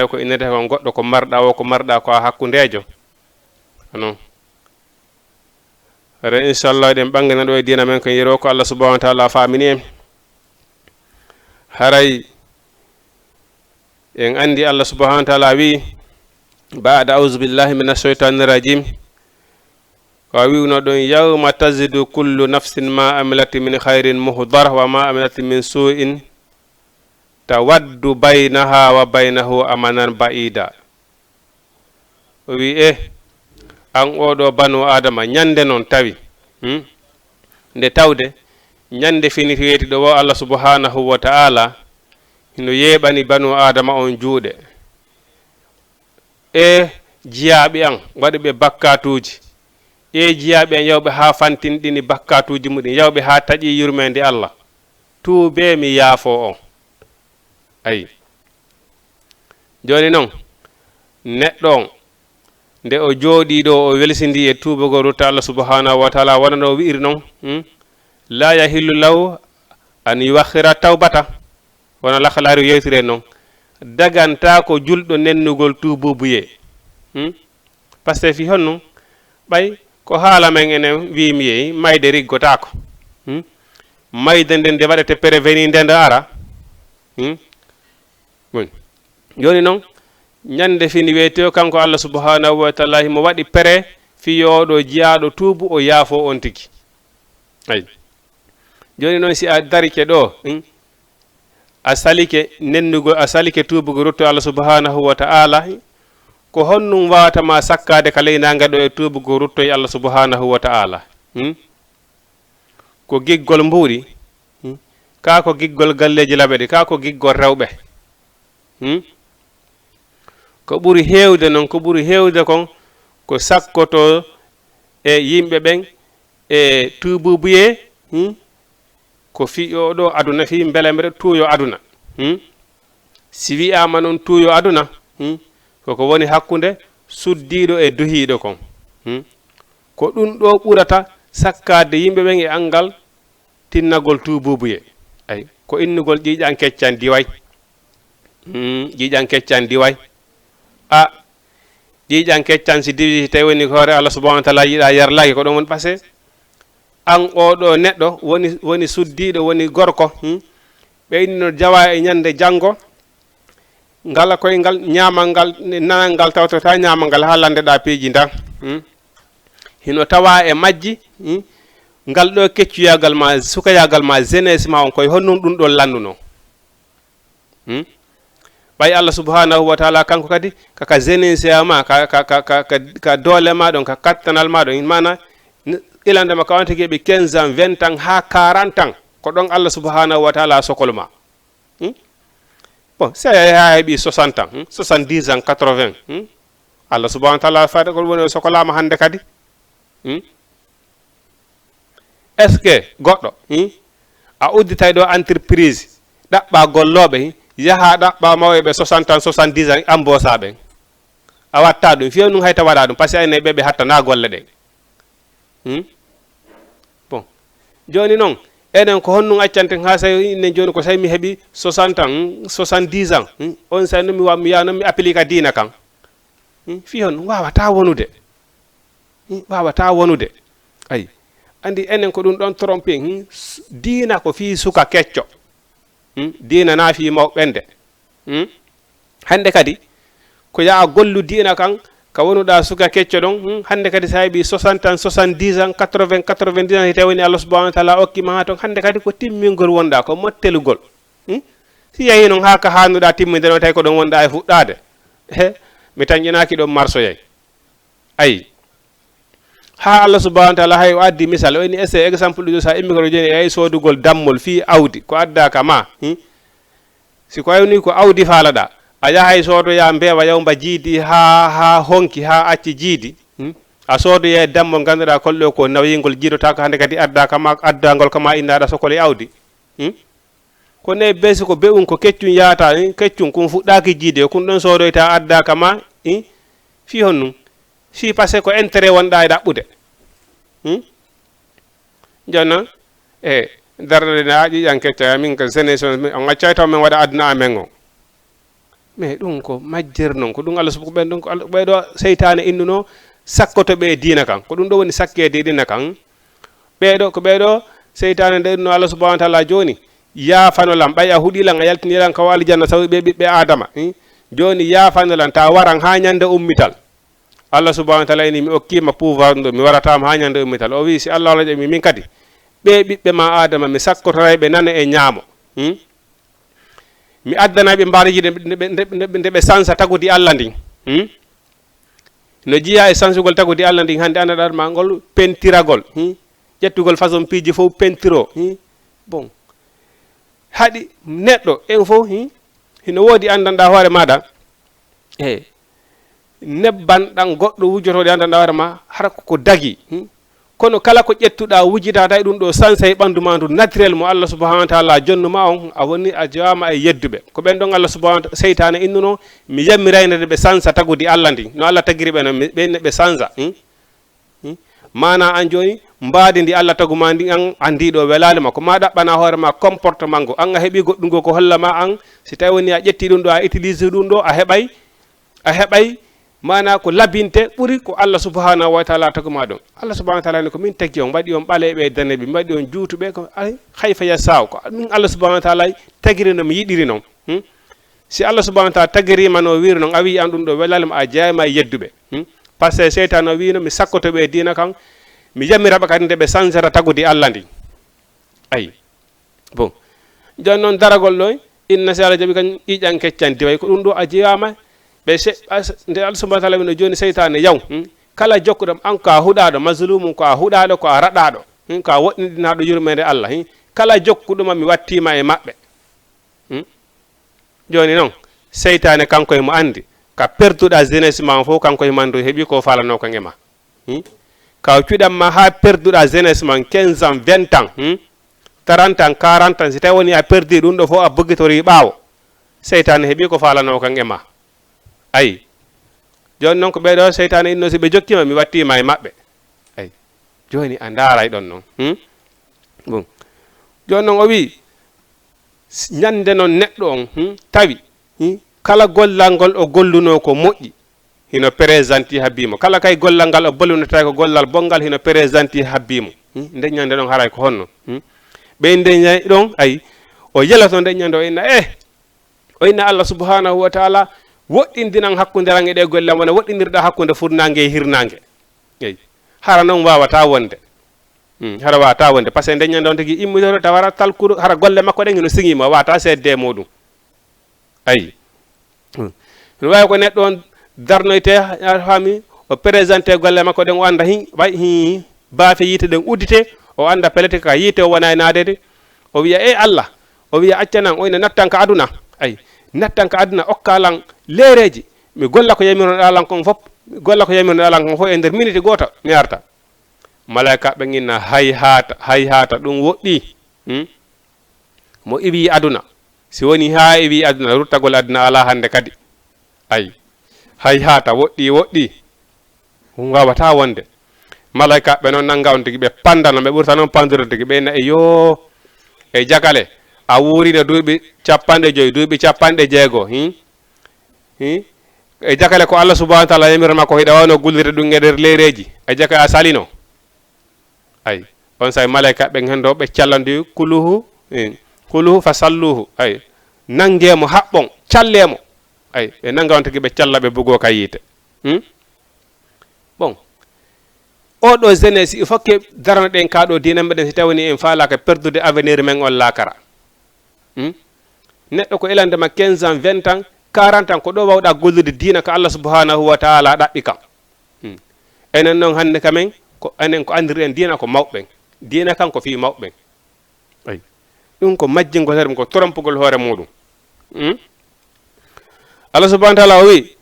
tawi ko innete ko goɗɗo ko marɗa o ko marɗa ko hakkundejo non re inchallah eɗen ɓangana ɗo e dina men ko yiro ko Allah subhanahu wa ta'ala famini en haray en andi Allah subhanahu wa ta'ala wi ba'da a'udhu billahi minash shaitanir rajim ko wiwno ɗon yawma tazidu kullu nafsin ma amilat min khairin muhdar wa ma amilat min su'in tawaddu baynaha wa baynahu amanan ba'ida o wi an oɗo banu adama ñande noon tawi nde tawde ñande finiti weeti ɗo wo Allah subhanahu wa ta'ala hino yeɓani banu adama on juuɗe jiyaɓe an waɗi ɓe bakkatuji jiyaɓe an yawɓe ha fantinɗini bakkatuji muɗum yawɓe ha taƴi yurmede Allah tuube mi yaafo on ayi joni noon neɗɗo on nde o jooɗi ɗo o welsindi e tuubago rutta Allah subhanahu wa ta'ala wona no wi'iri noon la yahillu lahu an yuwakhira tawbata wona lakalaari yewtire noon daganta ko julɗo nennugol tuububuye par ce que fi honno ɓay ko haala men enen wimi yeyi mayde riggotako mayde nden nde waɗete préveni nde nde ara joni noon ñande fini weeti o kanko Allah subhanahu wa ta'ala himo waɗi pere fiyoɗo jiyaɗo tuubu o yaafo on tigi ayi joni noon si a darike ɗo a salike nennugo a salike tuubugo rutto Allah subhanahu wa ta'ala ko honnum wawatama sakkade ka leynaga ɗo e tuubugo ruttoye Allah subhanahu wa ta'ala ko giggol mbuuri ka ko giggol galleji laɓe ɗi ka ko giggol rewɓe ko ɓuri heewde noon ko ɓuri heewde kon ko sakkoto e yimɓe ɓen e tuububuye ko fiyo ɗo aduna fi beele mbeɗa tuuyo aduna si wiyama noon tuuyo aduna koko woni hakkunde suddiɗo e duhiɗo kon ko ɗum ɗo ɓurata sakkade yimɓe ɓen e angal tinnagol tuububuye ay ko innugol ƴiƴan keccan diway ƴiƴan keccan diway a ƴiƴan keccan si diwi tawi woni hoore Allah subhanahu wa ta'ala yiɗa yarlaki ko ɗon woni passé an oɗo neɗɗo woni suddiɗo woni gorko ɓeynino jawa e ñande janggo ngala koye ngal ñamal ngal nanal ngal tawtata ñamal ngal ha landeɗa piiji dan hino tawa e majji ngal ɗo keccuyagal ma sukayagal ma jeunesse ma on koye honnum ɗum ɗon landuno ɓay Allah subhanahu wa ta'ala kanko kadi kaka jeunesse ma ka doole ma ɗon ka kattanal ma ɗon mana ilandema ka on tigi ɓe 15 ans 20 ans ha 40 ans ko ɗon Allah subhanahu wa ta'ala sokol ma bon si a ha heeɓi 60 ans 70 ans 80 Allah subhanahu wa ta'ala faade ko woni sokolama hande kadi est ce que goɗɗo a udditay ɗo entreprise ɗaɓɓa golloɓe yaha ɗaɓɓa mawɓe 60 ans 70 ans ambosaɓe a watta ɗum fiyo ɗum hayta waɗa ɗum par ce que ayne ɓeɓe hattana golle ɗe bon joni noon enen ko honnum accanten ha sawi innen joni ko sawi mi heeɓi 60 ans 70 ans on sawi noon mi yaha noon mi applique a diina kan fi hon wawata wonude wawata wonude ayi andi enen ko ɗum ɗon trompe diina ko fi suka kecco diina na fi mawɓende hande kadi ko yaa gollu diina kan ka wonuɗa suka kecco ɗon hande kadi sa heeɓi 60 ans 70 ans 80 90 ans tawi woni Allah subhanahu wa ta'ala okkima ha ton hande kadi ko timmingol wonɗa ko mottelugol si yeehi noon ha ka hannuɗa timmide ɗon tawi ko ɗon wonɗa e fuɗɗade mi tañƴinaki ɗon marsoyay ayi ha Allah subhanahu wa ta'ala hay o addi misal o ini essaye exemple ɗuɗo sa immi koɗo joni ay sodugol dammol fi awdi ko addaka ma si ko wayni ko awdi faalaɗa a yahay soodoya mbewa yawmba jiidi ha honki ha acci jiidi a soodoye dammol ganduɗa kolɗo ko nawyingol jiidotako hande kadi addaka ma addangol kama innaɗa sokole awdi ko ne besi ko be'um ko keccum yaata keccum kum fuɗɗaki jiide kum ɗon soodoyta addaka ma fi honnum fi par ce que ko intérêt wonɗa e ɗaɓɓude jonna darde ne a ƴiƴan kecca min ko jeunesse on accay taw min waɗa aduna amen o mais ɗum ko majjere noon ko ɗum Allah ko ɓen ɗon ko ɓeyɗo seytane innuno sakkoto ɓe diina kan ko ɗum ɗo woni sakkede diina kan ɓeeɗo ko ɓeeɗo seytane nde inno Allah subhanahu wa ta'ala joni yaafanolam ɓay a huuɗilan a yaltinilan kawo aljanna sawi ɓe ɓiɓɓe adama joni yaafanolan ta waran ha ñande ummital Allah subhanahu wa ta'ala ini mi okkima pouvoir ɗo mi waratama ha ñande ummital o wi si Allah wala min kadi ɓe ɓiɓɓe ma adama mi sakkotoray ɓe nana e ñaamo mi addana ɓe mbaɗiji nde ɓe sansa tagudi Allah ndin no jiya e sansugol tagudi Allah ndin hande andaɗa ma ngol pentiragol ƴettugol façon piiji fof pentiro bon haɗi neɗɗo en fof hino woodi andanɗa hoore maɗa e nebbanɗan goɗɗo wujotoɗe andanɗa hoore ma hara koko dagi kono kala ko ƴettuɗa wujitata e ɗum ɗo sansa e ɓandu ma ndu naturel mo Allah subhanahu wa ta'ala jonnuma on a woni a jewama e yedduɓe ko ɓen ɗon Allah subhanahu wa ta'ala seytane innuno mi yammirayde ɓe sansa tagudi Allah ndi no Allah tagiri ɓe noon ɓenne ɓe sansa mana an joni mbaadi ndi Allah taguma ndi an andiɗo welalema ko ma ɗaɓɓana hoore ma comportement ngo an a heeɓi goɗɗum ngo ko hollama an si tawi woni a ƴetti ɗum ɗo a utilise ɗum ɗo a heɓay mana ko labinte ɓuri ko Allah subhanahu wa ta'ala taguma ɗon Allah subhanahu wa ta'ala ni ko min taggi on mbaɗi on ɓaleɓe daneɓe mbaɗi on juutuɓe ko hayfa yasaw ko min Allah subhanahu wa ta'ala tagiri no mi yiɗiri noon si Allah subhanahu wa ta'ala tagirima no wiiri noon a wi an ɗum ɗo welalema a jeyama e yedduɓe par ce que seytane o wino mi sakkotoɓe e dina kan mi yammiraɓe kadi nde ɓe sansata tagudi Allah ndi ayi bon joni noon daragol ɗo inna si Allah jaaɓi kañum ƴiƴan keccan diway ko ɗum ɗo a jeyama ɓe nde Allah subhanahu wa ta'ala wino joni seytane yaw kala jokkuɗom an ko a huɗaɗo maslumum ko a huɗaɗo ko a raɗaɗo ko a woɗɗinɗinaɗo yurmede Allah kala jokkuɗuma mi wattima e maɓɓe joni noon seytane kanko e mo andi ka perduɗa jeunesse ma fof kanko e mandu heeɓi ko falano ko ngema ka cuɗanma ha perduɗa jeunesse man 15 ans 20 ans 30 ans 40 ans si tawi woni a perdi ɗum ɗo fof a boggitori ɓaawo seytane heeɓi ko falano ko ngema ayi joni noon ko ɓeɗo seytane inno si ɓe jokkima mi wattima e maɓɓe ayi joni a daaray ɗon noon bon joni noon o wi ñande noon neɗɗo on tawi kala gollal ngol o golluno ko moƴƴi hino présenti habbimo kala kay gollal ngal o ballunata ko gollal bongal hino présenti habbimo nde ñande ɗon haray ko honno ɓe nde ɗon ayi o yeloto nde ñande o inna Allah subhanahu wa ta'ala woɗɗindinan hakkude ran e ɗe golle wona woɗɗinirɗa hakkude furnangue e hirnangue eyi hara noon wawata wonde hara wawata wonde par ce que nde ñande on tigui immidoro tawara talkuɗo hara golle makko ɗen hino siŋima wata sedde e muɗum ayi no wawi ko neɗɗo on darnoyte fami o présenté golle makko ɗen o anda way baafe yiite ɗen uddite o anda pelete ka yiite o wona e naadede o wiya e Allah o wiya accanan o ina nattanka aduna ayi nattanka aduna okkalan leereji mi golla ko yamirnoɗalan kon fof mi golla ko yamirnoɗalan kon fof e nder minute goto mi arta malaika ɓe ginna hay hata ɗum woɗɗi mo iwi aduna si woni ha iwi aduna ruttagol aduna ala hande kadi ayi hay hata woɗɗi wawata wonde malaika ɓe noon nanga on tigui ɓe pandano ɓe ɓurta noon pandude tigui ɓe nayi yo e jagale a wuurino duuɓi 50 duuɓi 60 e jakale ko Allah subhanahu wa ta'ala yamirma ko hiɗa wawno gullirde ɗum e nder leyreji e jaka a salino ay on say malaika ɓe hendo ɓe callandi kuluhu fa salluhu ay nangemo haɓɓon callemo ay ɓe nanga on tigi ɓe calla ɓe bugo ka yiite bon oɗo jeunesse il faut que darano ɗen kaɗo dina meɗen si tawni en faalaka perdude avenir men on lakara neɗɗo ko elandema 15 ans 20 ans 40 ans ko ɗo wawɗa gollude dina ko Allah subhanahu wa ta'ala ɗaɓɓi kam enen noon hande kamen ko enen ko andiri en dina ko mawɓen dina kan ko fi mawɓen ay ɗum ko majjingo hoore mum ko trompugol hoore muɗum Allah subhanahu wa ta'ala o wi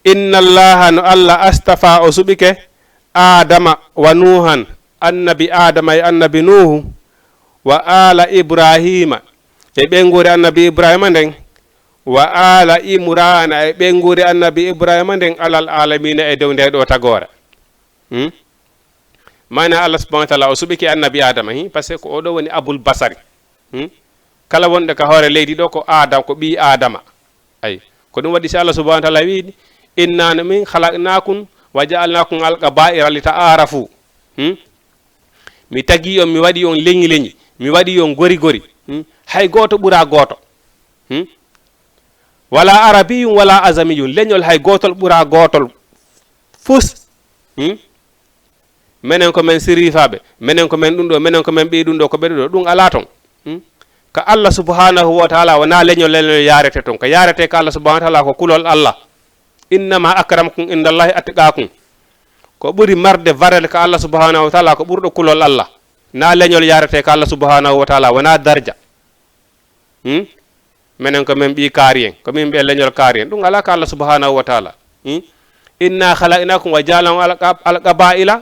inna allaha no Allah astafa o suɓike adama wa nuhan annabi adama e annabi nuhu wa ala ibrahima e ɓengure annabi ibrahima nden wa ala imrana e ɓengure annabi ibrahima nden alal alamina e dow nde ɗo tagore mana Allah subhanahu wa ta'ala o suɓiki annabi adama par ce que ko oɗo woni abul basari kala wonɗe ka hoore leydi ɗo ko adam ko ɓi adama ay ko ɗum waɗi si Allah subhanahu wa ta'ala wi inna min khalaqnakum wa ja'alnakum al-qaba'ira li ta'arafu mi tagi on mi waɗi on leñi leñi mi waɗi on gori gori hay goto ɓura goto wala arabiyun wala azamiyun leñol hay gotol ɓura gotol fus menen ko men sirifaɓe menen ko men ɗum ɗo menen ko men ɓi ɗum ɗo ko ɓeɗo ɗo ɗum ala ton ka Allah subhanahu wa ta'ala wona leñol yarete ton ko yarete ka Allah subhanahu wa ta'ala ko kulol Allah innama akramakum indallahi atqakum ko ɓuri marde varel ka Allah subhanahu wa ta'ala ko ɓurɗo kulol Allah na leñol yarete ka Allah subhanahu wa ta'ala wona darja menen ko men ɓi kaari en ko min ɓe leñol kaari en ɗum ala ka Allah subhanahu wa ta'ala inna khalaqnakum wa ja'alnakum al-qaba'ila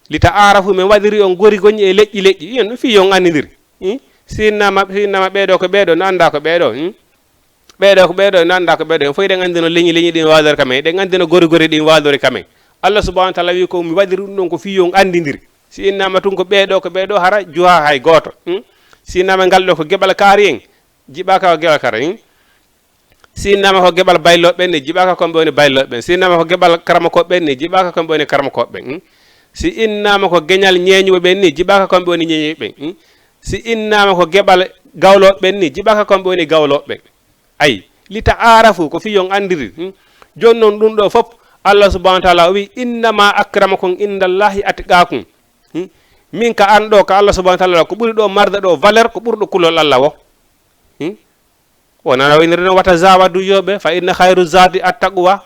li ta'arafu men waɗiri on gori goñi e leƴƴi leƴƴi yen ɗum fi yon andidiri sinnama ɓeeɗo ko ɓeeɗo no anda ko ɓeeɗo ɓeeɗo ko ɓeeɗo no anda ko ɓeeɗo en fof eɗen andino leñi leñi ɗin wadore kamen eɗen andino gori gori ɗin wadore kamen Allah subhanahu wa ta'ala wi ko mi waɗiri ɗum ɗon ko fi yon andidiri si innama tun ko ɓeeɗo hara juha hay goto si innama ngal ɗo ko geɓal kaari en jiɓaka ko geɓal kara si innama ko geɓal bayloɓe ɓen ne jiɓaka komɓe woni bayloɓe ɓen si innama ko geɓal karamakoɓe ɓen ne jiɓaka komɓe woni karamakoɓe ɓen si innama ko geñal ñeeñuɓe ɓen ni jiɓaka komɓe woni ñeeñuɓe ɓen si innama ko geɓal gawloɓe ɓen ni jiɓaka komɓe woni gawloɓe ɓen ayi lita arafu ko fi yon andiri joni noon ɗum ɗo fof Allah subhanahu wa ta'ala o wi innama akramakum indallahi atqakum min ka an ɗo ka Allah subhanahu wa ta'ala ko ɓuri ɗo marde ɗo valeur ko ɓurɗo kulol Allah wo wonano winiri noon wata zawadu yoɓe fa inna khayru zadi attaqwa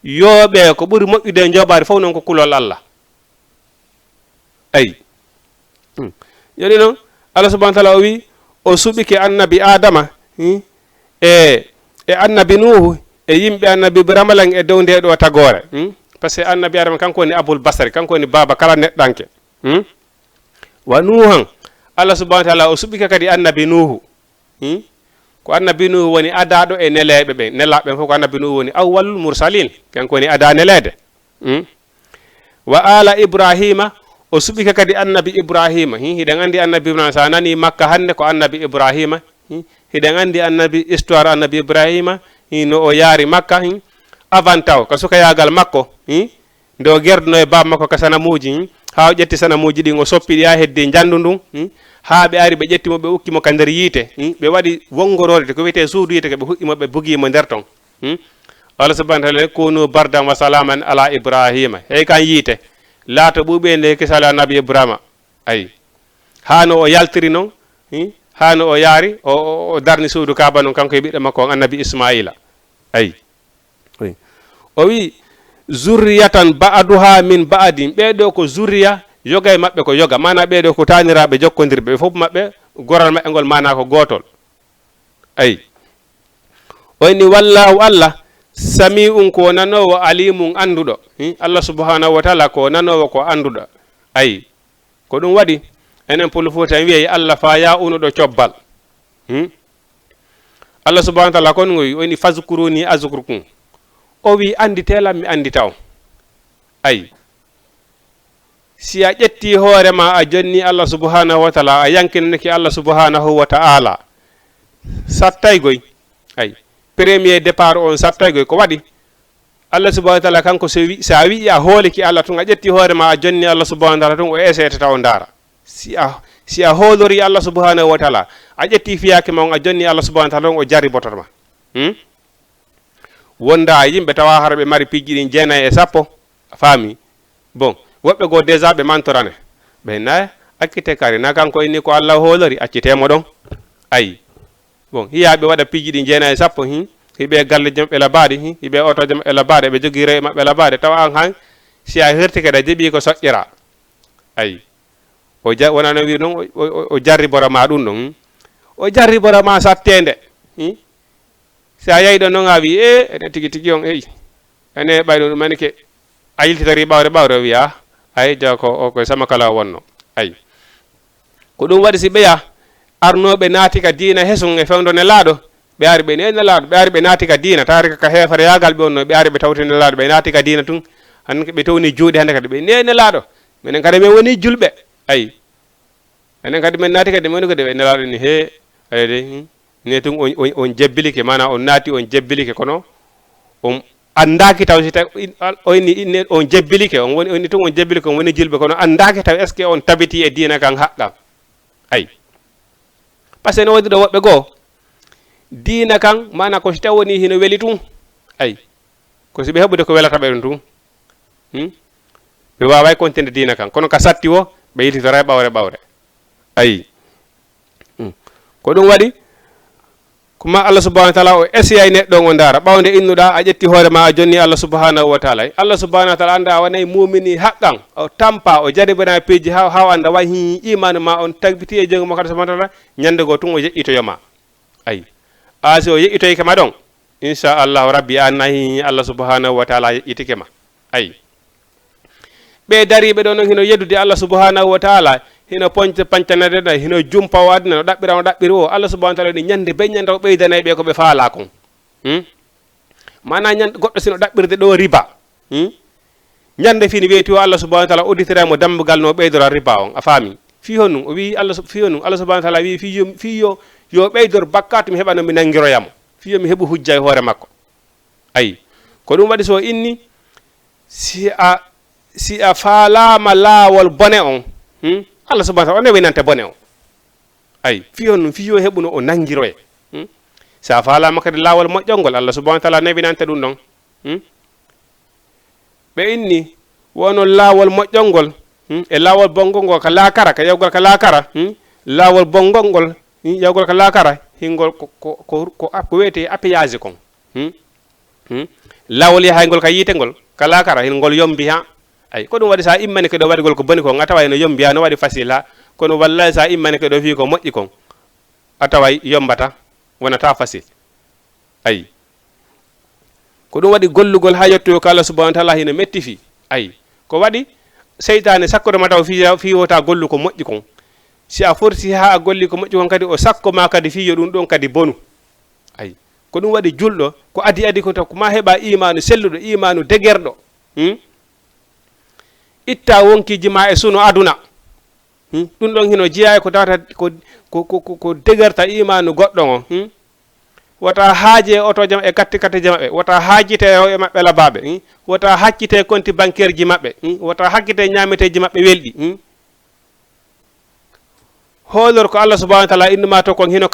yoɓe ko ɓuri moƴƴude joɓade fof noon ko kulol Allah ayi joni noon Allah subhanahu wa ta'ala o wi o suɓike annabi adama e annabi nuhu e yimɓe annabi ibrahima lan e dow nde ɗo tagore par ce que annabi adama kanko woni aboul basari kanko woni baba kala neɗɗanke wa nuhan Allah subhanahu wa ta'ala o suɓike kadi annabi nuhu ko annabi nuhu woni adaɗo e neleɓe ɓe nelaɓe ɓen fof ko annabi nuhu woni awwalul mursalin kanko woni ada nelede wa ala ibrahima o suɓike kadi annabi ibrahima hiɗen andi annabi ibrahima sa nani makka hande ko annabi ibrahima hiɗen andi annabi histoire annabi ibrahima no o yaari makka avant taw ko sukayagal makko nde o gerduno e baba makko ka sanamuji ha o ƴetti sanamuji ɗin o soppiɗi ha heddi jandu ndun ha ɓe ari ɓe ƴettimo ɓe ukkimo ka nder yiite ɓe waɗi wongorode ko wiyete suudu yiite ke ɓe huƴƴimo ɓe bugimo nder ton Allah subhanahu wa ta'ala kunu bardan wa salaman ala ibrahima hey kan yiite laato ɓuuɓe nde kisala nabi ibrahima ayi hano o yaltiri noon hano o yaari o darni suudu kaba noon kanko e ɓiɗɗo makko on annabi ismaila ayi o wi zurriyatan ba'duha min ba'din ɓeɗo ko zurriya yoga e maɓɓe ko yoga mana ɓeɗo ko taniraɓe jokkodirɓe ɓe fof maɓɓe goral maɓɓe ngol mana ko gotol ayi o ni wallahu Allah sami'un ko nanowo alimun anduɗo Allah subhanahu wa ta'ala ko nanowo ko anduɗo ayi ko ɗum waɗi enen pullo fof tan wiye Allah fa ya unuɗo cobbal Allah subhanahu wa ta'ala kon ngoy woni fazkuruni azkurkum o wi anditelam mi andita on ayi si a ƴetti hoorema a jonni Allah subhanahu wa ta'ala a yankinanaki Allah subhanahu wa ta'ala sattaygoy ayi premier départ on sattaygoy ko waɗi Allah subhanahu wa ta'ala kanko sa wi a hooliki Allah tun a ƴetti hoorema a jonni Allah subhanahu wa ta'ala tun o esete taw ndara si a hoolori Allah subhanahu wa ta'ala a ƴetti fiyake ma on a jonni Allah subhanahu wa ta'ala tun o jarri bototoma wonda yimɓe tawa hara ɓe mari pijji ɗin 9 e 10 faami bon woɓɓe go déjà ɓe mantorane ɓe na accite kari na kanko inni ko Allah hoolori accitemo ɗon ayi bon hiyaɓe waɗa pijji ɗi 9 e 10 hiɓe galle maɓɓe labaɗi hiɓe otoje maɓɓe labaɗe ɓe jogui rewe maɓɓe labaɗe tawa an han si a hertike ɗa jeeɓi ko soƴƴira ayi wonano wi noon o jarri bora ma ɗum ɗon o jarri bora ma sattede si a yayi ɗo noon a wi ene tigui tigui on eyi ene ɓayɗo ɗum manike a yiltitari ɓawre wiya ay jaw ko sama kala wonno ayi ko ɗum waɗi si ɓeya arnoɓe naati ka diina hesun e fewdo nelaɗo ɓe ari ɓe nelaɗo ɓe ari ɓe naati ka diina tawari ka hefere yagal ɓe onno ɓe ari ɓe tawti nelaɗo ɓe naati ka diina tun hande ɓe tawni juuɗe hande kadi ɓe nelaɗo minen kadi min woni julɓe ayi enen kadi min naati kadi min woni kadi ɓe nelaɗo ni he ayde ne tun on jebbilike mana on naati on jebbilike kono on andaki taw si taw inni on jebbilike on woni tun on jebbilike on woni julɓe kono andaki taw est ce que on tabiti e diina kan haqqam ay par ce que no waɗi ɗo woɓɓe goo diina kan mana ko si taw woni hino weli tun ay ko si ɓe heɓude ko welata ɓe ɗum tun ɓe waway continde diina kan kono ka satti o ɓe yititora ɓawre ayi ko ɗum waɗi kuma Allah subhanahu wa ta'ala o essayay neɗɗo on o ndaara ɓawde innuɗa a ƴetti hoore ma a jonni Allah subhanahu wa ta'ala Allah subhanahu wa ta'ala anda a wonay mumini haqqan o tampa o jaribana peeji ha anda way hi imanu ma on tagbiti e jongo mo kada subhanahu wa ta'ala ñande go tun o yeƴƴitoyoma ayi asi o yeƴƴitoyke ma ɗon inchallahu rabbi annahi Allah subhanahu wa ta'ala yeƴƴitike ma ayi ɓe dariɓe ɗo noon hino yeddude Allah subhanahu wa ta'ala hino ponce pancanade ɗa hino jumpa o aduna no ɗaɓɓira no ɗaɓɓiri o Allah subhanahu wa ta'ala ni ñande be ñande o ɓeydanay ɓe ko ɓe faala kon mana ñande goɗɗo sino ɗaɓɓirde ɗo riba ñande fini weyti o Allah subhanahu wa ta'ala udditiramo dambugal no ɓeydora riba on a faami fi honnum o wi Allah subhanahu wa ta'ala wi fi yo ɓeydor bakkat mi heɓa no mi nangiroyamo fi yo mi heɓu hujja e hoore makko ayi ko ɗum waɗi so inni si a faalama laawol bone on Allah subhanahu wa ta'ala on winante bone o ay fi on fiyo heɓuno o nangiroye sa faalama kadi laawol moƴƴolngol Allah subhanahu wa ta'ala nebinante ɗum ɗon ɓe inni wono laawol moƴƴolngol e laawol bonngol ngol ka laakara ka yawgol ka laakara laawol bonngol ngol yawgol ka laakara hingol ko wiyete appuyage kon laawol yahaygol ka yiitengol ka laakara hingol yombi ha ay ko ɗum waɗi sa immani ke ɗo waɗigol ko boni kon a tawa no yombi ha no waɗi facile ha kono wallahi sa immani ke ɗo fi ko moƴƴi kon a tawa yombata wonata facile ayi ko ɗum waɗi gollugol ha yettoyo ko Allah subhanahu wa ta'ala hino metti fi ayi ko waɗi seytane sakkude ma taw fi wota gollu ko moƴƴi kon si a forti ha a golli ko moƴƴi kon kadi o sakko ma kadi fiyo ɗum ɗon kadi bonu ayi ko ɗum waɗi julɗo ko adi ko to ma heɓa imanu selluɗo imanu degerɗo itta wonkiji ma e suno aduna ɗum ɗon hino jeeya ko tawata ko degerta imanu goɗɗo on wota haaje otoje maɓɓe kattikateje maɓɓe wota haajite e maɓɓe labaɓe wota hakkite konti bancaire ji maɓɓe wota hakkite ñameteji maɓɓe welɗi hoolor ko Allah subhanahu wa ta'ala innuma to kon hino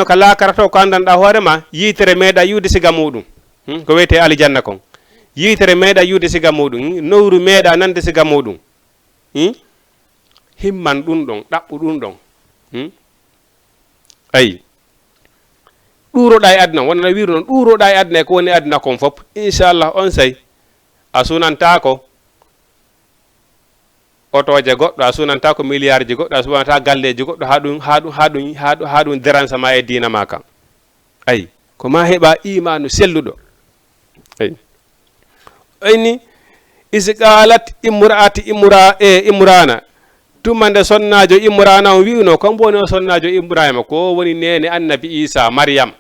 ka laakara to ko andanɗa hoorema yiitere meeɗa yuude siga muɗum ko wiyete alijanna kon yiitere meeɗa yuude siga muɗum nowru meeɗa nande siga muɗum himman ɗum ɗon ɗaɓɓu ɗum ɗon ayi ɗuroɗa e aduna wonana wiru noon ɗuroɗa e aduna e ko woni aduna kon fof inchallah on say a sunantako otoje goɗɗo a sunantako milliard ji goɗɗo a sunanta galleji goɗɗo ha ɗum dérange ma e dina ma kan ayi ko ma heɓa imanu selluɗo ayi ayni isi qalat imrana tuma nde sonnajo imrana on wi'uno kon boni o sonnajo ibrahima ko woni nene annabi isa maryam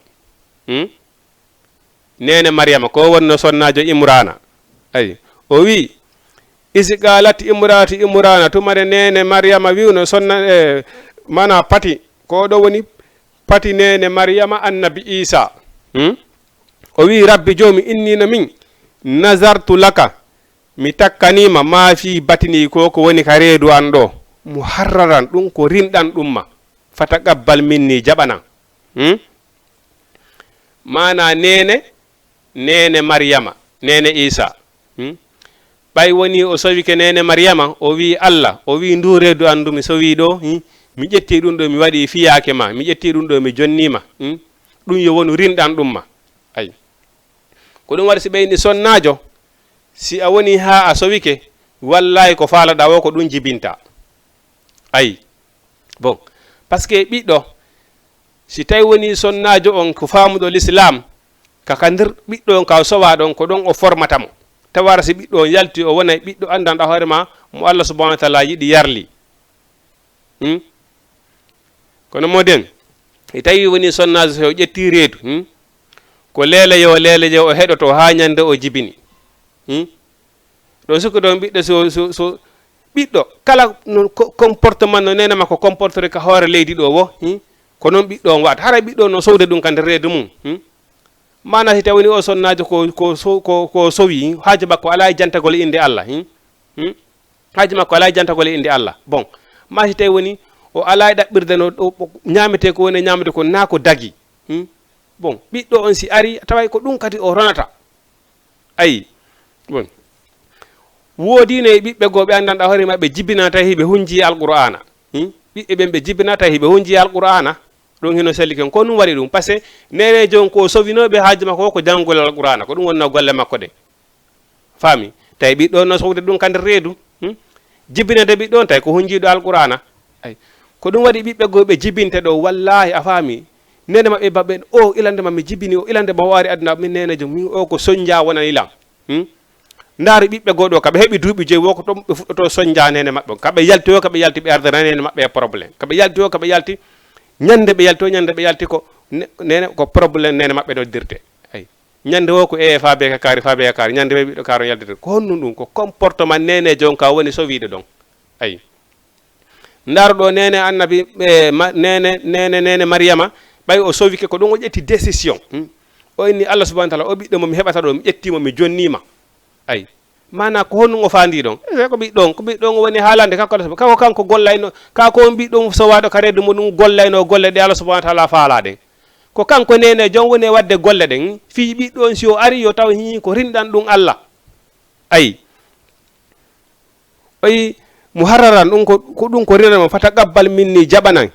nene maryama ko wonno sonnajo imrana ayi o wi isi qalat imrana tuma nde nene maryama wi'uno sonna mana pati ko ɗo woni pati nene maryama annabi isa o wi rabbi jomi innino min nazartu laka mi takkanima ma fi batini ko woni ka reedu an ɗo muharraran ɗum ko rimɗan ɗumma fataqabbal minni jaɓana mana nene maryama nene isa ɓay woni o sowike nene maryama o wi Allah o wi ndu reedu an ndu mi sowi ɗo mi ƴetti ɗum ɗo mi waɗi fiyake ma mi ƴetti ɗum ɗo mi jonnima ɗum yo wonu rimɗan ɗumma ayi ko ɗum waɗi si ɓeyni sonnajo si a woni ha a sowike wallahi ko faalaɗa wo ko ɗum jibinta ayi bon par ce que ɓiɗɗo si tawi woni sonnajo on ko famuɗo l'islam kaka nder ɓiɗɗo on ka sowa ɗon ko ɗon o formata mo tawara si ɓiɗɗo on yalti o wonay ɓiɗɗo andanɗa hoorema mo Allah subhanahu wa ta'ala yiɗi yarli kono moden e tawi woni sonnajo so o ƴetti reedu ko leele yo o heɗoto ha ñande o jibini ɗo sikku ɗon ɓiɗɗo so ɓiɗɗo kala no comportement no nene makko comportere ka hoore leydi ɗo wo ko noon ɓiɗɗo on waata haray ɓiɗɗo no sowde ɗum ka nder reedu mum mana si tawini o sonnajo ko sowi haaji makko ala e jantagol inde Allah haaji makko ala e jantagol inde Allah bon ma si tawi woni o ala e ɗaɓɓirde no ñamete ko woni ñamde ko na ko dagi bon ɓiɗɗo on si ari taway ko ɗum kadi o ronata ayi bon woodi ne ɓiɓɓe goo ɓe anndanɗa hoore maɓɓe jibbina tawi hiɓe hunji alqur'ana ɓiɓɓe ɓen ɓe jibbina tawi hiɓe hunji alqur'ana ɗum hino selli ken ko ɗum waɗi ɗum par ce que nene jon ko sowinoɓe haaji makko ko janngol alqur'ana ko ɗum wonno golle makko ɗe faami tawi ɓiɗɗo no sowde ɗum ka nder reedu jibbinede ɓiɗɗo on tawi ko hunjiɗo alqur'ana ay ko ɗum waɗi ɓiɓɓe goo ɓe jibbinte ɗo wallahi a faami nene maɓɓe baɓɓen o ilande ma mi jibbini o ilande ma waari aduna min nenejo min o ko soñdia wonan ilam ndaari ɓiɓɓe goo ɗo kaɓe heeɓi duuɓi joyi wo ko ɗon ɓe fuɗɗoto soñdia nene maɓɓe kaɓe yalti o kaɓe yalti ɓe ardana nene maɓɓe e probléme kaɓe yalti o kaɓe yalti ñande ɓe yalti o ñande ɓe yalti ko nene ko probléme nene maɓɓe ɗo dirte ay ñande o ko faabe ka kaari ñande ɓe ɓiɗɗo kaaro yaltirde ko honnum ɗum ko comportement nene jon ka woni sowiide ɗon ay ndaaro ɗo nene annabi nene mariama ɓay o sowike ko ɗum o ƴetti décision o inni Allah subahana taala o ɓiɗɗo mo mi heɓata ɗo mi ƴettimo mi jonnima ay mana ko honnum o faandi ɗon ko ɓiɗɗon woni haalande kako kanko gollayno kako on ɓiɗɗon sowaɗo ka reedu muɗum gollayno golle ɗe Allah subahana taala faala ɗen ko kanko nene jon woni e wadde golle ɗen fii ɓiɗɗo on si o ari yo taw hi ko rinɗan ɗum Allah ayi oyi muharraran ɗum ko ɗum ko rinanmo fata qabbal minni jaɓanan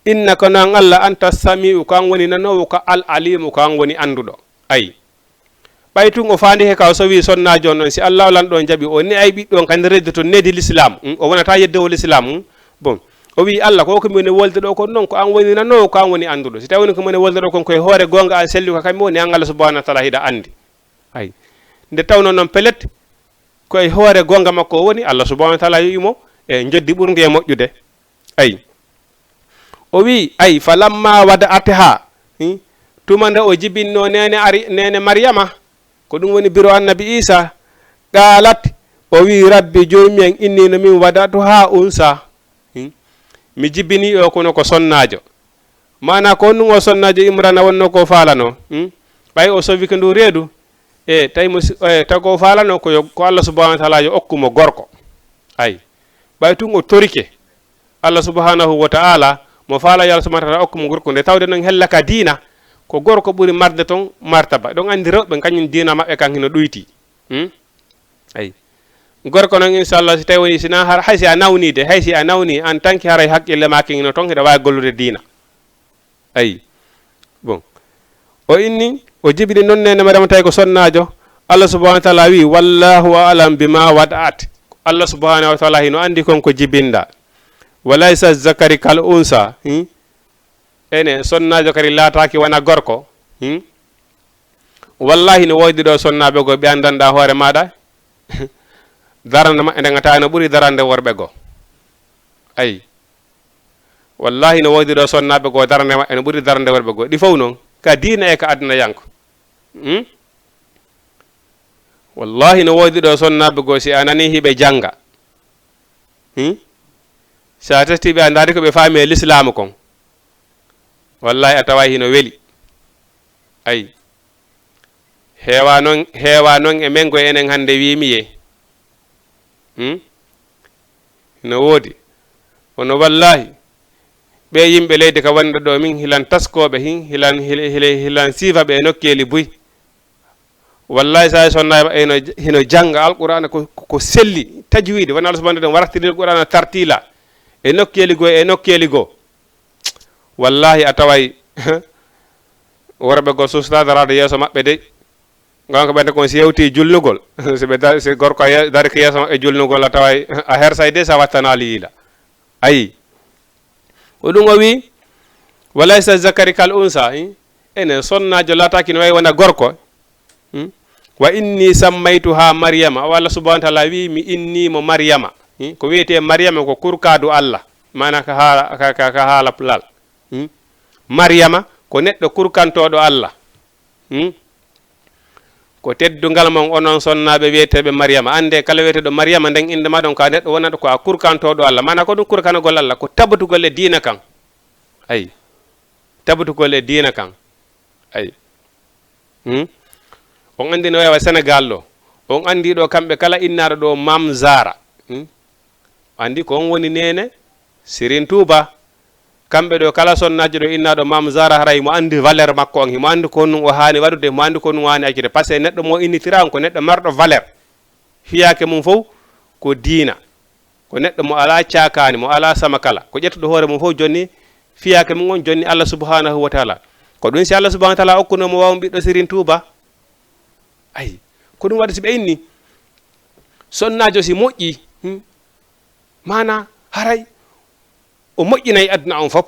innaka noon Allah anta sami'u ko an woni nanowo ko al alimu ko an woni anduɗo ayi ɓay tun o faandi he ka o sowi sonnajo on noon si Allah lanɗo jaɓi o ne ay ɓiɗɗon kandi redde to nedi l'islam o wonata yeddowo l'islam bon o wi Allah ko komi woni wolde ɗo kon noon ko an woni nanowo ko an woni anduɗo si tawi woni komi woni wolde ɗo kon koye hoore gonga an selli ko kamɓe woni an Allah subahanahu wa taala hiɗa andi ayi nde tawno noon pelet koye hoore gonga makko o woni Allah subahanahu wa taala wiimo e joddi ɓurdi e moƴƴude ayi o wi ay falamma wada ataha tuma nde o jibinno nene mariama ko ɗum woni biro annabi isa qalat o wi rabbi jomum en inni no min wadatu ha unsa mi jibbini o kono ko sonnajo mana ko honɗum o sonnajo imrana wonno ko falano ɓay o sowike ndu reedu e tago falano ko Allah subahanahu wa taala yo okkumo gorko ay ɓay tun o torike Allah subhanahu wa ta'ala mo faala yo Allah subhanahu wa ta'ala okkumo gorko nde tawde noon hella ka diina ko gorko ɓuri marde ton martaba ɗon andi rewɓe kañum diina maɓɓe kan hino ɗoyti ayi gorko noon inchallah si tawi woni sina hay si a nawnide hay si a nawni en tant que haray haqqille ma kino ton hiɗa wawi gollude diina ayi bon o inni o jibini noon nene madama tawi ko sonnajo Allah subhanahu wa ta'ala wi wallahu alam bima wada'at Allah subhanahu wa ta'ala hino andi kon ko jibinɗa walaysa zakari kal unsa ene sonnajo kadi laataki wona gorko wallahi no woydi ɗo sonnaɓe go ɓe andanɗa hoore maɗa darande maɓɓe nde gata no ɓuuri darande worɓe go ayi wallahi no woydi ɗo sonnaɓe go darande maɓɓe no ɓuuri darande worɓe go ɗi fof noon ka diina e ka aduna yanko wallahi no woydi ɗo sonnaɓe go si a nani hiɓe janga sa testiɓe a daari ko ɓe faami e l'islamu kon wallahi a tawa hino weeli ayi heewa noon e mengo enen hannde wimiye no woodi wono wallahi ɓe yimɓe leydi ka wonɗo ɗo min hilan taskoɓe hilan siifa ɓe e nokkeli buy wallahi sa sonna hino janga alqur'ana ko selli tajwide wona Allah subhanahu wa ta'ala wartiri alqur'ana tartila e nokkeli goo wallahi a taway worɓe go sustadarade yeeso maɓɓe de gonko ɓente kon si yewti julnugol si gorko dari ko yeeso maɓɓe julnugol a taway a hersay de sa wattanali yiila ayi o ɗum o wi walaysa zakari kal unsa ene sonnajo lataki no wayi wona gorko wa inni sammaytuha maryama o Allah subhanahu wa ta'ala wi mi innimo maryama ko wiyete maryama ko kurkadu Allah mana ka haala pulal maryama ko neɗɗo kurkantoɗo Allah ko teddungal mon onon sonnaɓe wiyeteɓe maryama ande kala wiyeteɗo maryama nden inde ma ɗon ka neɗɗo wonata ko a kurkantoɗo Allah mana ko ɗum kurkanogol Allah ko tabatugol e diina kan ayi tabutugol e diina kan ay on andi no wawa Sénégal ɗo on andi ɗo kamɓe kala innaɗo ɗo Mam Zara andi ko on woni nene Serigne Touba kamɓe ɗo kala sonnajo ɗo innaɗo Mam Zara haray mo andi valeur makko on himo andi ko honum o hani waɗude mo andi ko honum o hani accude par ce que neɗɗo mo innitira on ko neɗɗo marɗo valeur fiyake mum fof ko diina ko neɗɗo mo ala cakani mo ala sama kala ko ƴettuɗo hoore mum fof jonni fiyake mum on jonni Allah subhanahu wa taala ko ɗum si Allah subhanahu wa taala okkunomo wawa ɓiɗɗo Serigne Touba ayi ko ɗum waɗi si ɓe inni sonnajo si moƴƴi mana haray o moƴƴinayi aduna on fof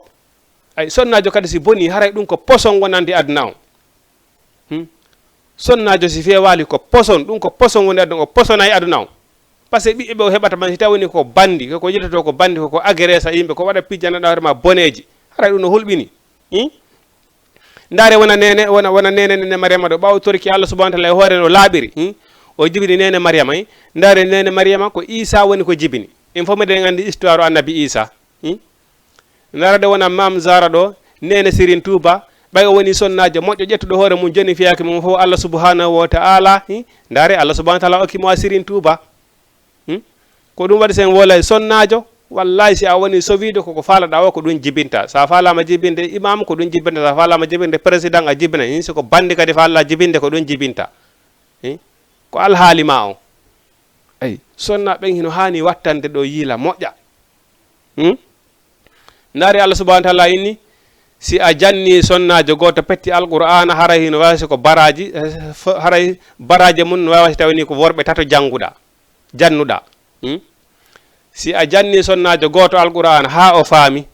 ay sonnajo kadi si boni haray ɗum ko poson wonande aduna on sonnajo si fewali ko poson ɗum ko poson woni aduna o posonayi aduna on par ce que ɓiɓɓe ɓe o heɓata man si tawi woni ko bandi ko yettoto ko bandi koko agressa yimɓe ko waɗa pijjanaɗa hoore ma boneji haray ɗum no hulɓini ndaare wona nene Mariama ɗo ɓawo torki Allah subhanahu wa taala e hoore no laaɓiri o jibini nene Mariama ndaare nene Mariama ko Isa woni ko jibini in fof miɗen andi histoire o annabi Isa ndaara de wona Mam Zara ɗo nene Serigne Touba ɓay o woni sonnajo moƴƴo ƴettuɗo hoore mum joni fiyake mum fof Allah subhanahu wa taala ndaare Allah subhanahu wa taala okkimo a Serigne Touba ko ɗum waɗi sen wolay sonnajo wallahi si a woni sowido koko faalaɗa o ko ɗum jibinta sa falama jibinde imam ko ɗum jibinta sa falama jibinde président a jibina siko bandi kadi falla jibinde ko ɗum jibinta ko alhaali ma on ay sonna ɓen hino hani wattande ɗo yiila moƴƴa ndaari Allah subhanahu wa taala inni si a janni sonnajo goto petti alqur'ana haray hino wawsi ko baraji haray baraji mum no wawasi tawni ko worɓe tato jannuɗa si a janni sonnajo goto alqur'ana ha o faami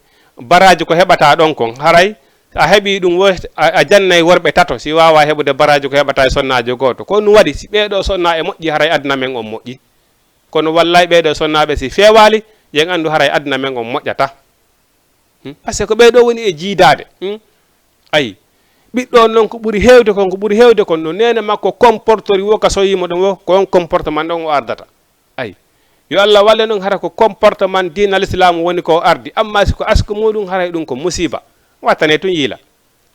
baraji ko heɓata ɗon kon haray a heeɓi ɗum a jannay worɓe tato si wawa heɓude baraji ko heɓata e sonnajo goto ko ɗum waɗi si ɓeɗo sonna e moƴƴi haray aduna men on moƴƴi kono wallay ɓeɗo sonnaɓe si fewali yen andu haray aduna men on moƴƴata par ce que ɓeɗo woni e jiidade ayi ɓiɗɗo noon ko ɓuuri hewde kon no nene makko comportori wo ka so yimo ɗum wo ko on comportement ɗon o ardata ayi yo Allah walle noon hara ko comportement din al islam woni ko ardi amma siko asko muɗum haray ɗum ko musiba wattane tun yiila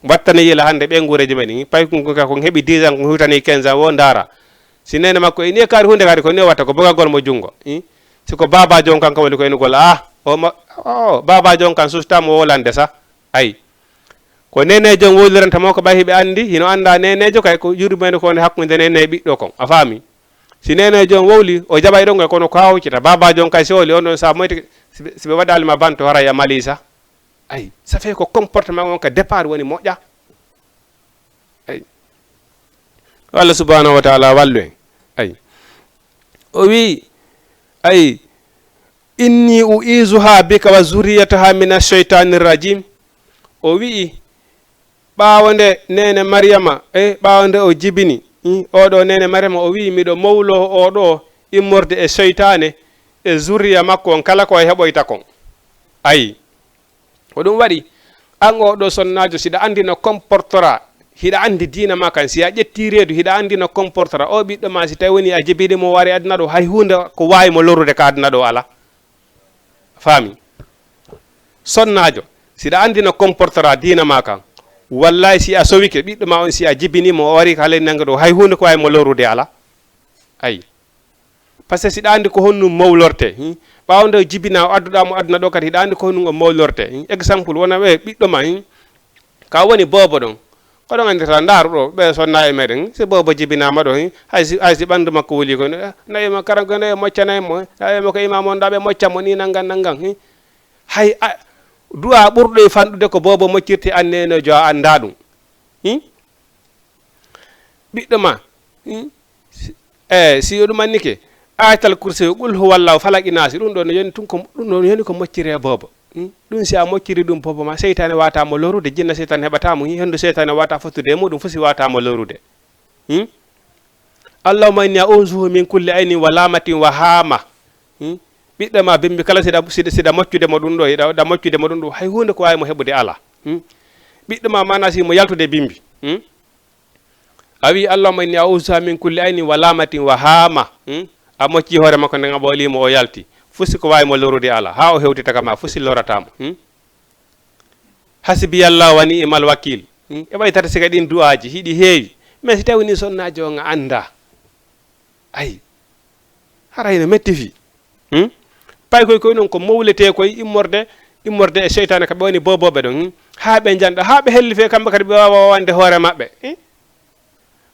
wattane yiila hande ɓe guureji men pay ko heeɓi 10 ans ko hutani 15 ans wo ndaara si nene makko ni kaari hunde kadi ko ni watta ko bogagol mo jungo siko baba jon kan woni ko en gol baba jon kan sustama wolande sa ayi ko nenejo woliranta mo ko ɓay heɓe andi hino anda nenejo kay ko yurmede ko ne hakkude nene e ɓiɗɗo kon a faami si nene jon wowli o jaɓay ɗon e kono ko hawcita baba jon kay sohli on ɗon sa moyti siɓe waɗalima banto haray a malisa ayi ça fait ko comportement on ka départ woni moƴƴa ayi Allah subhanahu wa taala wallu en ayi o wi ayi inni uizuha bika wa zurriyataha min ash-shaytanir rajim o wi ɓawonde nene Mariama ɓawonde o jibini oɗo nene Mariama o wi miɗo mawlo oɗo immorde e seytane e zurriya makko on kala ko heɓoyta kon ayi ko ɗum waɗi an oɗo sonnajo siɗa andi no comportora hiɗa andi diina ma kan si a ƴetti reedu hiɗa andi no comportora o ɓiɗɗo ma si tawi woni a jibiɗi mo wari aduna ɗo hay hunde ko wawi mo lorrude ka aduna ɗo ala faami sonnajo siɗa andi no comportora diina ma kan wallahi si a sowike ɓiɗɗo ma on si a jibinimo o wari ka ley nanga ɗo hay hunde ko wawi mo lorrude ala ayi par ce que siɗa andi ko honnum mawlorte ɓawde jibina o adduɗamo aduna ɗo kadi hiɗa andi ko honnum o mawlorte exemple wona ɓe ɓiɗɗo ma ka woni bobo ɗon koɗon andita ndaaru ɗo ɓe sonna e meɗen si bobo jibinama ɗo haysi ɓandu makko woli ko nayima karanko nde moccanaymo ayimo ko imam on ɗaɓe moccamo ni nanggan hay du'a ɓurɗo e fanɗude ko bobo moccirte annene jo a anda ɗum ɓiɗɗo ma si ɗum annike ayatal kursi qul huwallahu falaki nasi ɗum ɗo no yoni tun ko ɗum ɗo yoni ko moccire bobo ɗum si a mocciri ɗum bobo ma seytane watamo lorude jinna seytane heɓatamo hendu seytane wata fottude e muɗum fof si watamo lorude allahumma inni a'uzuhu min kulli aynin wa lamatin wa hama ɓiɗɗo ma bimbi kala siɗa moccude mo ɗum ɗo ɗa moccude mo ɗum ɗo hay hunde ko wawi mo heɓude ala ɓiɗɗo ma mana si mo yaltude bimbi a wi allahumma inni a'uzuha min kulli aynin wa lamatin wa hama a mocci hoore makko nde ɓolimo o yalti fusi ko wawi mo lorude ala ha o hewtita kama fusi loratamo hasbiyallahu wa ni'mal wakil e ɓaytata siga ɗin du'aji hiɗi heewi mais si tawi ni sonnaji o nga anda ayi harayno metti fi pay koy noon ko mawlete koye immorde e seytane kamɓe woni boboɓe ɗon ha ɓe janɗa ha ɓe helli fe kamɓe kadi ɓe wawa wande hoore maɓɓe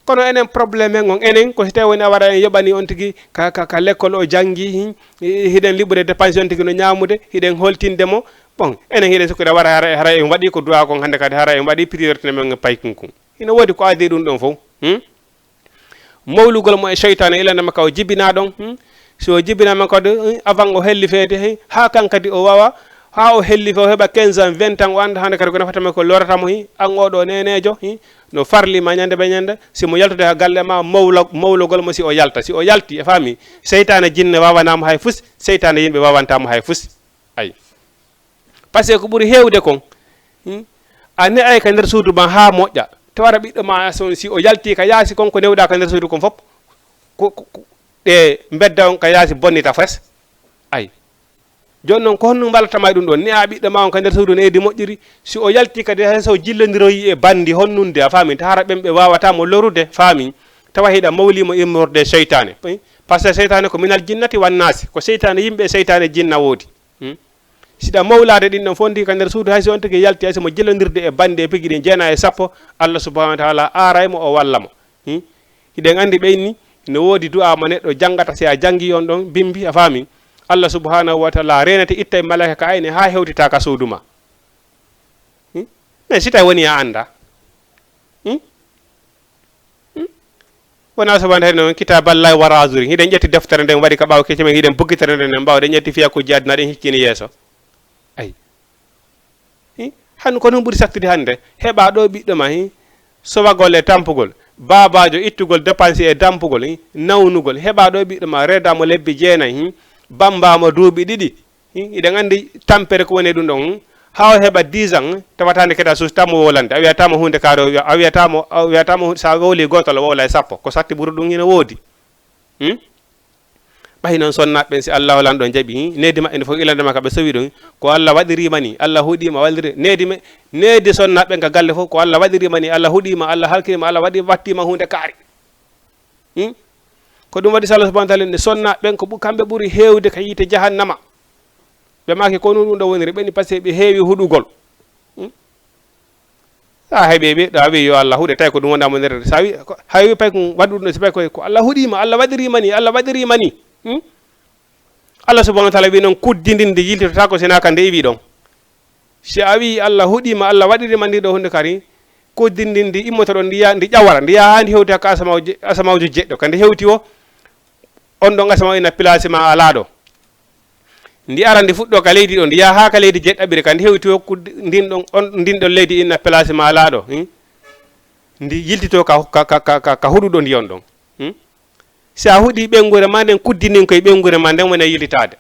kono enen probléme en on enen ko si tawi woni a wara en yoɓani on tigui ka l'école o janggi hiɗen liɓude dépense on tigui no ñamude hiɗen holtindemo bon enen hiɗen sikkude wara hara en waɗi ko duwa kon hande kadi hara en waɗi priorité men pay kunkum ina woodi ko addi ɗum ɗon fof mawlugol mo e seytane ilanama ka o jibina ɗon so jibinama kadi avant o helli feede ha kan kadi o wawa ha o helli fe o heɓa 15 ans 20 ans o anda hande kadi ko nafatama ko loratamo an oɗo nenejo no farlima ñande ɓe ñande simo yaltude ha galle ma mawlugol mo si o yalti e faami seytane jinne wawanamo hay fus seytane yimɓe wawantamo hay fus ayi par ce que ko ɓuuri hewde kon a ne ay ka nder suudu ma ha moƴƴa tawara ɓiɗɗo ma si o yalti ka yaasi kon ko newɗa ka nder suudu kon fof ɗe bedda on ka yaasi bonnita fes ayi joni noon ko honno mballatama ɗum ɗon ni a ɓiɗɗo ma on ka nder suudu ne eedi moƴƴiri si o yalti kadi hay so jillodiroyi e bandi honnunde a faami ta hara ɓen ɓe wawatamo lorude faami tawa hiɗa mawlimo immorde seytane par ce que seytane ko minal jinnati wannasi ko seytane yimɓe e seytane jinna woodi siɗa mawlade ɗin ɗon fondi ka nder suudu hay so on tigui yalti hay somo jillodirde e bande e pigui ɗin jeena e sappo Allah subahanahu wa taala araymo o wallamo hiɗen andi ɓeyni no woodi du'a mo neɗɗo janggata si a janggi on ɗon bimbi a faami Allah subhanahu wa taala renete itta e malaika ka ayne ha hewtita ka suudu ma mais si tawi woni a anda wona soba hen noon kitaballahi wa rasuli hiɗen ƴetti deftere nden waɗi ka ɓaw kecce men hiɗen buggitere nden mbawɗen ƴetti fiya kuji aduna ɗen hiccini yeeso ayi han ko noon ɓuuri saktude hande heɓa ɗo ɓiɗɗo ma sowagol e tampugol babajo ittugol dépense e dampugol nawnugol heɓa ɗo ɓiɗɗo ma redamo lebbi jeenayyi bambamo duuɓi ɗiɗi iɗen andi tampere ko woni ɗum ɗon ha o heɓa 10 ans tawatande keda suus tammo wolande a wiyatamo hunde kaare a wiyatamo sa wowli gotol o wowla e sappo ko satti ɓuuri ɗum hina woodi ɓay noon sonnaɓe ɓen si Allah holan ɗo jaaɓi needi maɓɓe nde fof ilandema kaɓe sowi ɗum ko Allah waɗirima ni Allah huuɗima walliri needi sonnaɓe ka galle fof ko Allah waɗirima ni Allah huuɗima Allah halkirima Allah wattima hunde kaari ko ɗum waɗi Allah subahanahu wa taala ne sonna ɓen ko kamɓe ɓuuri hewde ka yiite jahannama ɓe maki ko ɗum ɗo woniri ɓeni par ce que ɓe heewi huɗugol sa heeɓe ɓe ɗo a wi yo Allah huuɗe tawi ko ɗum wonamo nder sa wi hay wi pay ko waɗu ɗum so pay ko Allah huuɗima Allah waɗirima ni Allah subahanahu wa taala wi noon kuddidinde yiltitota ko sina ka nde iwi ɗon si a wi Allah huuɗima Allah waɗirima ndi ɗo hunde kadi kuddidinde immoto ɗon ndi ƴawara ndi yaha ha ndi hewti hakka asamawjo jeɗɗo kandi hewti o on ɗon asama ina place ma ala ɗo ndi ara ndi fuɗɗo ka leydi ɗo ndi yaha ha ka leydi jeɗɗaɓiri kandi hewti o ndin ɗon leydi ina place ma ala ɗo ndi yiltito ka huɗuɗo ndiyon ɗon si a huuɗi ɓengure ma nden kuddinin koye ɓengure ma nden woni yilitade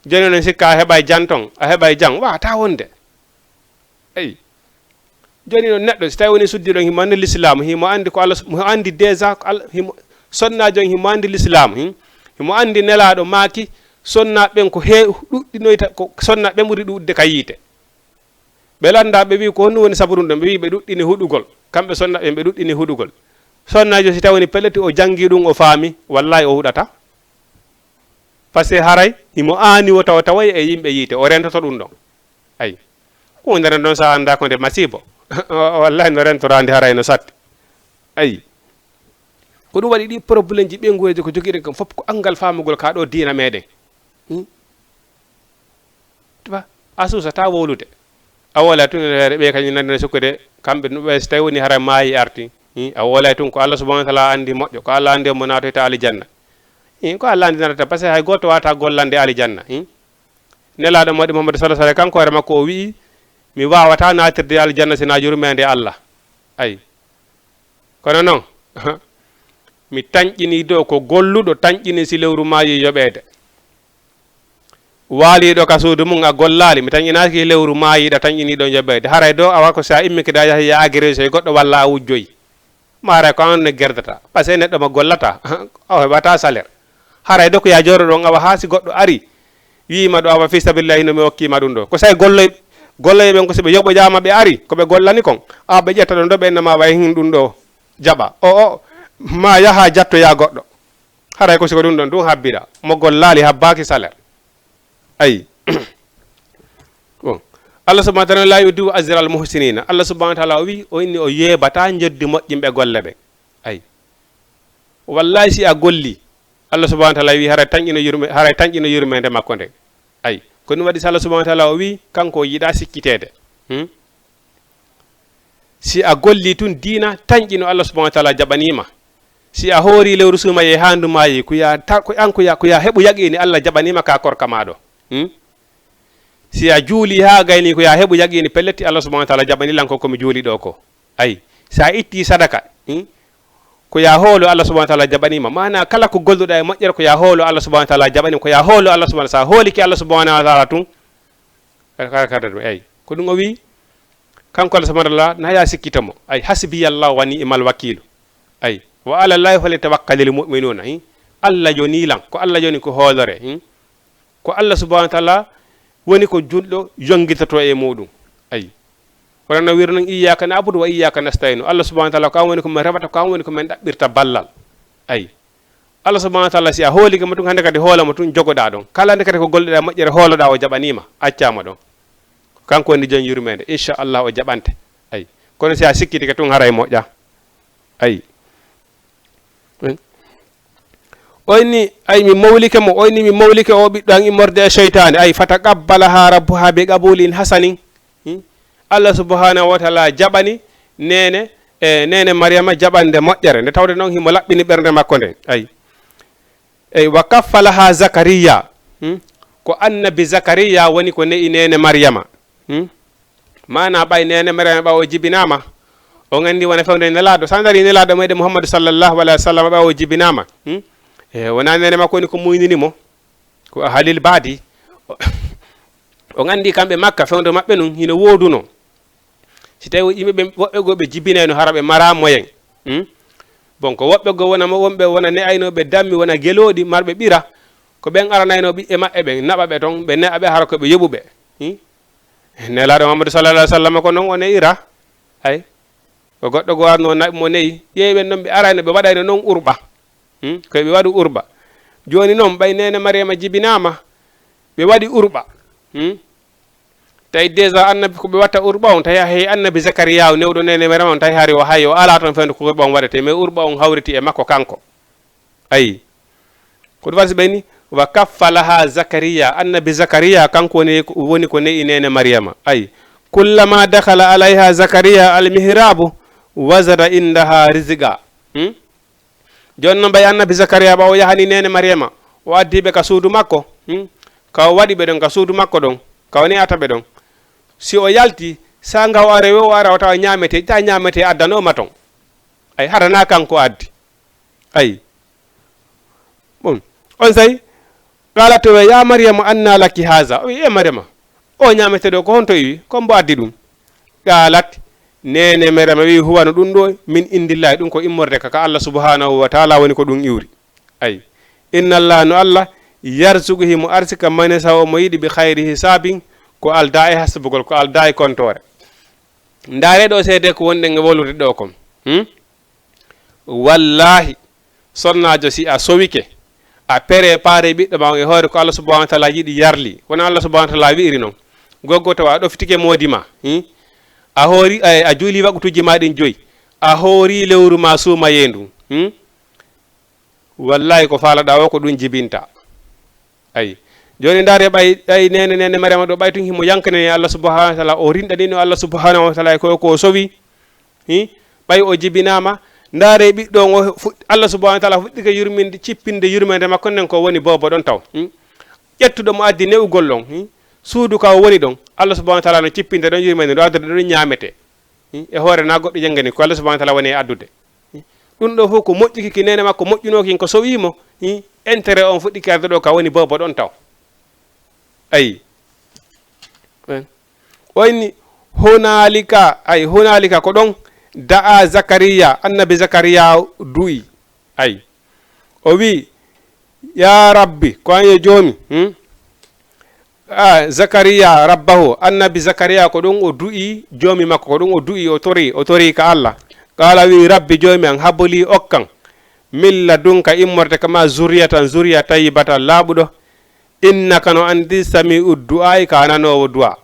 joni noon sikka a heɓa jan ton a heɓa jang wata wonde eyi joni noon neɗɗo so tawi woni suddiɗo himo andi l'islam himo andi ko Allah mo andi déjà himo sonnajo himo andi l'islam himo andi nelaɗo maaki sonnaɓe ɓen ko ɗuɗɗinoyta ko sonnaɓe ɓuuri ɗuɗde ka yiite ɓe landa ɓe wi ko honno woni sabarum ɗon ɓe wi ɓe ɗuɗɗini huɗugol kamɓe sonnaɓe ɓe ɗuɗɗini huɗugol sonnajo si tawi woni pelleti o jangi ɗum o faami wallahi o huɗata par ce que haray himo ani o tawa e yimɓe yiite o rentoto ɗum ɗon ayi hundere ɗon sa anda ko nde masibo wallahi no rentorande haray no satti ayi ko ɗum waɗi ɗi probléme ji ɓengureji ko jogiɗen kam fof ko angal famugol ka ɗo diina meɗen tuba a susata wowlude a wola tun ɓe kañum nande sukkude kamɓe ɓe so tawi woni hara maayi arti a wolay tun ko Allah subahanahu wa taala andi moƴƴo ko Allah andi mo natoyta alijanna ko Allah andi natata par ce que hay goto wata gollande alijanna nelaɗo moɗe Muhammadu sallallahu alaihi wasallam kanko hoore makko o wi mi wawata natirde alijanna sina yurmede Allah ayi kono noon mi tañƴini dow ko golluɗo tañƴini si lewru maayi yoɓede waaliɗo ka suudu mum a gollali mi tañƴinaki lewru maayiɗa tañƴiniɗo yoɓede haray do awa ko sa immikida yahi ya agrégé goɗɗo walla a wujjoyi maara ko an ne gerdata par ce que neɗɗo mo gollata o heɓata salaire haray do ko ya joro ɗon awa ha si goɗɗo ari wiima ɗo awa fi sabilillahi no mi hokkima ɗum ɗo ko say golle ɓen ko so ɓe yoɓo jama ɓe ari ko ɓe gollani kon ɓe ƴetta ɗo ɓe nama way hin ɗum ɗo jaɓa o ma yaha jattoya goɗɗo haray ko siko ɗum ɗon ɗum habbiɗa mo gollali habbaki salaire ayi bon Allah subhanahu wa ta'ala la yudiu ajra al muhsinina Allah subhanahu wa ta'ala o wi o inni o yeɓata jeddi moƴƴimɓe golle ɓe ayi wallahi si a golli Allah subhanahu wa ta'ala wi haray tañƴino yurmede makko nde ayi ko ɗum waɗi so Allah subhanahu wa ta'ala o wi kanko yiɗa sikkitede si a golli tun diina tañƴino Allah subhanahu wa ta'ala jaɓanima si a hoori lewru suma ye handu mayi kuya heɓu yaqini Allah jaɓanima ka korka maɗo si a juuli ha gayni ko ya heɓu yaqini pelletti Allah subhanahu wa ta'ala jaɓanilan ko komi juuli ɗo ko ayi sa itti sadaka ko ya hoolo Allah subhanahu wa ta'ala jaɓanima mana kala ko golluɗa e moƴƴere ko ya hoolo Allah subhanahu wa ta'ala jaɓanima ko ya hoolo Allah subhanahu sa hooliki Allah subhanahu wa ta'ala tun kadadum ayi ko ɗum o wi kanko Allah subhanahu wa ta'ala naya sikkitamo ay hasbiyallahu wa ni'mal wakilu ayi wa ala llahi falyatawakkalil mu'minuna Allah joni lan ko Allah joni ko hoolore ko Allah subhanahu wa ta'ala woni ko julɗo jongitato e muɗum ayi wonano wiru noon iyyaka na'budu wa iyyaka nasta'inu Allah subhanahu wa ta'ala ko an woni ko min reɓata ko an woni ko min ɗaɓɓirta ballal ayi Allah subhanahu wa ta'ala si a hoolikamo tun hande kadi hoolamo tun jogoɗa ɗon kala nde kadi ko golleɗa moƴƴere hooloɗa o jaɓanima accama ɗon kanko woni joni yurmede inchallah o jaɓante ayi kono si a sikkiti ke tun haray moƴƴa ayi oyni ay mi mawlike mo oyni mi mawlike o ɓiɗɗo an immorde e cheytane ay fataqabbalaha rabbuha bi qabulin hasanin Allah subhanahu wa ta'ala jaɓani nene mariama jaɓande moƴƴere nde tawde noon himo laɓɓini ɓernde makko nden ay wa kaffalaha zakariya ko annabi zakariya woni ko ne'i nene mariama mana ɓay nene mariama ɓa o jibinama o gandi wona fewde nelaɗo sa dari nelaɗo meɗe mouhammadou sallllahu alayhi wa sallam ɓa o jibinama wona nene makko woni ko muyninimo ko halil baadi o gandi kamɓe makka fewde maɓɓe num hino woduno si tawi yimɓeɓe woɓɓe goo ɓe jibinayno hara ɓe mara moyen bon ko woɓɓe goo wonɓe wona ne aynoɓe dammi wona gueloɗi marɓe ɓira ko ɓen aranayno ɓiɓɓe maɓɓe ɓen naɓa ɓe toon ɓe ne'a ɓe hara koɓe yoɓuɓe nelaɗo mamadou sallallah alih w sallam ko noon o ne'ira ay ko goɗɗo goo arno naɓi mo neyi ƴeewen noon ɓe arayno ɓe waɗayno noon urɓa koye ɓe waɗi urɓa joni noon ɓay nene mariama jibinama ɓe waɗi urɓa tawi déjà annabi ko ɓe watta urɓa on tawi hey annabi zakariya o newɗo nene mariama on tawi haari o hay o ala toon fewde ko urɓa on waɗete mais urɓa on hawriti e makko kanko ayi ko ɗum wasi ɓayni wa kaffalaha zakariya annabi zakariya kanko woni ko ne'i nene mariama ayi kullama dakhala alayha zakariya almihrabu wasada indaha risqa joni noon mbayi annabi zakariya ɓa o yahani nene mariama o addiɓe ka suudu makko ka o waɗi ɓe ɗon ka suudu makko ɗon ka o ne'ata ɓe ɗon si o yalti sa nga o are o ara o tawa ñamete ta ñamete addanoma ton ay harana kanko addi ayi bon on say qalat wa ya mariama anna laki haza o wi e mariama o ñamete ɗo ko honto iwi kombo addi ɗum qalat nene mariama wi huwano ɗum ɗo min indillahi ɗum ko immorde kaka Allah subhanahu wa ta'ala woni ko ɗum iwri ayi inna allah no Allah yarzugu himo arsika manesa o mo yiɗi bi khayri hisabin ko alda e hasbugol ko alda e kontore ndaare ɗo seede ko wonɗe nge wolude ɗo kom wallahi sonnajo si a sowike a préparé ɓiɗɗo ma e hoore ko Allah subhanahu wa ta'ala yiɗi yarli wona Allah subhanahu wa ta'ala wi'iri noon goggo tawa a ɗoftike moodi ma a hoori a juuli waɓutuji ma ɗin joyi a hoori lewru ma suuma yendu wallahi ko faalaɗa o ko ɗum jibinta ayi joni ndaare ɓay nene mariama ɗo ɓay tun himo yankane Allah subhanahu wa ta'ala o rinɗanino Allah subhanahu wa ta'ala ko sowi ɓay o jibinama ndaare ɓiɗɗo o Allah subhanahu wa ta'ala fuɗɗike yurminde cippinde yurmede makko nden ko woni bobo ɗon taw ƴettuɗo mo addi newugol ɗon suudu ka o woni ɗon Allah subhanahu wa ta'ala no cippinde ɗon yurmede ɗo addude ɗon ñamete e hoore na goɗɗo jangani ko Allah subhanahu wa ta'ala woni e addude ɗum ɗo fof ko moƴƴiki nene makko moƴƴunokin ko sowimo intérêt on fuɗɗiki arde ɗo ka woni bobo ɗon taw ayi oyni hunalika ko ɗon da'a zakariya annabi zakariya du'i ayi o wi ya rabbi ko an e joomi zakariya rabbahu annabi zakariya ko ɗum o du'i joomi makko ko ɗum o du'i o tori ka Allah qala wi rabbi joomi an haboli okkan min ladunka immorde kama zuriya tayyibatan laaɓuɗo innaka no andi sami'u du'ai ka nanowo du'a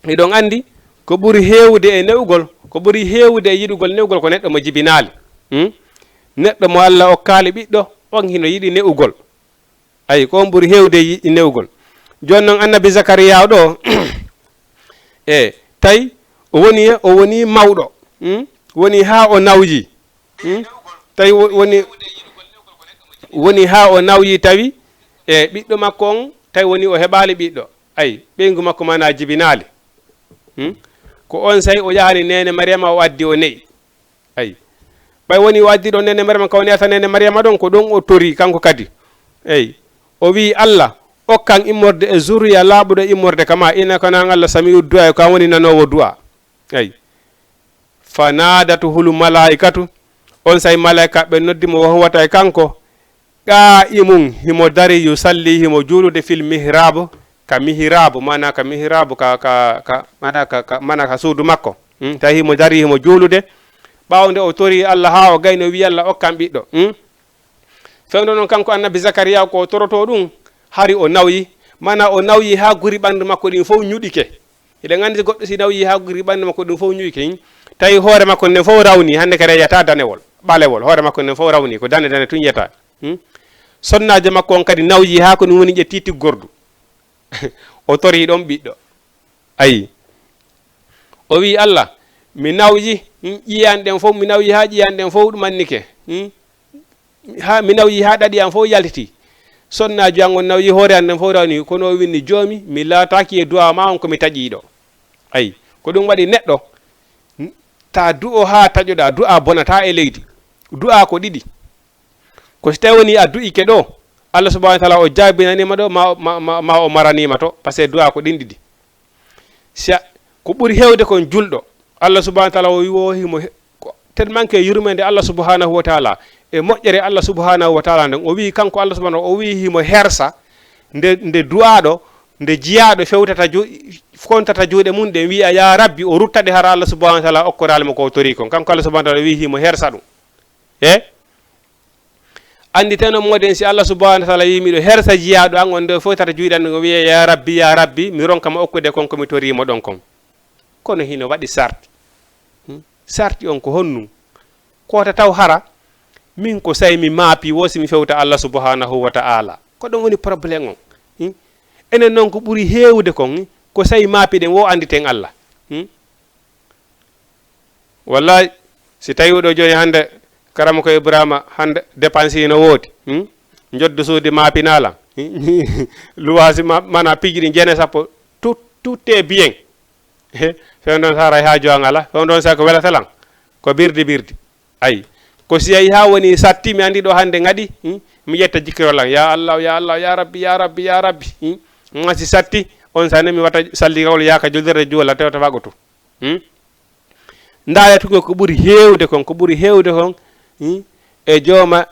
iɗon andi ko ɓuri heewde e newgol ko ɓuri heewde e yiɗugol newgol ko neɗɗo mo jibinaali neɗɗo mo Allah okkaali ɓiɗɗo on hino yiɗi ne'ugol ayi ko on ɓuri heewde e newgol joni noon annabi zakariya ɗo e tawi o woni mawɗo woni ha o nawji tawi woni ha o nawyi tawi e ɓiɗɗo makko on tawi woni o heɓali ɓiɗɗo ayi ɓeygu makko mana jibinali ko on sayi o yahani nene mariama o addi o ne'i ayi ɓay woni o addi ɗo nene mariama ka woni ata nene mariama ɗon ko ɗon o tori kanko kadi eyi o wi Allah okkan immorde e zuriya laaɓuɗo immorde kama innaka nan Allah sami'u du'a ka woni nanowo du'a ayi fa nadatuhul malaikatu on sayi malaika ɓe noddimo wo huwata e kanko qa'imum himo dari yusalli himo juulude fil mihrabu ka mihrabu mana ka mihrabu mana ka suudu makko tawi himo dari himo juulude ɓawde o tori Allah ha o gayno wi Allah okkan ɓiɗɗo fewdo noon kanko annabi zakariya ko toroto ɗum hari o nawyi mana o nawyi ha guri ɓandu makko ɗin fof ñuɗike eɗen andi goɗɗo si nawyi ha guri ɓandu makko ɗin fof ñuɗike tawi hoore makko nden fof rawni hande kadi yiyata danewol ɓalewol hoore makko nden fof rawni ko dane tun yiyata sonnaje makko on kadi nawyi ha ko ɗum woni ƴetti tiggordu o tori ɗon ɓiɗɗo ayi o wi Allah mi nawyi ƴiyan ɗen fof mi nawyi ha ƴiyan ɗen fof ɗumannike ha mi nawyi ha ɗaɗi an fof yaltiti sonnaji an on nawyi hoore an nden fof rawni kono o winni joomi mi laataki e du'a ma on komi taƴiɗo ayi ko ɗum waɗi neɗɗo ta du'o ha taƴoɗa du'a bonata e leydi du'a ko ɗiɗi ko so tawi woni a du'ike ɗo Allah subhanahu wa ta'ala o jabinanima ɗo ma o maranima to par ce que du'a ko ɗin ɗiɗi ko ɓuri hewde kon julɗo Allah subhanahu wa ta'ala o wiwohimo tellement que yurmede Allah subhanahu wa ta'ala e moƴƴere Allah subhanahu wa ta'ala nden o wi kanko Allah subhanahu o wi himo hersa nde du'aɗo nde jiyaɗo fewtata fontata juuɗe mum ɗe wiya ya rabbi o ruttade hara Allah subhanahu wa ta'ala okkoralimo ko tori kon kanko Allah subhanahu wa ta'ala wi himo hersa ɗum andi teno moden si Allah subhanahu wa ta'ala yimiɗo hersa jiyaɗo an on nde fewtata juuɗe an o wiya ya rabbi mi ronkama okkude kon komi torimo ɗon kon kono hino waɗi sarti on ko honnum kota taw hara min ko sayi mi maapi wosi mi fewta Allah subhanahu wa ta'ala ko ɗon woni probléme on enen noon ko ɓuri heewde kon ko sayi maapi ɗen wo anditen Allah wallahi si tawi ɗo joni hande karama ko Ibrahima hande dépense no woodi joddo suudi maapinalam luwasi mana piji ɗi jene sappo tout est bien fewn ɗon saray ha jowan ala fewn ɗon sa ko welatalan ko birdi ayi ko si yahi ha woni satti mi andi ɗo hande ngaɗi mi ƴetta jikkirolan ya Allah ya rabbi si satti on sane mi wata salligawol yaka jolderde juwala tewta wagoto ndaaya tugo ko ɓuri heewde kon e jooma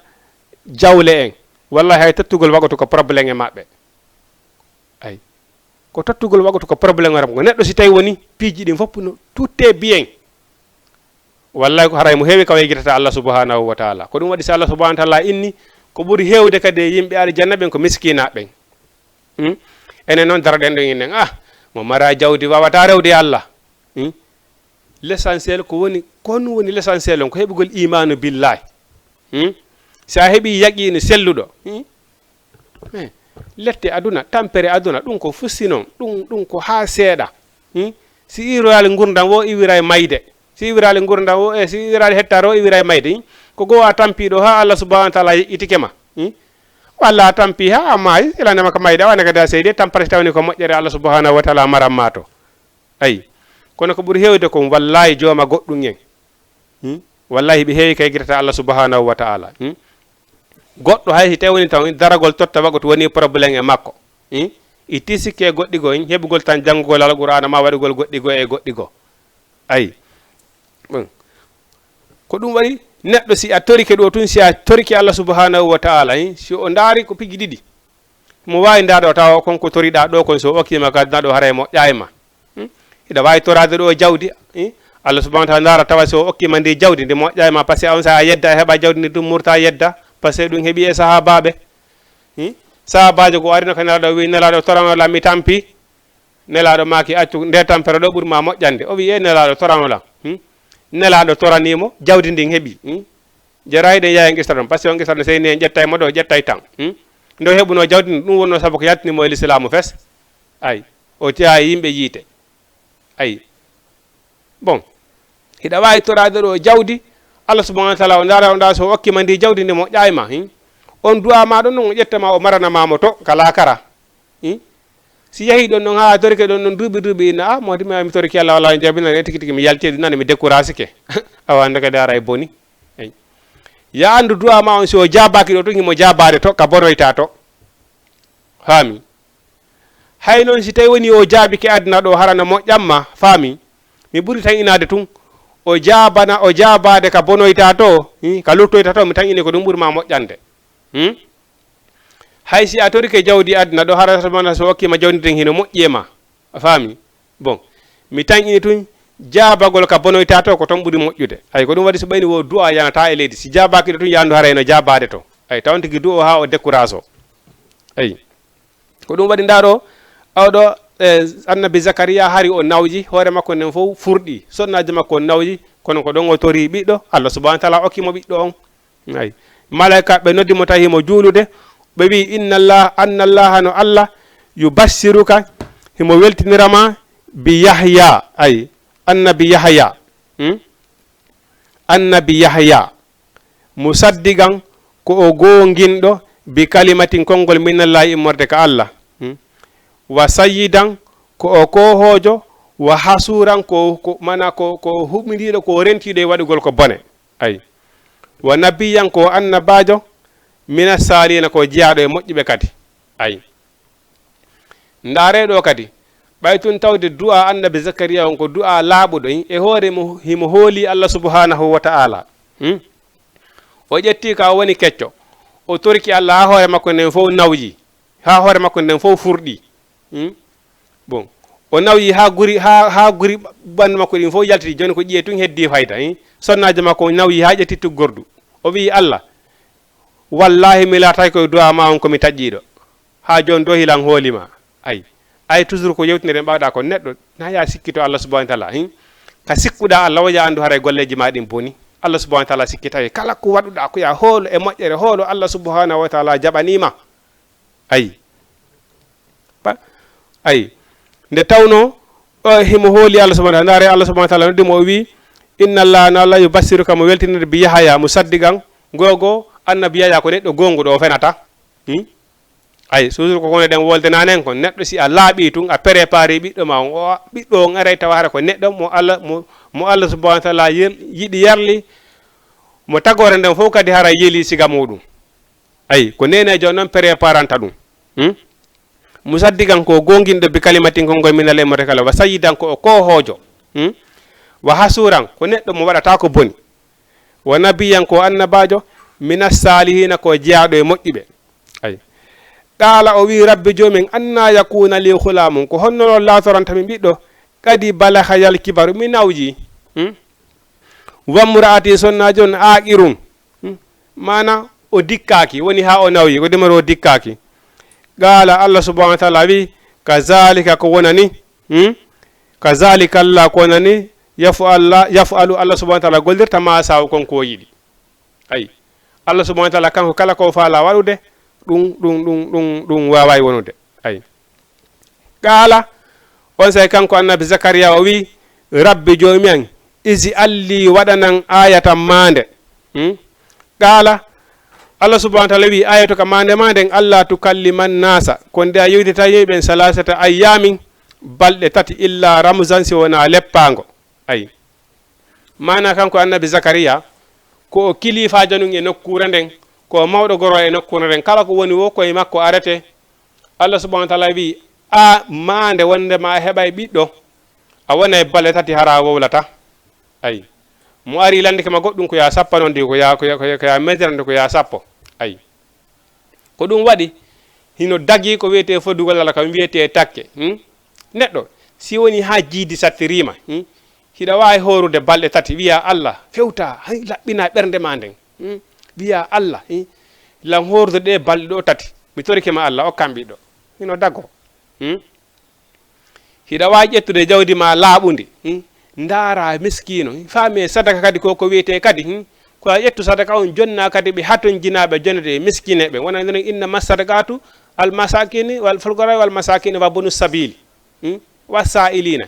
jawle en wallahi hay tottugol wagoto ko probléme e maɓɓe ay ko tottugol wagoto ko probléme ram ko neɗɗo si tawi woni piiji ɗin fof no tout est bien wallahi ko haray mo heewi kawa yegitata Allah subhanahu wa ta'ala ko ɗum waɗi so Allah subhanahu wa ta'ala inni ko ɓuri heewde kadi e yimɓe aljanna ɓen ko miskinaɓe ɓen enen noon daraɗen ɗo inen mo mara jawdi wawata rewde Allah l'essentiel ko woni l'essentiel on ko heɓugol imanu billahi sa heeɓi yaqinu selluɗo lette aduna tampere aduna ɗum ko fussi noon ɗum ko ha seeɗa si iwirade gurdam wo iwira e mayde si iwirade gurdam o si iwirade hectare o iwira e mayde ko go a tampiɗo ha Allah subhanahu wa ta'ala itikema walla a tampi ha maayi ilanema ko mayde awane kadi a seydi tampare tawni ko moƴƴere Allah subhanahu wa ta'ala maramma to ayi kono ko ɓuri heewde kon wallahi jooma goɗɗum en wallahi ɓe heewi kay guitata Allah subhanahu wa ta'ala goɗɗo hay si tawi woni tan daragol totta wago to woni probléme e makko i tisikke goɗɗigo en heɓugol tan janngugol alqur'ana ma waɗugol goɗɗigo e goɗɗigo ayi ko ɗum waɗi neɗɗo si a torike ɗo tun si a torike Allah subhanahu wa ta'ala si o ndaari ko pigi ɗiɗi mo wawi ndaɗo tawa konko toriɗa ɗo kon so okkima kadi naɗo haara mo ƴayma ida wawi torade ɗo jawdi Allah subhanahu wa ta'ala ndara tawa so okkima ndi jawdi ndi moƴƴayma par ce que on sa a yedda heɓa jawdi ndi ɗum murta yedda par ce que ɗum heeɓi e sahabaɓe sahabajo ko arino ko nelaɗo wi nelaɗo toranola mi tampi nelaɗo maki accu nde tampere ɗo ɓuurma moƴƴande o wi nelaɗo toranola nelaɗo toranimo jawdi ndin heeɓi jarayɗen yaha gista ɗon par ce que on gista ɗon seyni en ƴettay mo ɗo ƴettay tan ndo heɓuno jawdi ndi ɗum wonno saabu ko yaltinimo e l'islamu fes ay o tiya yimɓe yiite ay bon hiɗa wawi torade ɗo jawdi Allah subhanahu wa ta'ala o ndara o nda so okkima ndi jawdi ndi mo ƴayma on du'a maɗon noon o ƴettama o maranamamo to kala kara si yeehi ɗon noon ha torike ɗon noon duuɓi inna mi toriki Allah wala jabinani tigi tigi mi yaltidi nane mi découragé ke awande kadi ara e boni eyi ya andu du'a ma on si o jabaki ɗo to himo jabade to ka bonoyta to faami hay noon si tawi woni o jaabike aduna ɗo harana moƴƴamma faami mi ɓuri tan inade tun o jabade ka bonoyta to ka luttoyta to mi tan ini ko ɗum ɓuurima moƴƴande hay si a torike jawdi aduna ɗo harata so okkima jawdi den hino moƴƴi e ma a faami bon mi tan ini tun jabagol ka bonoyta to ko ton ɓuuri moƴƴude ay ko ɗum waɗi so ɓayni wo du'a yanata e leydi si jabaki ɗo tun yandu hara eno jabade to ay tawan tigui du'o ha o décourage o ayi ko ɗum waɗi ndaɗo awɗo annabi Zakariya hari o nawji hoore makko nden fof furɗi sonnaji makko nawji kono ko ɗon o tori ɓiɗɗo Allah subhanahu wa ta'ala okkimo ɓiɗɗo on ay malaika ɓe noddimo tawi himo juulude ɓe wi inna allaha no Allah yubassiruka himo weltinirama bi Yahya ay annabi Yahya musaddigan ko o gonginɗo bi kalimatin konngol minallahi immorde ka Allah wa sayyidan ko o kohojo wa hasuran ko huɓɓidiɗo ko rentiɗo e waɗugol ko bone ay wa nabiyan ko annabajo mina salina ko jeyaɗo e moƴƴuɓe kadi ay ndareɗo kadi ɓay tun tawde du'a annabi Zakariya on ko du'a laaɓuɗo e hoore himo hooli Allah subhanahu wa ta'ala o ƴetti ka woni kecco o torki Allah ha hoore makko nden fof nawji ha hoore makko nden fof furɗi bon o nawyi ha guri ɓandu makko ɗin fof yaltiti joni ko ƴiye tun heddi fayda sonnaji makko nawyi ha ƴetti tuggordu o wi Allah wallahi mi laatay koye du'a ma on komi taƴƴiɗo ha joni do hilan hoolima ay toujours ko yewtinire mbawɗa ko neɗɗo na ya sikkito Allah subhanahu wa ta'ala ka sikkuɗa Allah woja andu haray golleji ma ɗin boni Allah subhanahu wa ta'ala sikkitaye kala ko waɗuɗa ko ya hoolo e moƴƴere hoolo Allah subhanahu wa ta'ala jaɓanima ay nde tawno himo hooli Allah subhanahu wa ta'ala ndare Allah subhanahu wa ta'ala noddimo o wi inna allaha no Allah yubassiruka mo weltinirde bi Yahya musaddigan gogo annabi Yahya ko neɗɗo gonguɗo o fenata ay toujours ko kono ɗen wolde nanen ko neɗɗo si a laaɓi tun a préparé ɓiɗɗo ma o ɓiɗɗo on aray tawa hara ko neɗɗo mo Allah subhanahu wa ta'ala yiɗi yarli mo tagore nden fof kadi hara yeeli siga muɗum ay ko nenejo on noon préparanta ɗum musaddigan ko gonginɗo bi kalimatin konngol minal emore kala wa sayyidan ko o kohojo wa hasuran ko neɗɗo mo waɗata ko boni wa nabiyan ko annabajo minas salihina ko jeyaɗo e moƴƴuɓe ay qala o wi rabbi jomin anna yakuna li khulamun ko honno non latorantami ɓiɗɗo kadi balahayal kibaru mi nawji wamraati sonnaji on aqirun mana o dikkaki woni ha o nawyi ko demaro o dikkaki qala Allah subhanahu wa ta'ala wi kazalika ko wonani kazalika Allah ko wonani yafalu Allah subhanahu wa ta'ala goldirta ma saw konko yiɗi ay Allah subhanahu wa ta'ala kanko kala ko faala waɗude ɗum wawawi wonude ay qala on say kanko annabi Zakariya o wi rabbi jomi an isi alli waɗanan ayatan mande qala Allah subhanahu wa ta'ala wi ayatu ka mande nden Allah tukalliman nasa ko nde a yewdita yeyɓen salasata ayyamin balɗe tati illa ramzan si wona leppango ay mana kanko annabi Zakariya ko kilifajo nun e nokkure nden ko mawɗo goro e nokkure nden kala ko woni wo koye makko arete Allah subhanahu wa ta'ala wi a mande wonde ma heɓay ɓiɗɗo a wona e balɗe tati hara wowlata ay mo ari landike ma goɗɗum ko ya sappanonde ko ya medirande ko ya sappo ay ko ɗum waɗi hino dagi ko wiyete foddugol Allah kam wiyete takke neɗɗo si woni ha jiidi sattirima hiɗa wawi horude balɗe tati wiya Allah fewta hay laɓɓina ɓernde ma nden wiya Allah lam hordude ɗe balɗe ɗo tati mi torikema Allah okkam ɓiɗɗo hino daggo hiɗa wawi ƴettude jawdi ma laaɓundi ndaara miskino faami sadaka kadi koko wiyete kadi ko a ƴettu sadaka on jonna kadi ɓe haton jinaɓe jonede miskineɓe wona nden inna masadakatu al masakini wal fulgara wal masakini wa bonus sabili wa sa'ilina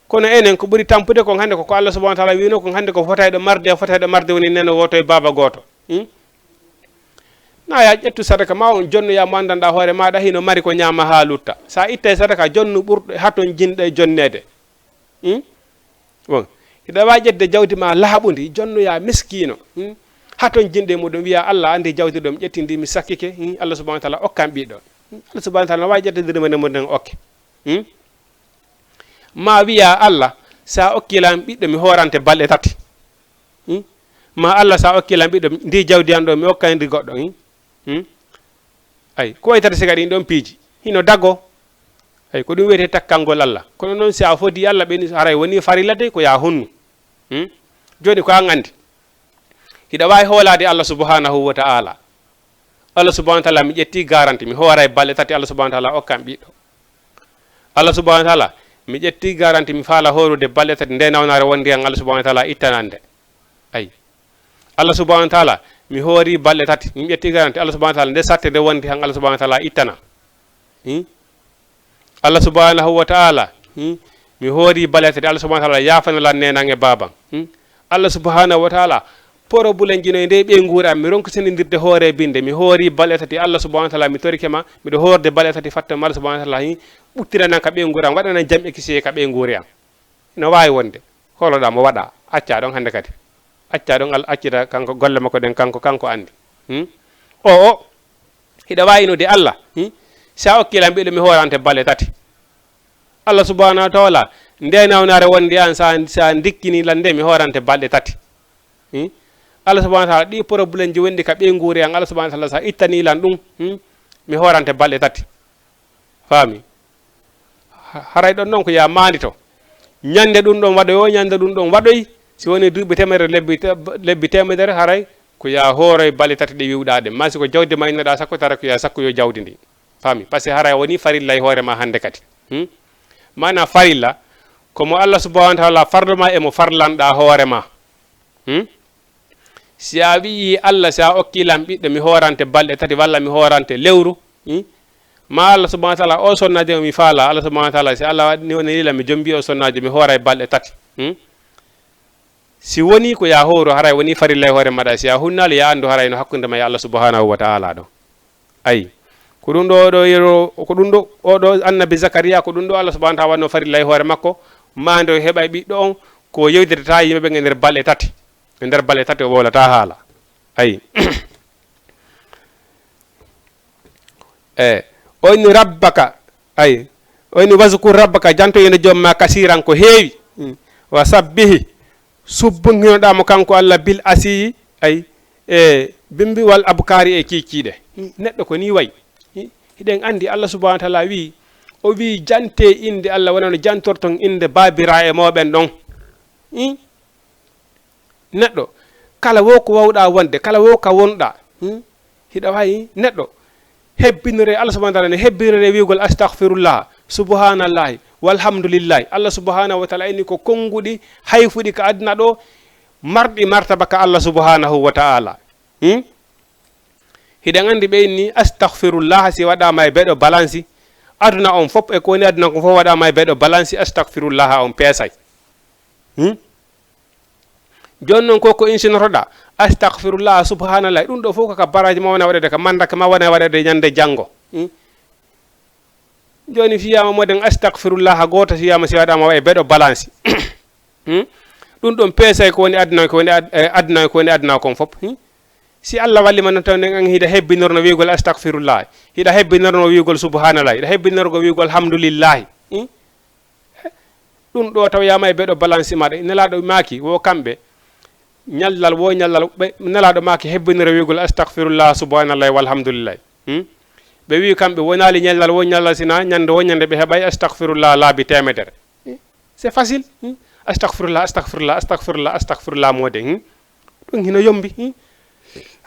kono enen ko ɓuri tampude kon hande ko Allah subhanahu wa ta'ala wino kon hande ko fotayɗo marde woni neno woto e baba goto na ya ƴettu sadaka ma on jonno ya mo andanɗa hoore maɗa hino mari ko ñama ha lutta sa itta sadaka jonnu ɓurɗo haton jinɗo e jonnede bon hiɗa wawi ƴedde jawdi ma laaɓudi jonnoya miskino haton jinɗe muɗum wiya Allah andi jawdi ɗo mi ƴettindi mi sakkike Allah subhanahu wa ta'ala okkam ɓiɗɗo Allah subhanahu wa ta'ala wawi ƴettede mone muɗum okke ma wiya Allah sa okkilam ɓiɗɗo mi horante balɗe tati ma Allah sa okkilam ɓiɗɗo ndi jawdi an ɗo mi okkandi goɗɗo ay ko way tati sigari ɗon piiji hino daggo ay ko ɗum wiyete takkangol Allah kono noon si a fodi Allah ɓeni haray woni farilla de ko ya honnu joni ko an andi hiɗa wawi hoolade Allah subhanahu wa ta'ala Allah subhanahu wa ta'ala mi ƴetti garanti mi hooray balɗe tati Allah subhanahu wa ta'ala okkam ɓiɗɗo Allah subhanahu wa ta'ala mi ƴetti garanti mi faala horude balɗe tati nde nawnare wondi an Allah subhanahu wa ta'ala ittanande ay Allah subhanahu wa ta'ala mi hoori balɗe tati mi ƴetti garanti Allah subhanahu wa ta'ala nde satte nde wondi han Allah subhanahu wa ta'ala ittana Allah subhanahu wa ta'ala mi hoori balɗe tati Allah subhanahu wa ta'ala yafanalan nenan e baban Allah subhanahu wa ta'ala probléme jino nde ɓe nguura mi ronko sendidirde hoore binde mi hoori balɗe tati Allah subhanahu wa ta'ala mi torikema miɗo hoorde balɗe tati fatta Allah subhanahu wa ta'ala ɓuttiranan ka ɓe nguuram waɗanan jam e kisiye ka ɓe nguuri am no wawi wonde holoɗa mo waɗa acca ɗon hande kadi acca ɗon Allah accita kanko golle makko ɗen kanko andi o hiɗa wayinude Allah sa okkilam ɓiɗo mi hoorante balɗe tati Allah subhanahu wa ta'ala nde nawnare wonde an sa dikkini lan nde mi hoorante balɗe tati Allah subhanahu wa ta'ala ɗi probléme ji wondi ka ɓe nguuri an Allah subhanahu wa ta'ala sa ittani lan ɗum mi hoorante balɗe tati faami haray ɗon noon ko ya mandi to ñande ɗum ɗon waɗoy ñande ɗum ɗon waɗoy si woni duuɓi temedere lebbi temedere haray ko ya hooroy balɗe tati ɗe wiwɗaɗe ma siko jawdi ma innoɗa sakko tara ko ya sakkoyo jawdi ndi faami par ce que haray woni farilla e hoore ma hande kadi mana farilla komo Allah subhanahu wa ta'ala farloma emo farlanɗa hoore ma si a wi Allah si a okkilam ɓiɗɗo mi hoorante balɗe tati walla mi hoorante lewru ma Allah subhanahu wa ta'ala o sonnaji mi faala Allah subhanahu wa ta'ala si Allah waɗnila mi jombi o sonnaji mi hoora e balɗe tati si woni ko ya hooru haray woni farilla e hoore maɗa si a hunnali ya andu haray no hakkunde ma e Allah subhanahu wa ta'ala ɗo ayi ko ɗum ɗo ko ɗum ɗo oɗo annabi Zakariya ko ɗum ɗo Allah subhanahu wa ta'ala wanno farilla e hoore makko ma nde o heɓa ɓiɗɗo on ko yewdidata yimɓeɓe e nder balɗe tati e nder balɗe tati o wolata haala ayi oyni rabbaka ay oyni waskur rabbaka janto yene jomma kasiran ko heewi wa sabbihi subbunhinoɗamo kanko Allah bil asiyi ay bimbi wal abkari e kikiɗe neɗɗo ko ni wayi hiɗen andi Allah subhanahu wa ta'ala wi o wi jante inde Allah wonano jantorton inde babira e moɓen ɗon neɗɗo kala wo ko wawɗa wonde kala wo ka wonɗa hiɗa wayi neɗɗo hebbinore Allah subhanahu wa ta'ala ne hebbinore wiigol astaghfirullah subhanallahi walhamdulillahi Allah subhanahu wa ta'ala inni ko konguɗi hayfuɗi ka aduna ɗo marɗi martaba ka Allah subhanahu wa ta'ala hiɗen andi ɓe inni astaghfirullah si waɗama e beɗo balansi aduna on fop e ko woni aduna ko fof waɗama e beɗo balansi astaghfirullah on peesay joni noon koko insinotoɗa astaghfirullah subhanallah ɗum ɗo fof kaka baraji ma wona waɗede ka mandaka ma wona waɗede ñande janggo joni fiyama moden astaghfirullah goto fiyama si waɗama wa e beɗo balance ɗum ɗon peesay ko woni aduna ko woni aduna kon fop si Allah wallima noon taw an hiɗa hebbinorno wiigol astaghfirullah hiɗa hebbinorno wiigol subhanallah hiɗa hebbinorgo wiigol hamdulillahi ɗum ɗo taw yama e beɗo balance maɗa nelaɗo maaki wo kamɓe ñallal wo ñallal ɓe nelaɗo maaki hebbinore wiigol astaghfirullah subhanallahi walhamdulillahi ɓe wi kamɓe wonali ñellal won ñallal sina ñande woññande ɓe heɓay astahfirullah laabi temedere c'est facile astahfirullah astahfirullah astahfirullah astahfirullah mode ɗum hino yombi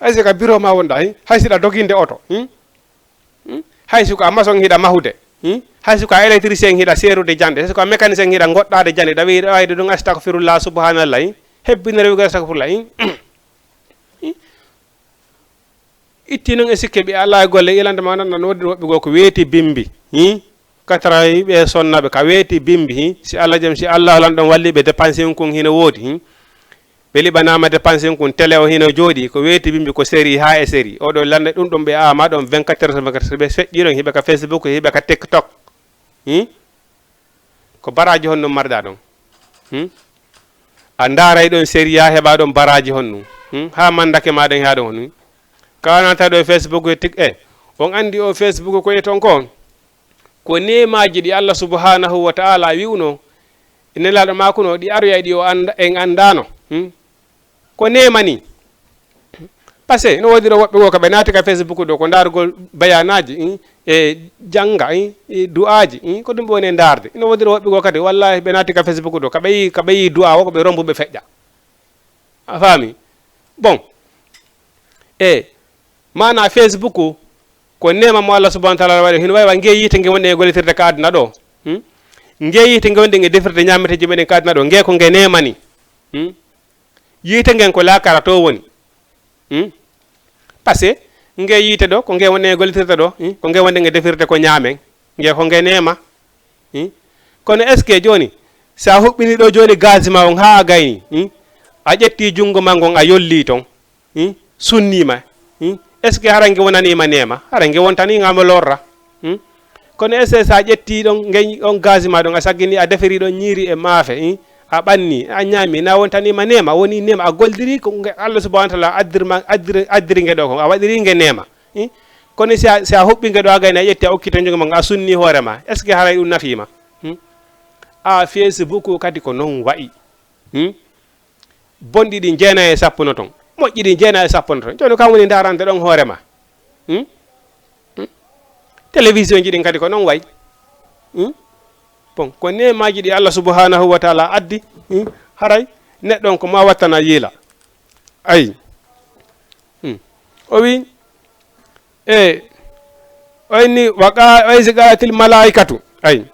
hay sika bureau ma wonɗa hay siɗa doginde oto hay siko a maçon hiɗa mahude hay siko a électricien hiɗa seerude jande hay siko a mécanicien hiɗa goɗɗade jande ɗa wi wayde ɗum astahfirullah subhanallah hebbine rewigo astahfirullah itti noon e sikke ɓe ala e golle ilande ma nanɗa noddi woɓɓe goo ko weeti bimbi 4 ɓe sonnaɓe ka weeti bimbi si allah jaam si allah lan ɗon walliɓe dépense en kon hino woodi ɓe liɓanama dépense en kon télé o hino jooɗi ko weeti bimbi ko série ha e série oɗo lande ɗum ɗon ɓe ama ɗon 24 heures 24 ɓe feƴƴiɗon hiɓe ka Facebook hiɓe ka TikTok ko baraji hon ɗum marɗa ɗon a daaray ɗon série ha heɓa ɗon baraji hon ɗum ha mandake maɗen ha ɗon hon kawanata ɗo Facebook e on andi o Facebook ko e ton ko nemaji ɗi Allah subhanahu wa ta'ala wiwno nelaɗo makuno ɗi aroyay ɗi o en andano ko nemani parce que no wodiro woɓɓe go ko ɓe naati ka Facebook ɗo ko darugol bayanaji e janga du'aji ko ɗum ɓe woni e darde no wodiro woɓɓe go kadi wallahi ɓe naati ka Facebook ɗo kaɓe yi du'a o ko ɓe rombuɓe feƴƴa a faami bon mana Facebook ko nema mo Allah subhanahu wa ta'ala waɗi hino wawi nge yite nge wonɗe e gollitirde ka aduna ɗo nge yite nge wonɗe e defirde ñameteji meɗen ka aduna ɗo nge ko nge nemani yite ngen ko lakara to woni par ce que nge yite ɗo ko nge wonɗe e gollitirde ɗo ko nge wonɗe e defirde ko ñaamen nge ko nge nema kono est ce que joni sa huɓɓini ɗo joni gaz ma on ha a gayni a ƴetti jungo ma ngon a yolli ton sunnima est ce que hara nge wonanima nema hara nge wontaningama lorra kono est ce que sa ƴetti ɗon nge on gaz ma ɗon a saggini a defiri ɗon ñiiri e maafe a ɓanni a ñaami na wontanima nema woni nema a goldiri ko Allah subhanahu wa ta'ala addiri nge ɗo ko a waɗiri nge nema kono si a huɓɓi nge ɗo a gayni a ƴetti a okkita jogo ma a sunni hoorema est ce que haray ɗum nafima a Facebook kadi ko noon wayi bonɗi ɗi jeena e sappuno ton moƴƴi ɗi jeena e sappuno ton joni kam woni darante ɗon hoorema télévision ji ɗin kadi ko noon wayi bon ko nemaji ɗi Allah subhanahu wa ta'ala addi haray neɗɗon ko ma wattana yiila ayi o wi oyni waysi qatil malaikatu ayi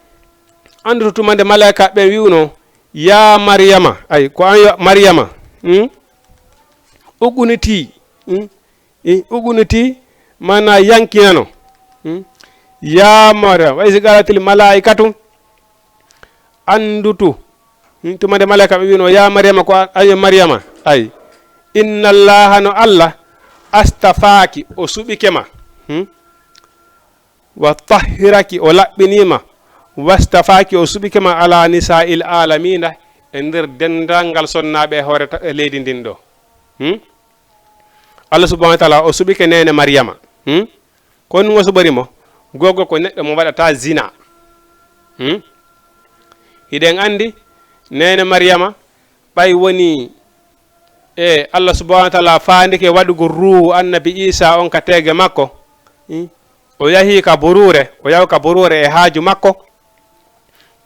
anduto tumande malaika ɓe wiwno ya maryama ayi ko an maryama uguniti mana yankinano ya maryama waysi qatil malaikatu andutu tumande malaika ɓe wino ya maryama ko ayo maryama ay inna allaha no allah astafaki o suɓikema wa tahhiraki o laɓɓinima wastafaki o suɓikema ala nisa'il alamina e nder dendalngal sonnaɓe hoore leydi ndin ɗo Allah subhanahu wa ta'ala o suɓike nene maryama ko ɗum o suɓorimo gogo ko neɗɗo mo waɗata zina hiɗen andi nene maryama ɓay woni Allah subhanahu wa ta'ala faandike waɗugo ruhu annabi Isa on ka tege makko o yahi ka burure o yaw ka burure e haaju makko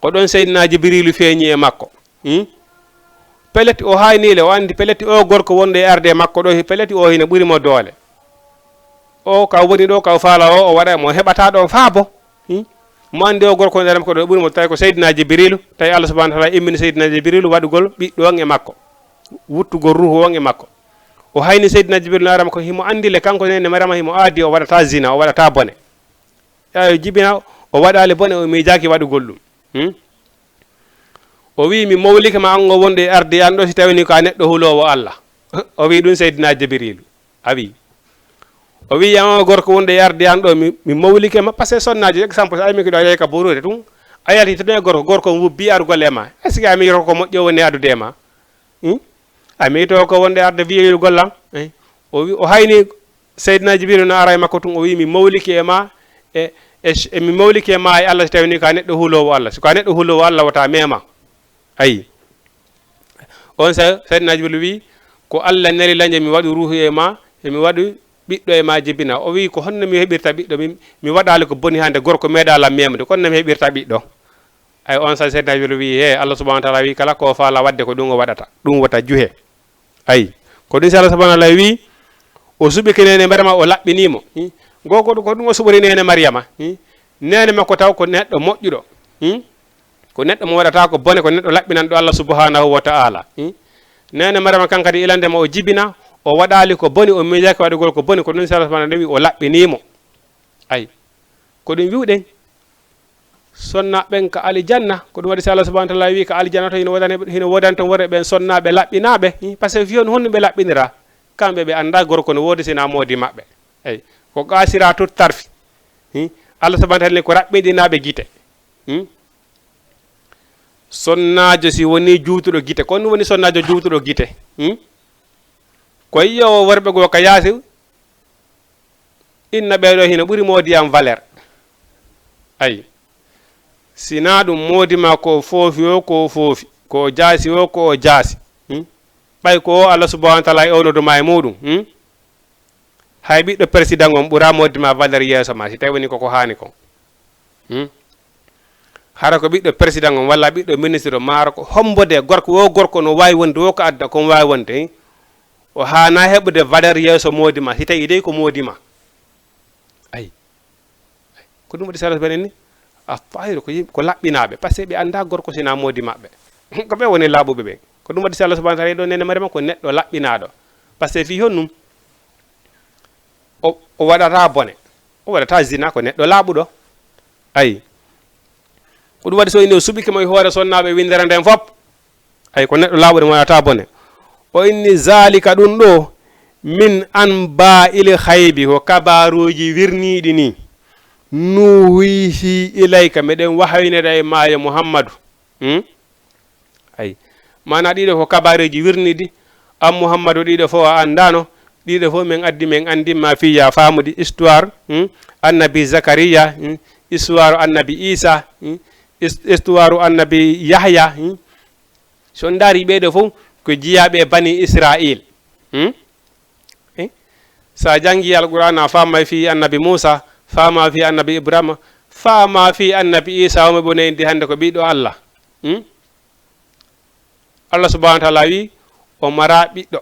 ko ɗon seydina jibrilu feeñi e makko peleti o haynile o andi peleti o gorko wonɗo e arde makko ɗo peleti o hina ɓurimo doole o ka woni ɗo ka faala o waɗa mo heɓata ɗon faabo mo andi o gorko nder makko ɗo ɓurimo tawi ko seydina jibrilu tawi Allah subhanahu wa ta'ala immini seydina jibrilu waɗugol ɓiɗɗo on e makko wuttugol ruhu on e makko o hayni seydina jibrilu narama ko himo andile kanko nene marama himo aadi o waɗata zina o waɗata bone eyo jibina o waɗali bone o miijaki waɗugol ɗum o wi mi mawlike ma ango wonde e arde an ɗo si tawini ko a neɗɗo hulowo Allah o wi ɗum seydina jibrilu a wi o wi yama gorko wonde e arde an ɗo mi mawlike ma par ce que sonnaji exemple so aymi ko ɗo a yeey ka borude ɗum a yalti to ɗo e gorko wubbi ar golle ma est ce que a miito ko moƴƴo woni adude e ma a miito ko wonde arde wiyoyol gollam o hayni seydina jibrilu no ara e makko tun o wi mi mawlike e ma mi mawlike e ma e Allah so tawini ko a neɗɗo hulowo Allah siko a neɗɗo hulowo Allah wata mema ayi on sa seydina jibrilu wi ko Allah neli lañde mi waɗu ruhu e ma emi waɗu ɓiɗɗo e ma jibina o wi ko honno mi heɓirta ɓiɗɗo mi waɗali ko boni hande gorko meeɗala memde konno mi heɓirta ɓiɗɗo ay on sa seydna Jibril wi he Allah subhanahu wa ta'ala wi kala ko faala wadde ko ɗum o waɗata ɗum wata juhe ayi ko ɗum si Allah subhanahu wa ta'ala wi o suɓiki nene Mariama o laɓɓinimo goko ko ɗum o suɓori nene Mariama nene makko taw ko neɗɗo moƴƴuɗo ko neɗɗo mo waɗata ko bone ko neɗɗo laɓɓinanɗo Allah subhanahu wa ta'ala nene Mariama kankadi ilandema o jibina o waɗali ko boni o miijaki waɗugol ko boni ko ɗum si Allah subhanahu wa ta'ala wi o laɓɓinimo ayi ko ɗum wiwɗen sonnaɓen ka alijanna ko ɗum waɗi si Allah subhanahu wa ta'ala wi ka alijanna to hino wodani ton worɓe ɓen sonnaɓe laɓɓinaɓe par ce que fiyon honno ɓe laɓɓinira kamɓe ɓe anda gorko no wodi sina moodi maɓɓe eyi ko qasira tout tarfi Allah subhanahu wa ta'ala ko raɓɓiɗinaɓe guite sonnajo si woni juutuɗo guite ko ɗum woni sonnajo juutuɗo guite ko yiyowo worɓe go ka yaasi inna ɓeɗo hino ɓuuri moodiyam valeur ayi sina ɗum moodima ko foofi o ko foofi ko jaasi o ko jaasi ɓay ko Allah subhanahu wa ta'ala ewnoduma e muɗum hay ɓiɗɗo président on ɓuura moddima valeur yeeso ma si tawi woni koko hani kon hara ko ɓiɗɗo président on walla ɓiɗɗo ministre o maaro ko hombode gorko no wawi wonde wo ko adda kon wawi wonde o hana heɓude valeur yeeso moodima si tawi dey ko moodima ayi ko ɗum waɗi salas benen ni a fayru ko laɓɓinaɓe par ce que ɓe anda gorko sina moodi maɓɓe ko ɓe woni laaɓuɓe ɓen ko ɗum waɗi si Allah subhanahu wa ta'ala ɗo nene Mariama ko neɗɗo laɓɓinaɗo par ce que fi honnum o waɗata bone o waɗata zina ko neɗɗo laaɓuɗo ayi ko ɗum waɗi so inni o suɓikimo e hoore sonnaɓe windere nden fop ayi ko neɗɗo laaɓuɗo mo waɗata bone o inni zalika ɗum ɗo min anba il haybi ko kabaruji wirniɗi ni nuhihi ilayka meɗen wahayneda e maayo Muhammadu ayi mana ɗiɗo ko kabaruji wirniɗi an Muhammadu ɗiɗo fof a andano ɗiɗo fof min addi min andinma fiya famude histoire annabi Zakariya histoire annabi Isa histoire annabi Yahya so daari ɓeɗo fof ko jiyaɓe bani Israil sa jangi alqur'ana fama fi annabi Musa fama fi annabi Ibrahima fama fi annabi Isa o mo indi hande ko ɓiɗɗo Allah Allah subhanahu wa ta'ala wi o mara ɓiɗɗo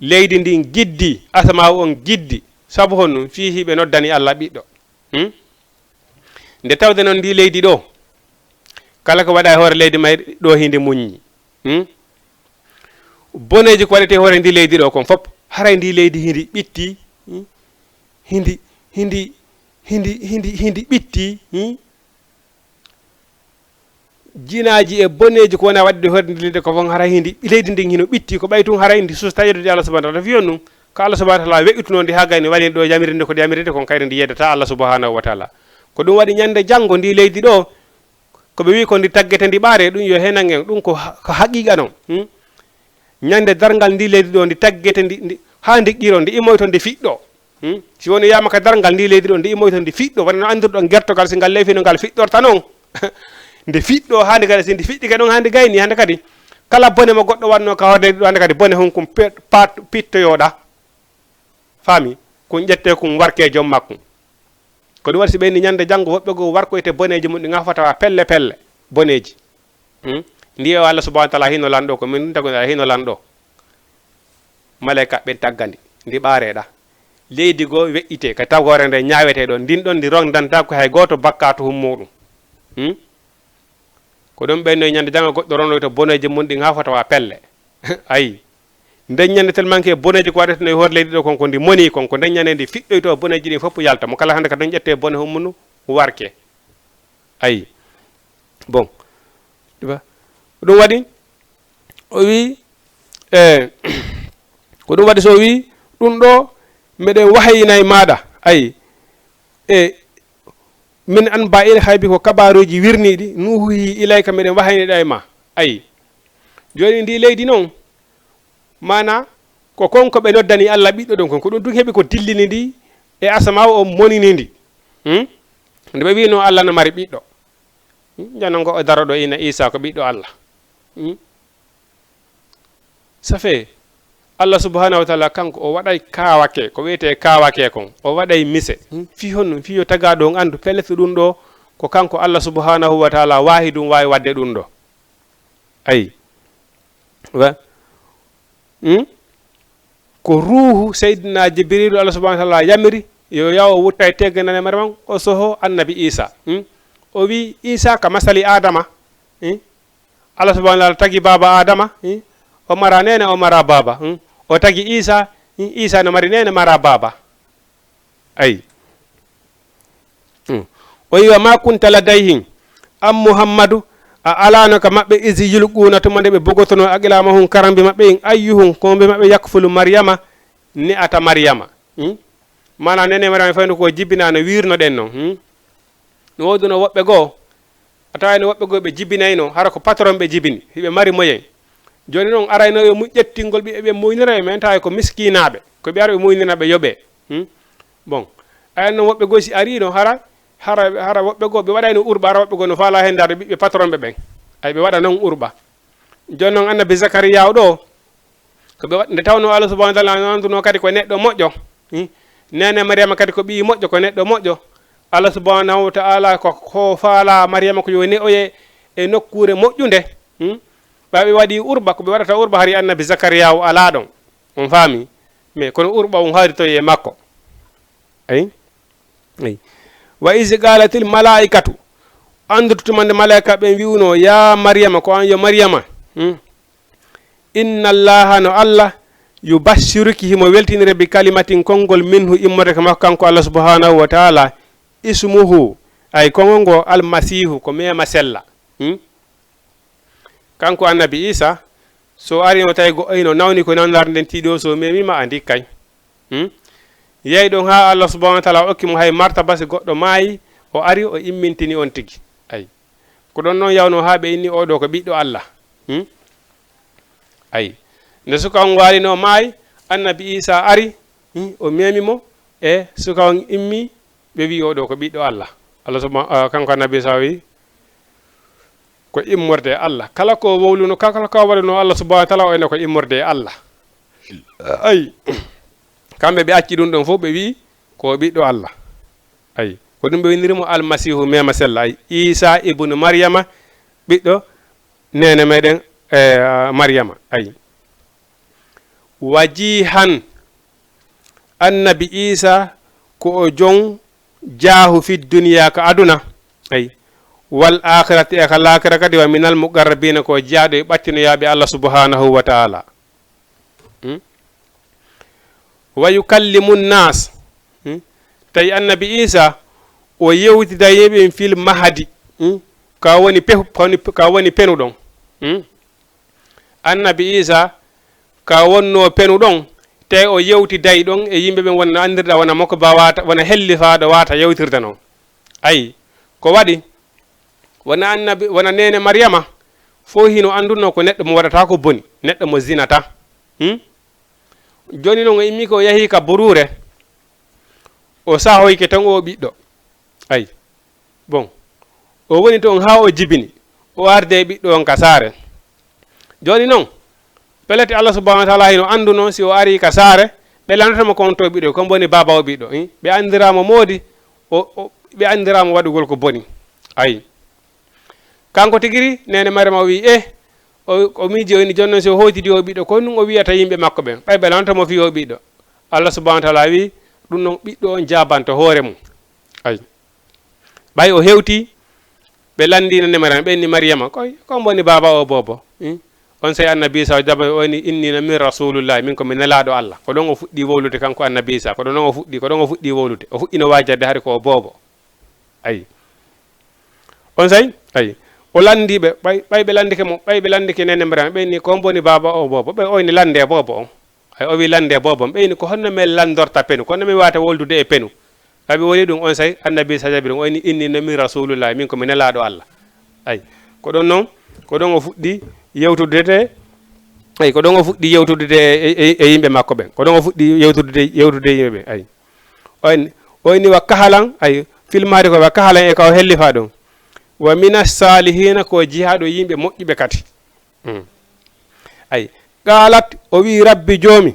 leydi ndin giddi asama on giddi sabu honno fi hiɓe noddani Allah ɓiɗɗo nde tawde noon ndi leydi ɗo kala ko waɗa e hoore leydi may ɗo hindi muññi boneji ko waɗete hoore ndi leydi ɗo kon fop haray ndi leydi hindi ɓitti hindi ɓitti jinaji e boneji ko wona wadde hoore ndi leydi ko fon haray hindi leydi ndin hino ɓitti ko ɓay tun haray ndi susta yeddude Allah subhanahu wa ta'ala fiyon num ko Allah subhanahu wa ta'ala weƴƴutuno ndi ha gayni waɗi ɗo yamirinde ko yamirinde kon kayre ndi yeddata Allah subhanahu wa ta'ala ko ɗum waɗi ñande janggo ndi leydi ɗo ko ɓe wi ko ndi taggete ndi ɓaare ɗum yo henan en ɗum ko haqiqa noon ñande dargal ndi leydi ɗo ndi taggete ndi ha ndi qiro ndi immoyto ndi fiɗɗo si woni yama ka dargal ndi leydi ɗo ndi immoyto ndi fiɗɗo wonno andirɗo gertogal si ngal leyfino ngal fiɗɗorta noon nde fiɗɗo hande kadi si ndi fiɗɗike ɗon hande gayni hande kadi kala bone mo goɗɗo wanno ka hoorde ɗo hande kadi bone hon kum pittoyoɗa faami kun ƴette kum warke joom makkum ko ɗum waɗi si ɓeyni ñande janggo woɓɓe go warkoyte boneji mum ɗi gafatawa pelle pelle boneji ndi o Allah subhanahu wa ta'ala hino lanɗo ko min tagoɗa hino lanɗo malaika ɓen taggandi ndi ɓaareɗa leydi goo weƴƴite ka tawgore nde ñawete ɗo ndin ɗon ndi rongdanta ko hay goto bakkatu hum muɗum ko ɗum ɓenno ñande janggo goɗɗo rondoyto boneji mum ɗi gafatawa pelle ayi nden ñande tellement que boneji ko waɗete no e hoore leydi ɗo konko ndi moni konko nden ñande ndi fiɗɗoyto boneji ɗi fof yalta mo kala hande ka ɗon ƴette bone hum mum warke ayi bon ɗum waɗi o wi ko ɗum waɗi so wi ɗum ɗo meɗen wahayina e maɗa ayi min an ba il haybi ko kabaruji wirniɗi nuhi ilayka meɗen wahayniɗa e ma ayi joni ndi leydi noon mana ko konko ɓe noddani Allah ɓiɗɗo ɗon kon ko ɗum tun heeɓi ko dillini ndi e asama o monini ndi nde ɓe wino Allah no mari ɓiɗɗo janongo o daro ɗo ina Isa ko ɓiɗɗo Allah ça fait Allah subhanahu wa ta'ala kanko o waɗay kawake ko wiyete kawake kon o waɗay mise fi honno fi yo tagaɗo on andu pelleto ɗum ɗo ko kanko Allah subhanahu wa ta'ala wahi ɗum wawi wadde ɗum ɗo ayi wa ko ruhu seydina jibrilu Allah subhanahu wa ta'ala yamiri yo yawo wutta e tegganane marman o soho annabi Isa o wi Isa ka masali adama Allah subhanahu wa ta'ala tagi baba adama o mara nene o mara baba o tagi Isa Isa no mari nene mara baba ayi o yiwa ma kunta ladayhim am muhammadu a alano ka maɓɓe isi yulquna tuma nde ɓe bogotono aqilama hum karambe maɓɓe en ayyuhum kombe maɓɓe yakfulu maryama ni ata maryama mana nene maryama fayno ko jibbinano wirno ɗen noon no woduno woɓɓe goo a tawani woɓɓe goo ɓe jibbinayno hara ko patron ɓe jibini hiɓe mari moyen joni noon arayno e ƴettingol ɓiɓe muynira e men tawi ko miskinaɓe ko ɓe ara ɓe muyniraɓe yoɓe bon ayan noon woɓɓe goo si arino hara woɓɓe goo ɓe waɗayno urɓa ara woɓɓe goo no faala hen darde ɓiɓɓe patron ɓe ɓen ay ɓe waɗa noon urɓa joni noon annabi Zakariya o ɗo ko ɓe nde tawno Allah subhanahu wa ta'ala nanduno kadi ko neɗɗo moƴƴo nene Maryama kadi ko ɓi moƴƴo ko neɗɗo moƴƴo Allah subhanahu wa ta'ala ko faala Maryama ko yo ne'oye e nokkure moƴƴunde ɓaɓe waɗi urba ko ɓe waɗata urba hari annabi Zakariya o ala ɗon on faami mais kono urba on haari to e makko ayi wa is qalatil malaikatu anduttumande malaika ɓe wiwno ya Maryama ko an yo Maryama inna allaha no Allah yubashiruki himo weltinire bi kalimatin konngol minhu immode ko makko kanko Allah subhanahu wa ta'ala ismuhu ay konngol ngo almasihu ko mema sella kanko annabi Isa so ari o tawi goɗɗoyno nawni ko nawdar nden tiiɗo so memima andi kay yeyi ɗon ha Allah subhanahu wa ta'ala okkimo hay martaba si goɗɗo maayi o ari o immintini on tigi ayi ko ɗon noon yawno ha ɓe inni oɗo ko ɓiɗɗo Allah ayi nde suka on walino maayi annabi Isa ari o memimo e suka on immi ɓe wi oɗo ko ɓiɗɗo Allah Allah subhanahu kanko annabi Isa wi ko immorde Allah kala ko wowluno kala ko waɗano Allah subhanahu wa ta'ala o ene ko immorde Allah ayi kamɓe ɓe acci ɗum ɗon fof ɓe wi ko ɓiɗɗo Allah ayi ko ɗum ɓe winirimo almasihu mema sella ay Isa ibnu Maryama ɓiɗɗo nene meɗen Maryama ayi wajihan annabi Isa ko o jon jaahu fi duniya ka aduna ayi wal akhirati e ka lakira kadi wa minal muqarrabina ko jaaɗo e ɓattinoyaɓe Allah subhanahu wa ta'ala wa yukallimu nnas tawi annabi Isa o yewtida yeɓe fil mahadi ka woni penu ɗon annabi Isa ka wonno penu ɗon te o yewtiday ɗon e yimɓe ɓen wona andirɗa wona makko ba wata wona hellifaɗo wata yewtirde noon ayi ko waɗi wona annabi wona nene Maryama fo hino andunno ko neɗɗo mo waɗata ko boni neɗɗo mo zinata joni noon o immi ko yahi ka burure o sahoyke tan o ɓiɗɗo ayi bon o woni toon ha o jibini o arde e ɓiɗɗo on ka saare joni noon pelete Allah subhanahu wa ta'ala hino anduno si o ari ka saare ɓe landatamo kon to ɓiɗɗo ko boni baba o ɓiɗɗo ɓe andiramo moodi ɓe andiramo waɗugol ko boni ayi kanko tigiri nene Maryama wi o miiji o ini jonnon si o hoytidi o ɓiɗɗo ko ɗum o wiyata yimɓe makko ɓen ɓay ɓe lantamo fi o ɓiɗɗo Allah subhanahu wa ta'ala wi ɗum noon ɓiɗɗo on jabanto hoore mum ayi ɓay o hewti ɓe landino ne Maryama ɓe inni Maryama kon boni baba o bobo on say annabi Isa o jaba o ni innina min rasulullahi min komi nelaɗo Allah ko ɗon o fuɗɗi wowlude kanko annabi Isa ko ɗon o fuɗɗi wowlude o fuɗɗino wajjade hari ko o bobo ayi on say ayi o landiɓe ɓay ɓe landike mo ɓay ɓe landike nene Maryama ɓe ni kon boni baba o bobo ɓe oyni lande bobo on ay o wi lande bobo ɓe ni ko honno men landorta penu kono min wata woldude e penu ɓaɓe woni ɗum on say annabi Isa jabi ɗum o ni innina min rasulullahi min komi nelaɗo Allah ayi ko ɗon noon ko ɗon o fuɗɗi yewtudete ay ko ɗon o fuɗɗi yewtude e yimɓe makko ɓen ko ɗon o fuɗɗi yewtude yimɓe ɓen ay oyni wa kahalan ay filmade ko wa kahalan e ka o hellifa ɗum wa mina salihina ko jihaɗo yimɓe moƴƴuɓe kadi ay qalat o wi rabbi joomi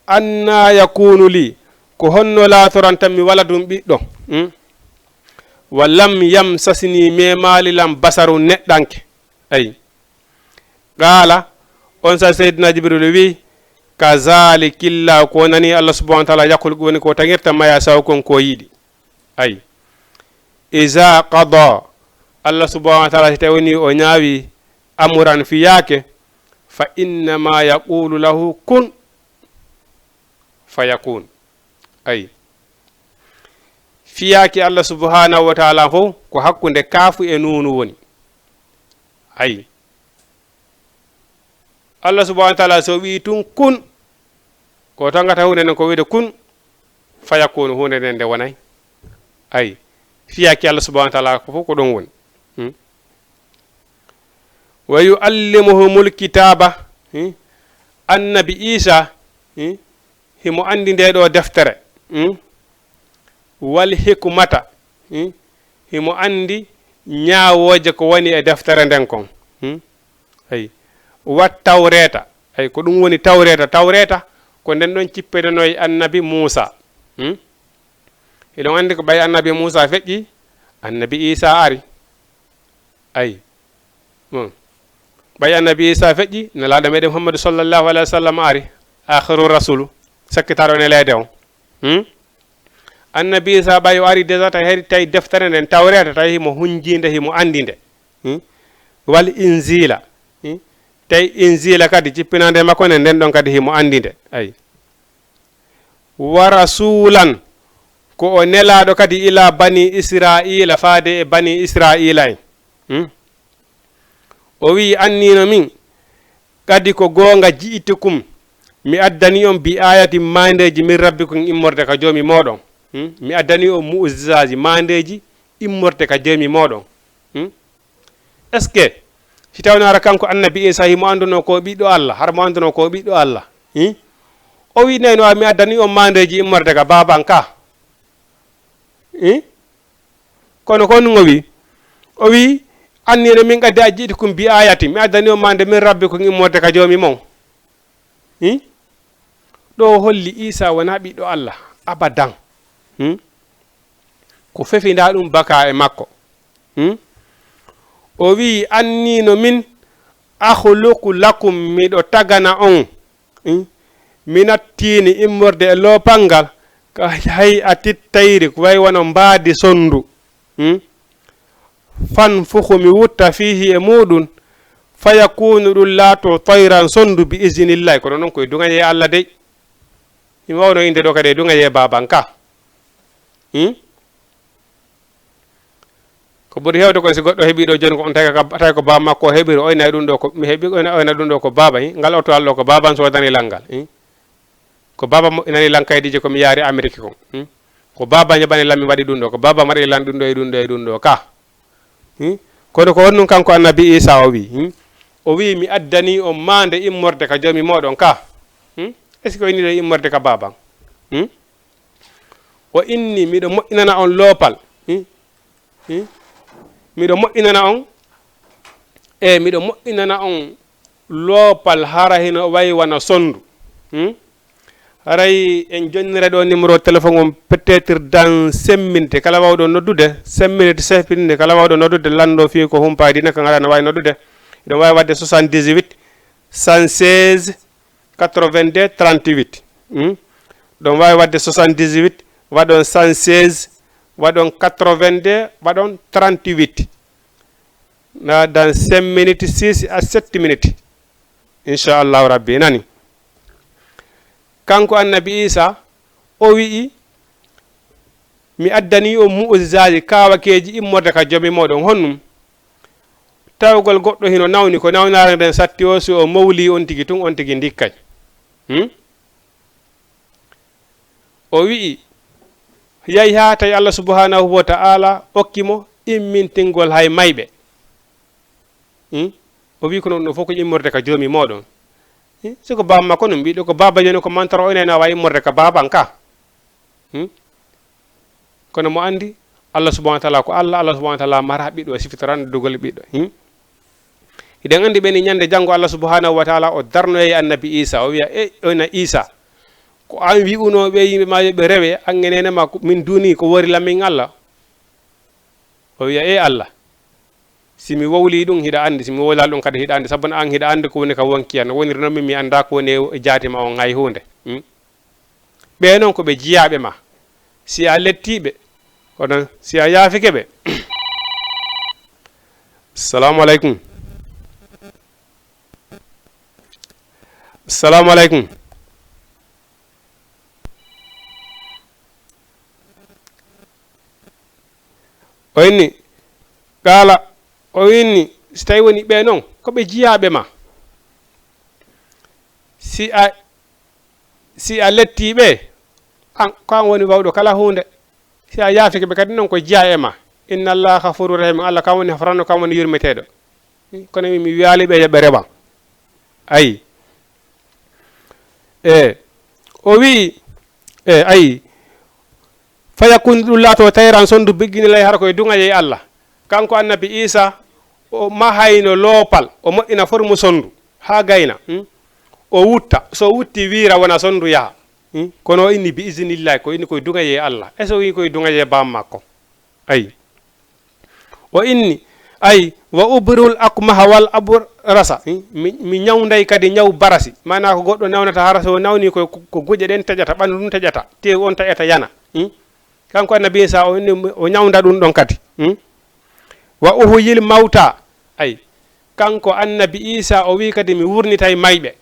anna yakunu li ko honno laatorantan mi waladum ɓiɗɗo wa lam yamsasni memalilam basaru neɗɗanke ayi qala on sa seydina jibril wi kazalikillah ko nani allah subhanahu wa taala yakul woni ko tagirta maya saw kon ko yiɗi ayi iza qada allah subhanahu wa taala si tawni o ñaawi amuran fiyake fa innama yaqulu lahu kun fayakun ayi fiyaki allah subhanahu wa taala fof ko hakkunde kaafu e nunu woni ayi allah subhanahu wa taala so wi tun kun ko tangata hunde nden ko wiide kun fayakun hunde nden nde wonay ayi fiyaki allah subhanahu wa taala ko fof ko ɗon woni wa yuallimuhumul kitaba annabi isa himo andi nde ɗo deftere wal hikmata himo andi ñaawoje ko woni e deftere nden kon ayi wat tawreta ay ko ɗum woni tawreta ko nden ɗon cippedeno e annabi Musa eɗon andi ko ɓay annabi Musa feƴƴi annabi Isa ari ayi ɓay annabi Isa feƴƴi nelaɗo meɗen Muhammadu sallallahu alayhi wa sallam ari akhiru rasulu sakkitaɗo ne leyde on annabi Isa ɓay o ari déjà tawi deftere nden tawreta tawi himo hunjinde himo andi nde wal inzila tawi inzila kadi cippinande makko ne nden ɗon kadi himo andi nde ayi wa rasulan ko o nelaɗo kadi ila bani israila faade e bani israila en o wi annino min kadi ko gonga ji'itukum mi addani on bi ayati mandeji min rabbikum immorde ka joomi moɗon mi addani on mu'jizaji mandeji immorde ka joomi moɗon est ce que si tawnara kanko annabi Isa himo anduno ko ɓiɗɗo Allah har mo anduno ko ɓiɗɗo Allah o wi nayno mi addani on mandeji immorde ka baban ka kono ko ɗum o wi annino min gaddi a jiɗikum bi ayati mi addani on mande min rabbi ko immorde ka joomi mon ɗo holli Isa wona ɓiɗɗo Allah abadan ko fefinda ɗum baka e makko o wi annino min akhluqu lakum miɗo tagana on minattini immorde e lopalngal ka hay a tittayri ko way wono mbaadi sondu fan fuhu mi wutta fihi e muɗum fayakunu ɗum laato tayran sondu bi isinillahi kono noon koye dugaye Allah dey mi wawno inde ɗo kadi e dugaye baban ka ko ɓuri hewde kon si goɗɗo heeɓi ɗo joni ko on tawi ko baba makko o heɓiri oyna ɗum ɗo ko mi heeɓi oyna ɗum ɗo ko baba ngal oto Allah ko baban sodani langal ko baba nani lankayɗije komi yaari Amérique kon ko baba ñaɓani lam mi waɗi ɗum ɗo ko baba maɗi lan ɗum ɗo e ɗum ɗo e ɗum ɗo ka kono ko wonnum kanko annabi Isa o wi mi addani on mande immorde ka joomi moɗon ka est ce que o inni ɗo immorde ka baban o inni miɗo moƴƴinana on loopal miɗo moƴƴinana on loopal hara hino wayi wana sondu haray en jonnira ɗo numéro téléphone on peut être dans 5 minutes kala wawɗo noddude 5 minutes 5 minutes kala wawɗo noddude lanndo fi ko humpadi ne kan haɗa no wawi noddude iɗon wawi wadde 78 116 82 38 ɗon wawi wadde 78 waɗon 116 waɗon 82 waɗon 38 na dans 5 minutes 6 à 7 minutes inchallahu rabbi nani kanko annabi Isa o wi'i mi addani on mu'jizaji kawakeji immorde ka joomi moɗon honnum tawgol goɗɗo hino nawni ko nawnare nden satti o so o mawli on tigi tun on tigi dikkay o wi'i yahi ha tawi Allah subhanahu wa ta'ala okkimo immintingol hay mayɓe o wi ko noon ɗo fof ko immorde ka joomi moɗon siko baba makko no mbiɗo ko baba joni ko mantoro onene a wawi immorde ka baban ka kono mo andi Allah subhanahu wa ta'ala ko Allah subhanahu wa ta'ala mara ɓiɗɗo sifitorande dugol ɓiɗɗo hiɗen andi ɓeni ñande janngo Allah subhanahu wa taala o darno e annabi Isa o wiya ona Isa ko an wi'unoɓe yimɓe ma yoɓe rewe angenene ma min duni ko wori lamin Allah o wiya Allah simi wowli ɗum hiɗa andi simi wowlal ɗum kadi hiɗa andi sabu an hiɗa andi ko woni ka wonki an woniri noon mi anda ko woni jaatima on hay hunde ɓe noon ko ɓe jiyaɓe ma si a lettiɓe kono si a yaafike ɓe assalamu aleykum assalamu aleykum o inni kala o inni si tawi woni ɓe noon koɓe jiyaɓe ma si a lettiɓe an ko an woni wawɗo kala hunde si a yaafike ɓe kadi noon ko jiya e ma inna allah ghafuru rahim Allah kam woni hafranno kam woni yurmeteɗo kono mi wiyaliɓe yoɓe reɓa ayi o wi ayi fayakun ɗum laato tayran sondu bigginilay hara koye duŋaye Allah kanko annabi Isa o mahayno loopal o moƴƴina formu sondu ha gayna o wutta so wutti wiira wona sondu yaha kono o inni bi isnillahi ko inni koye duŋaye Allah e so wi koye duŋaye bam makko ayi o inni ayi wa ubrul akmaha wal abrasa mi ñawday kadi ñaw barasi mana ko goɗɗo nawnata hara so nawni ko guƴe ɗen teƴata ɓandu ɗum teƴata tewi on taƴata yana kanko annabi Isa o inni o ñawda ɗum ɗon kadi wa uhyil mawta ay kanko annabi Isa o wi kadi mi wurnitay mayɓe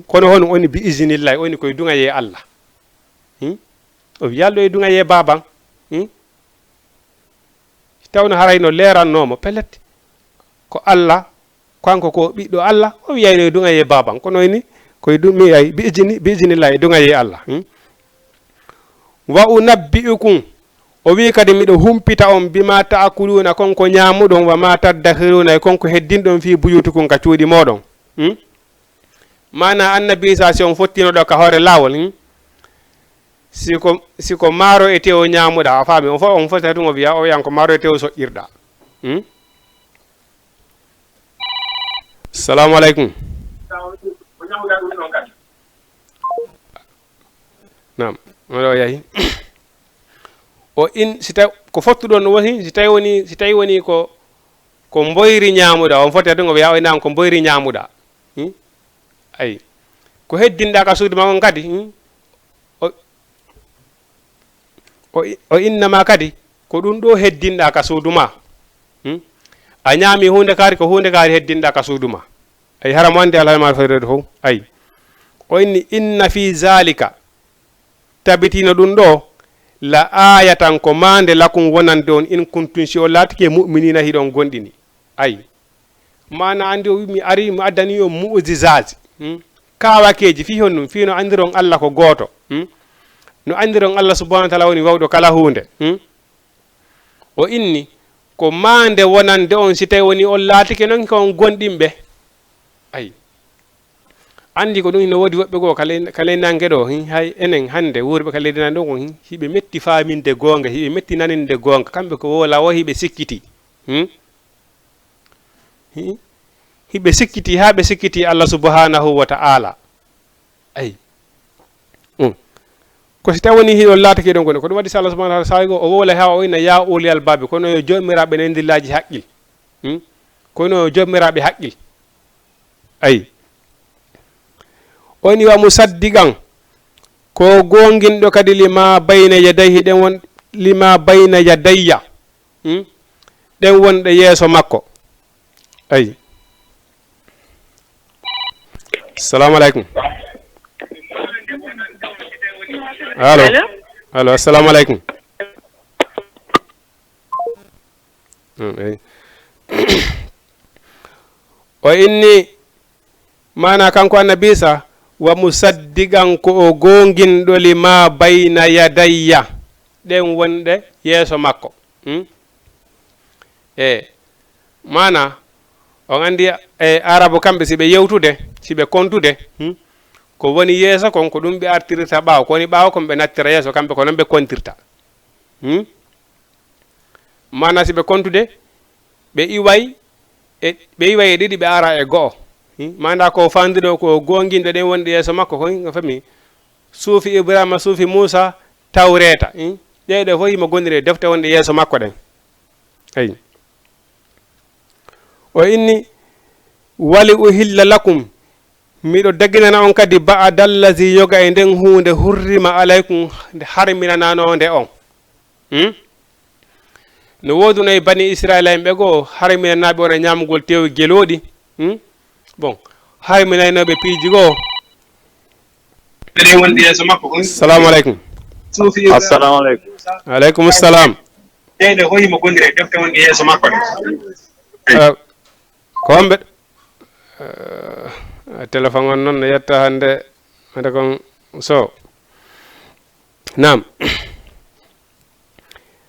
kono hono oni bi isnillahi oni koye duŋaye Allah o wiyalɗo e duŋaye baban tawno harayno lerannomo pellet ko Allah kanko ko ɓiɗɗo Allah o wiyayno e duŋaye baban kono ni koye mi ay bi isnillahi e duŋaye Allah wa unabbi'ukum o wi kadi miɗo humpita on bima ta'kuluna konko ñamuɗon wa ma tadakhiruna e konko heddinɗon fi buyutukum ka cuuɗi moɗon mana annabi Isa si on fottinoɗo ka hoore lawol siko maaro e tew ñamuɗa a faami on fottata ɗum o wiya o wiyan ko maaro e tew soƴƴirɗa assalamu aleykum nam oɗo yahi o in si tawi ko fottuɗon woni si tawi woni ko mboyri ñamuɗa on fottata ɗum o wiya o inam ko mboyri ñamuɗa ayi ko heddinɗa ka suudu ma on kadi o innama kadi ko ɗum ɗo heddinɗa ka suudu ma a ñaami hunde kaari ko hunde kaari heddinɗa ka suudu ma ay hara mo andi alhama fayredo fof ayi o inni inna fi zalika tabitino ɗum ɗo la ayatan ko mande lakum wonande on in kuntum si o laatike mu'minina hiɗon gonɗini ayi mana andi o wi mi ari mi addani o mu'jizaji kawakeji fi hon ɗum fi no andiron Allah ko gooto no andiron Allah subhanahu wa taala woni wawɗo kala hunde o inni ko mande wonande on si tawi woni on laatike noon kon gonɗinɓe ayi andi ko ɗum no woodi woɓɓe goo kala nangue ɗo hay enen hande wurɓe ka leydi nan ɗo ko hiɓe metti faminde gonga hiɓe metti naninde gonga kamɓe ko wola o hiɓe sikkiti hiɓe sikkiti ha ɓe sikkiti Allah subhanahu wa ta'ala ayi ko si tawi woni hiɗon laatake ɗon goni ko ɗum waɗi so Allah subhanahu wa ta'ala sago o wola ha o ina ya uliyal babe kono yo jomiraɓe nendillaji haqqil kono yo jomiraɓe haqqil ayi oni wa musaddiqan ko gonginɗo kadi lima bayna yadayhi ɗen won lima bayna yadayya ɗen wonɗe yeeso makko ayi assalamu aleykum allo assalamu aleykum o inni mana kanko annabi Isa wa musaddiqan ko o gonginɗo lima bayna yadayya ɗen wonɗe yeeso makko mana on andi arabu kamɓe si ɓe yewtude si ɓe kontude ko woni yeeso kon ko ɗum ɓe artirta ɓaawo ko woni ɓaawo kon ɓe nattira yeeso kamɓe ko noon ɓe kontirta mana si ɓe kontude ɓe iway e ɓe yiwa e ɗiɗi ɓe ara e go'o manda ko fandiɗo ko gonginɗo ɗen wonɗi yeeso makko ko fami suufi ibrahima suufi moussa tawreta ƴeeɗo fof yimo gondiri e defte wonɗe yeeso makko ɗen ayi o inni wali uhilla lakum miɗo daginana on kadi ba'adallazi yoga e nden hunde hurrima alaykum nde harminananonde on no woduno e bani israila en ɓe goo harminanaɓe on e ñamgol tew geloɗi bon harminaynoɓe piiji goo ɗen wonɗi yeeso makko assalamu aleykum assalamu aleykum aleykum salam ƴeeɗo hoyimo gondiri e defte wonɗi yeeso makko ɗe ko homɓe téléphone on noon no yetta hande kon so nam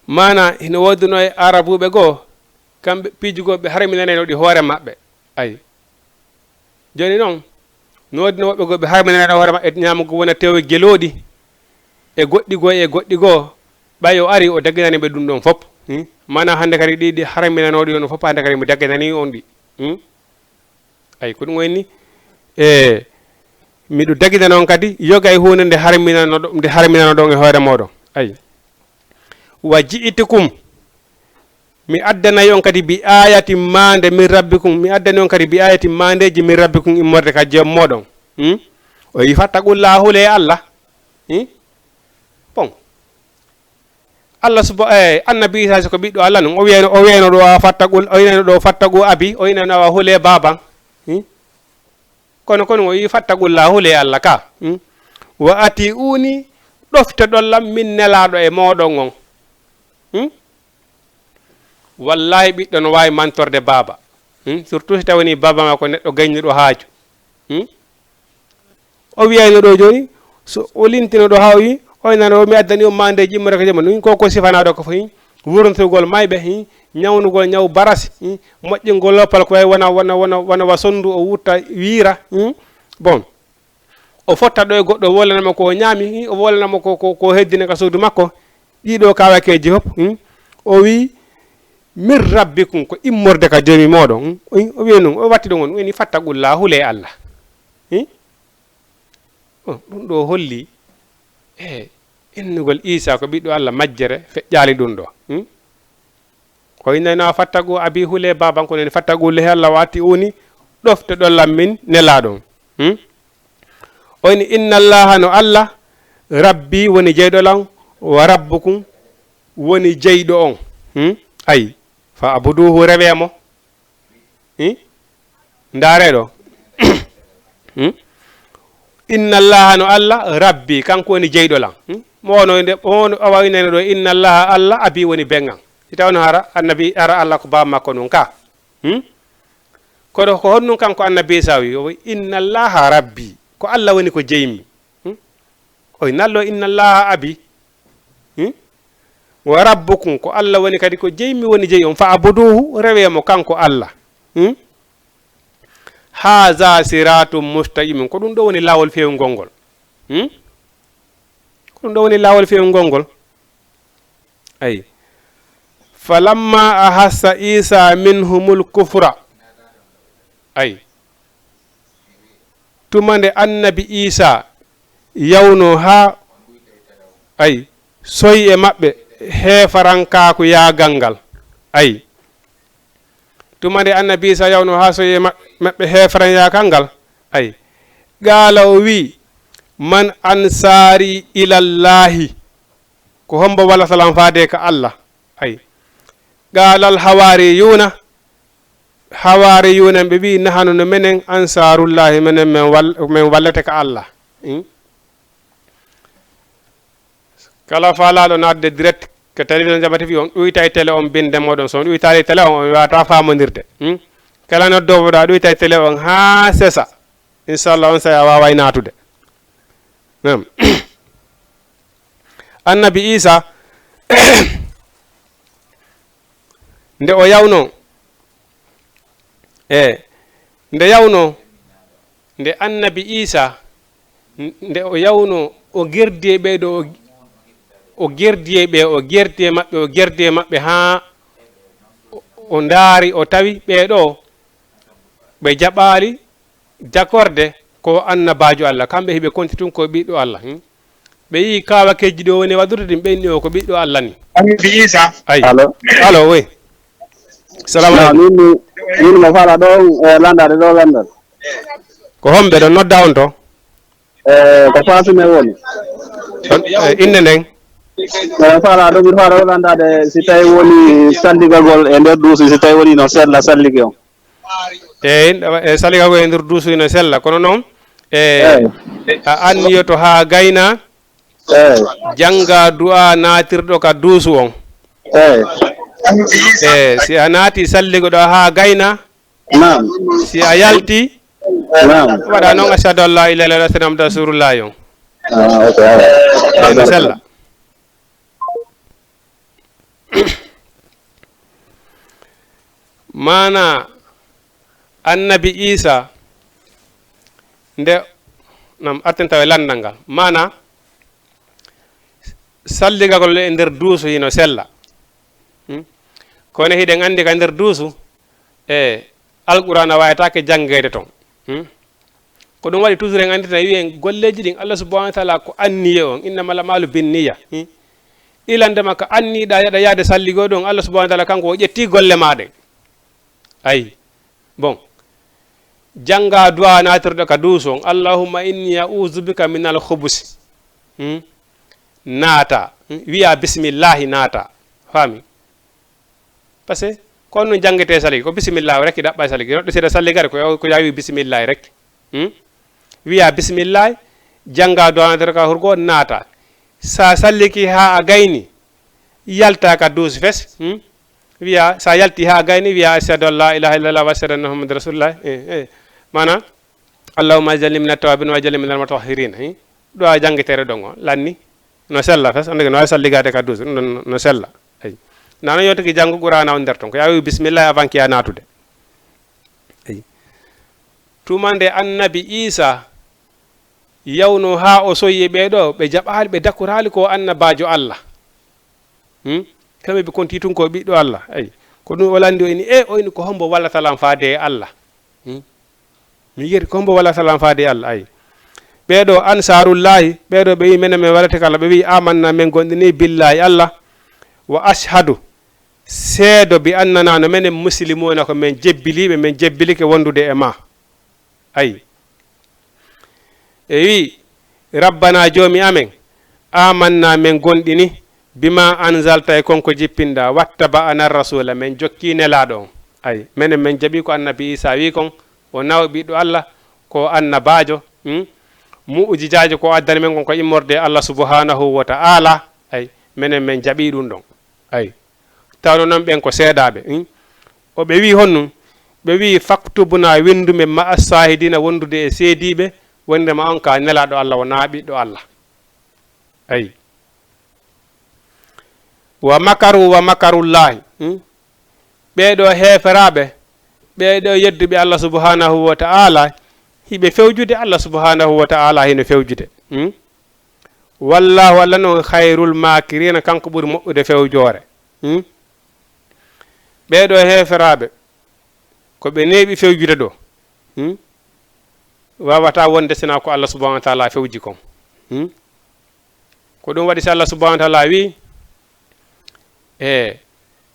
mana hino woduno e arabuɓe goo kamɓe piijugoɓe harminaneno ɗi hoore maɓɓe ayi joni noon no woduno woɓɓe goo ɓe harminaneno hoore maɓɓe ñamugo wona tewe geloɗi e goɗɗi goo e goɗɗi goo ɓay o ari o dagginani ɓe ɗum ɗon fof mana hande kadi ɗiɗi harminanoɗi on fof hande kadi mo dagginani on ɗi ayi ko ɗum wayni e miɗo daggina noon kadi yoga e hunde nde harminano ɗon e hoore moɗon ayi wa ji'itukum mi addanayi on kadi bi ayati mande min rabbikum mi addani on kadi bi ayati mandeji min rabbikum immorde ka joom moɗon o wi fattaqulla hule e allah bon allah annabi isa ko ɓiɗɗo allah noon o wiyano ɗo fattaqul o winano ɗo fattagu abi o winano awa hule baban kono o wi fattaqulla hule e allah ka wa ati uni ɗofte ɗollam min nelaɗo e moɗon on wallahi ɓiɗɗo no wawi mantorde baba surtout si tawani baba ma ko neɗɗo gañnuɗo haaju o wiyayno ɗo joni so o lintino ɗo ha o wi o nano mi addani on mandeji immore ko jamanu koko sifanaɗo ko fayi wurntirgol mayɓe ñawnugol ñaw barasi moƴƴingol loppal ko way wona wa sondu o wutta wiira bon o fotta ɗo e goɗɗo o wollanamo ko ñaami o wollanamo ko heddine ka suudu makko ɗiɗo kawakeji hop o wi min rabbikum ko immorde ka joomi moɗon o wi noon o watti ɗum on woni fattaqulla hule e allah ɗum ɗo holli innugol isa ko ɓiɗɗo allah majjere feƴƴali ɗum ɗo ko innayno fattagu abi hule baban ko neni fattagulle he allah watti uni ɗofte ɗollam min nelaɗon o ni inna allaha no allah rabbi woni jeyɗolan wa rabbukum woni jeyɗo on ayi fa abuduhu rewemo ndareɗo inna allaha no allah rabbi kanko woni jeyɗolan mono awawinene ɗo inna allaha allah abi woni bengan si tawno hara annabi ara allah ko baba makko nun ka koɗo ko honnum kanko annabi isa wi o wi inna allaha rabbi ko allah woni ko jeymi o nallo inna allaha abi wa rabbukum ko allah woni kadi ko jeymi woni jeyi on fa abuduhu rewemo kanko allah haza siratum mustaqimin ko ɗum ɗo woni lawol fewngol ngol ko ɗum ɗo woni lawol fewngol ngol ayi falamma ahassa isa minhumul kufra ayi tumande annabi isa yawno ha ayi soyi e maɓɓe heefarankaku yagal ngal ayi tumande annabi isa yawno ha soyi e maɓɓe heefaran yakal ngal ayi gaala o wi man ansari ilallahi ko hombo walla salam faade ka allah ayi gaalal hawariyuna ɓe wi nahanu no menen ansarullahi menen min wallete ka allah kala faalaɗo nadde direct ko télévision jabati wi on ɗoyta e télé on binde moɗon so on ɗoytali e télé on wawata famodirde kala noddowoɗa ɗoyta e télé on ha sesa inchallah on sayi a wawa natude annabi isa nde o yawno nde yawno nde annabi isa nde o yawno o gerdi e ɓeɗo o gerdi e ɓe o gerdi e maɓɓe ha o ndaari o tawi ɓeɗo ɓe jaɓaali dakorde ko annabajo Allah kamɓe hiɓe konti tun ko ɓiɗɗo Allah ɓe yii kawakeji ɗo woni waɗurde ɗin ɓenni o ko ɓiɗɗo Allah ni Annabi Isa ayi Allo. allo oui salamu aleykum min mo faala ɗo landade ɗo landal ko homɓe ɗo nodda on to ko fasime woni inde nden faala ɗo mbiɗa faala ɗo landade si tawi woni salligagol e nder duusi si tawi woni no sella salligue on e saligago e nder duusu ino sella kono noon a anniyoto ha gayna janga du'a natirɗo ka duusu on si a naati salligo ɗo ha gayna nam si a yalti nam waɗa noon ashhadu an la ilaha illallah sallam rasulullah on no sella mana annabi Isa nde nam atten tawe landal ngal mana salligagol e nder duusu hino sella kono hiɗen andi ka nder duusu alqur'ana wayatake janggede ton ko ɗum waɗi toujours en andita wiyen golleji ɗin Allah subhanahu wa taala ko anniye on innama lamalu binniya ilandema ko anniɗa yaɗa yaade salligo ɗon Allah subhanahu wa taala kanko o ƴetti golle maɗe ayi bon janga du'a natirɗo ka duusu on allahumma inni a'udhu bika min al khubusi naata wiya bisimillahi naata faami par ce que kono no jangete saligi ko bisimillahi rek ɗaɓɓa saligi neɗɗo seeɗa salligare ko yawi bisimillahi rek wiya bisimillahi janga du'a natirɗo ka hurgo naata sa salliki ha a gayni yalta ka duusu fes wiya sa yalti ha gayni wiya ashhadu an la ilaha illallah wa ashhadu anna muhammadan rasulullah mana allahumma ij'alni min at-tawwabin wa ij'alni min al-mutatahhirin ɗo a jangitere ɗon o lanni no sella fes andege no wawi salligade ka duusu no sella ayi nano yotiki janggo qur'ana on nder ton ko yawi bismillah avant kiya natude ayi tumande annabi Isa yawno ha o soyi ɓeɗo ɓe jaɓali ɓe dakkorali ko annabajo Allah kamɓe ɓe konti tun ko ɓiɗɗo Allah ayi ko ɗum walandi o ini o ini ko hombo wallatalam faade e Allah mi yiyata ko hombo wallatalam faade e Allah ayi ɓeɗo ansarullahi ɓeɗo ɓe wi menen min waɗate kala ɓe wi amanna min gonɗini billahi Allah wa ashhadu seedo bi annana no menen muslimuna ko min jebbiliɓe min jebbilike wondude e ma ayi wi rabbana joomi amen amanna min gonɗini bima anzalta e konko jippinɗa wattaba anar rasula min jokki nelaɗo on ayi minen min jaaɓi ko annabi Isa wi kon o naw ɓiɗɗo Allah ko annabajo mu'jizaji ko addani men kon ko immorde Allah subhanahu wa ta'ala ay menen min jaaɓi ɗum ɗon ay tawno noon ɓen ko seedaɓe o ɓe wi honnum ɓe wi faktubuna windume ma as-sahidina wondude e seediɓe wondema on ka nelaɗo Allah wona ɓiɗɗo Allah ayi wa makarullahi ɓeɗo heferaɓe ɓeɗo yedduɓe Allah subhanahu wa ta'ala hiɓe fewjude Allah subhanahu wa ta'ala hino fewjude wallahu Allah noon khayrul makirina kanko ɓuuri moƴƴude fewjore ɓeɗo heferaɓe ko ɓe neeɓi fewjude ɗo wawata wonde sina ko Allah subhanahu wa ta'ala fewji kon ko ɗum waɗi so Allah subhanahu wa ta'ala wi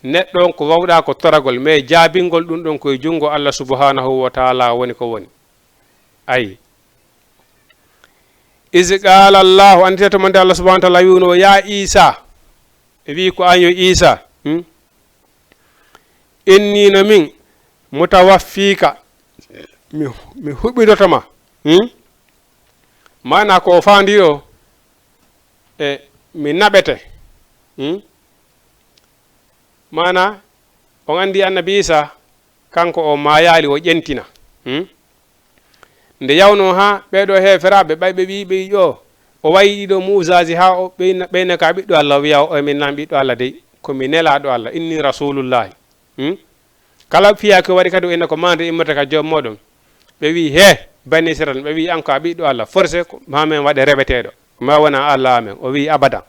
neɗɗo on ko wawɗa ko toragol mais jaabingol ɗum ɗon koye jungo Allah subhanahu wa ta'ala woni ko woni ayi is qala Allahu andite to mande Allah subhanahu wa ta'ala wiwno ya Isa wi ko an yo Isa inni no min mutawaffika mi huɓidotoma mana ko fandi o mi naɓete mana on andi annabi Isa kanko o mayali o ƴentina nde yawno ha ɓeɗo heferaɓe ɓayɓe wiɓe ƴo o wayi ɗiɗo musaji ha o ɓeyna ka ɓiɗɗo Allah wiya o min nan ɓiɗɗo Allah dey komi nelaɗo Allah inni rasulullahi kala fiyake waɗi kadi o inna ko mande immata ka joom moɗon ɓe wi he bani Israil ɓe wi an ko a ɓiɗɗo Allah forcé ma men waɗe reɓeteɗo ma wona Allah amen o wi abadan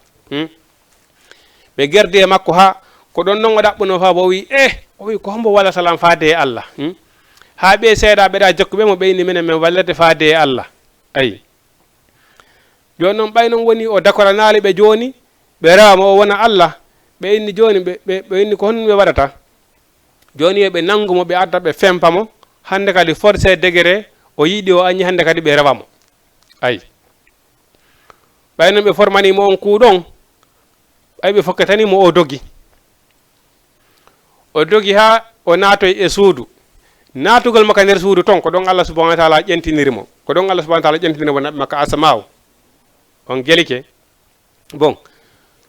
ɓe gerdi e makko ha ko ɗon noon o ɗaɓɓuno fa bo o wi o wi ko hombo walla salam faade e Allah ha ɓe seeɗa ɓeɗa jokkuɓe mo ɓeyni minen min wallete faade e Allah ayi joni noon ɓay noon woni o dakoranali ɓe joni ɓe rewama o wona Allah ɓe inni joni ɓe inni ko honno ɓe waɗata joni yoɓe nangumo ɓe adda ɓe fempamo hande kadi forcé degré o yiiɗi o añi hande kadi ɓe rewamo ayi ɓay noon ɓe formanimo on kuuɗon ɓay ɓe fokkatanimo o dogi ha o naatoy e suudu naatugol makka nder suudu ton ko ɗon Allah subhanahu wa taala ƴentinirimo ko ɗon Allah subhanahu wa taala ƴentinirimo naɓe makka asamaw on gelike bon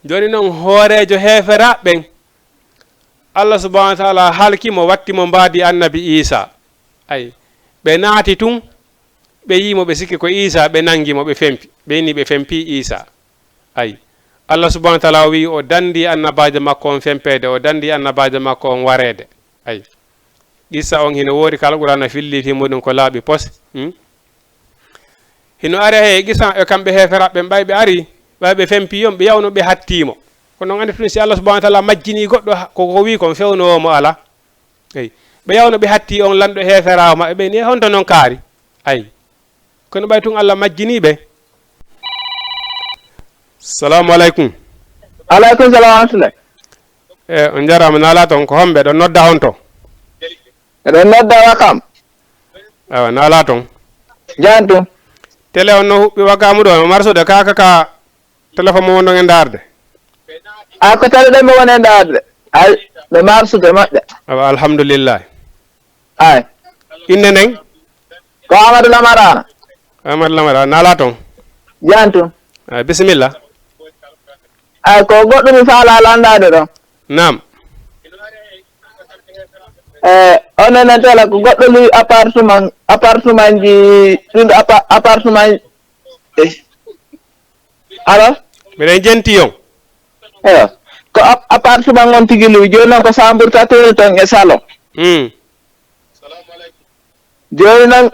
joni noon hoorejo heeferaɓen Allah subhanahu wa taala halkimo wattimo mbaadi annabi Isa ay ɓe naati tun ɓe yimo ɓe sikki ko Isa ɓe nangimo ɓe fempi ɓe inni ɓe fempi Isa ay Allah subhanahu wa taala wi o dandi annabajo makko on fempede o dandi annabajo makko on warede ay Isa on hino woori kala ɓurana filliti muɗum ko laaɓi pos hino ari he gisa e kamɓe heferaɓe ɓay ɓe ari ɓay ɓe fempi yon ɓe yawno ɓe hattimo ko noon andi tun si Allah subhanahu wa taala majjini goɗɗo koko wi kon fewnowomo ala eyi ɓe yawno ɓe hatti on lanɗo heferawo maɓɓe ɓe ni honto noon kaari ayi kono ɓay tun Allah majjiniɓe salamu aleykum aleykum salam wa rahmatullah on jarama nala toon ko homɓe ɗon nodda on to eɗen nodda Wakam awa nala toon jantum télé on no huɓɓi waggamu ɗo marsude kaka ka téléphone mo wonɗon e darde a ko tele ɗen mo woni e darde ay ɓe marsude maɓɓe awa alhamdulillah ay inde nden ko Amadou Lamarana Amadou Lamara nala toon jantum bisimilla ay ko goɗɗo mi faala landade ɗon nam ononen tela ko goɗɗo luwi appartement ji ɗumɗo appartement alors mbiɗen jenti yon eyo ko appartement on tigi luwi joni noon ko chambre tatori ton e salon joni noon